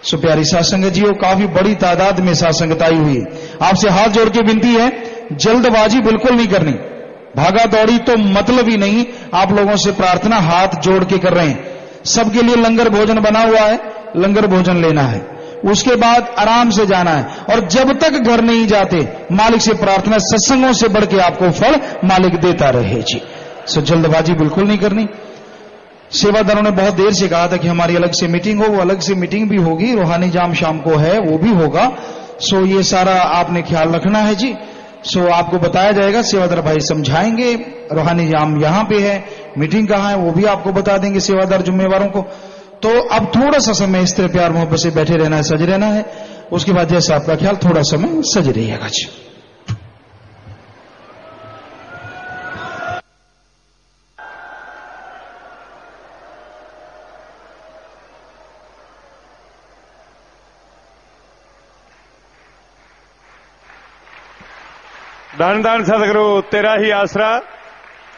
सो प्यारी साथ संगत जी, काफी बड़ी तादाद में साथ संगत आई हुई है। आपसे हाथ जोड़ के विनती है, जल्दबाजी बिल्कुल नहीं करनी, भागा दौड़ी तो मतलब ही नहीं। आप लोगों से प्रार्थना हाथ जोड़ के कर रहे हैं। सबके लिए लंगर भोजन बना हुआ है, लंगर भोजन लेना है, उसके बाद आराम से जाना है। और जब तक घर नहीं जाते मालिक से प्रार्थना, सत्संगों से बढ़ के आपको फल मालिक देता रहे जी। सो जल्दबाजी बिल्कुल नहीं करनी। सेवादारों ने बहुत देर से कहा था कि हमारी अलग से मीटिंग हो, वो अलग से मीटिंग भी होगी, रूहानी जाम शाम को है वो भी होगा। सो ये सारा आपने ख्याल रखना है जी। सो आपको बताया जाएगा, सेवादार भाई समझाएंगे, रूहानी जाम यहां पे है, मीटिंग कहां है वो भी आपको बता देंगे सेवादार जुम्मेवारों को। तो अब थोड़ा सा समय इस तरह प्यार मोहब्बत से बैठे रहना है, सज रहना है। उसके बाद जैसा आपका ख्याल, थोड़ा समय सज रहिएगा जी। धन धन सदगुरु तेरा ही आसरा।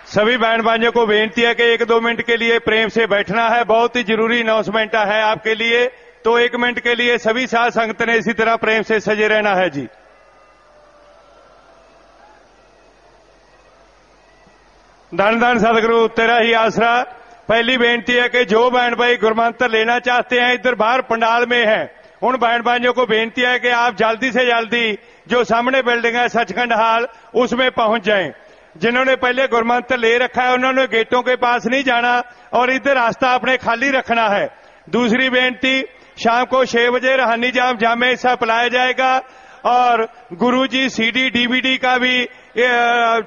सभी बैंड बांजों को बेनती है कि 1-2 मिनट के लिए प्रेम से बैठना है। बहुत ही जरूरी अनाउंसमेंट है आपके लिए, तो 1 मिनट के लिए सभी साध संगत ने इसी तरह प्रेम से सजे रहना है जी। धन धन सदगुरु तेरा ही आसरा। पहली बेनती है कि जो बैंड भाई गुरमंत्र लेना चाहते हैं, इधर बाहर पंडाल में है, उन बैंड बांजों को बेनती है कि आप जल्दी से जल्दी जो सामने बिल्डिंग है सचखंड हाल, उसमें पहुंच जाएं। जिन्होंने पहले गुरमंत्र ले रखा है उन्होंने गेटों के पास नहीं जाना और इधर रास्ता अपने खाली रखना है। दूसरी बेनती, शाम को 6 बजे रूहानी जाम जामे हिस्सा पिलाया जाएगा और गुरुजी सीडी डीवीडी का भी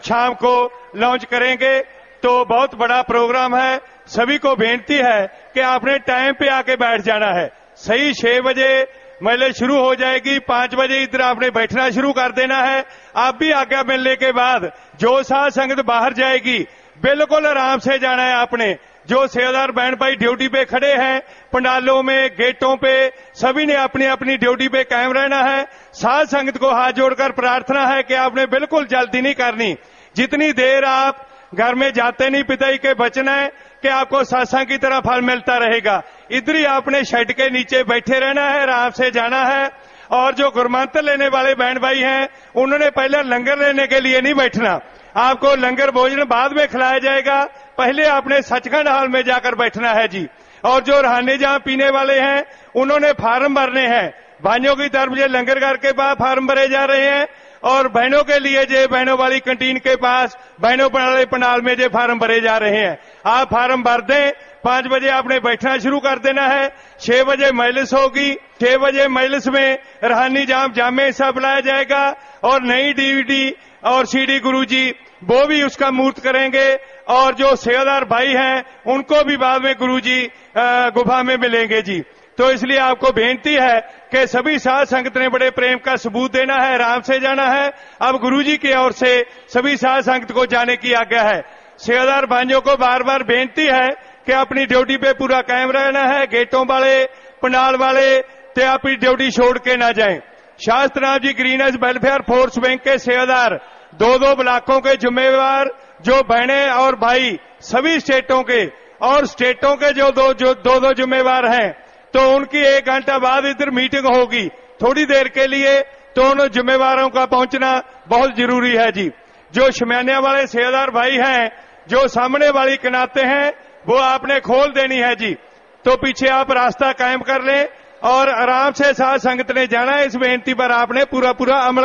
शाम को लॉन्च करेंगे। तो बहुत बड़ा प्रोग्राम है। सभी को बेनती है कि आपने टाइम पे आके बैठ जाना है। सही 6 बजे मेले शुरू हो जाएगी, 5 बजे इधर आपने बैठना शुरू कर देना है। आप भी आज्ञा मिलने के बाद जो साध संगत बाहर जाएगी बिल्कुल आराम से जाना है आपने। जो सेवादार बैंड भाई ड्यूटी पे खड़े हैं पंडालों में, गेटों पे, सभी ने अपनी अपनी ड्यूटी पे कायम रहना है। साध संगत को हाथ जोड़कर प्रार्थना है कि आपने बिल्कुल जल्दी नहीं करनी। जितनी देर आप घर में जाते नहीं पिताई के वचन है कि आपको सत्संग की तरह फल मिलता रहेगा। इधर ही आपने शेड के नीचे बैठे रहना है, आराम से जाना है। और जो गुरमंत्र लेने वाले बैंड भाई हैं उन्होंने पहले लंगर लेने के लिए नहीं बैठना। आपको लंगर भोजन बाद में खिलाया जाएगा, पहले आपने सचखंड हॉल में जाकर बैठना है जी। और जो रूहानी जाम पीने वाले हैं उन्होंने फार्म भरने हैं। भाइयों की तरफ से लंगर घर के पास फार्म भरे जा रहे हैं और बहनों के लिए जो बहनों वाली कैंटीन के पास बहनों वाले पंडाल में जो फार्म भरे जा रहे हैं। आप फार्म भर दें, 5 बजे आपने बैठना शुरू कर देना है। 6 बजे मजलिस होगी, 6 बजे मजलिस में रूहानी जाम जामे हिस्सा बुलाया जाएगा और नई डीवीडी और सीडी गुरुजी वो भी उसका मूर्त करेंगे। और जो सेवादार भाई हैं उनको भी बाद में गुरुजी गुफा में मिलेंगे जी। तो इसलिए आपको बेनती है कि सभी साध संगत ने बड़े प्रेम का सबूत देना है, आराम से जाना है। अब गुरुजी की ओर से सभी साध संगत को जाने की आज्ञा है। सेवादार भाइयों को बार बार बेनती है कि अपनी ड्यूटी पे पूरा कायम रहना है। गेटों वाले, पंडाल वाले ते अपनी ड्यूटी छोड़ के ना जाएं। शास्त्रनाथ जी ग्रीनहाउस वेलफेयर फोर्स बैंक के सेवादार 2-2 ब्लॉकों के जिम्मेवार जो बहने और भाई सभी स्टेटों के और स्टेटों के जो 2-2 जिम्मेवार हैं, तो उनकी 1 घंटा बाद इधर मीटिंग होगी थोड़ी देर के लिए। तो उन जिम्मेवारों का पहुंचना बहुत जरूरी है जी। जो शमयानिया वाले सेवादार भाई हैं जो सामने वाली कनाते हैं वो आपने खोल देनी है जी। तो पीछे आप रास्ता कायम कर लें और आराम से साध संगत ने जाना है। इस बेनती पर आपने पूरा अमल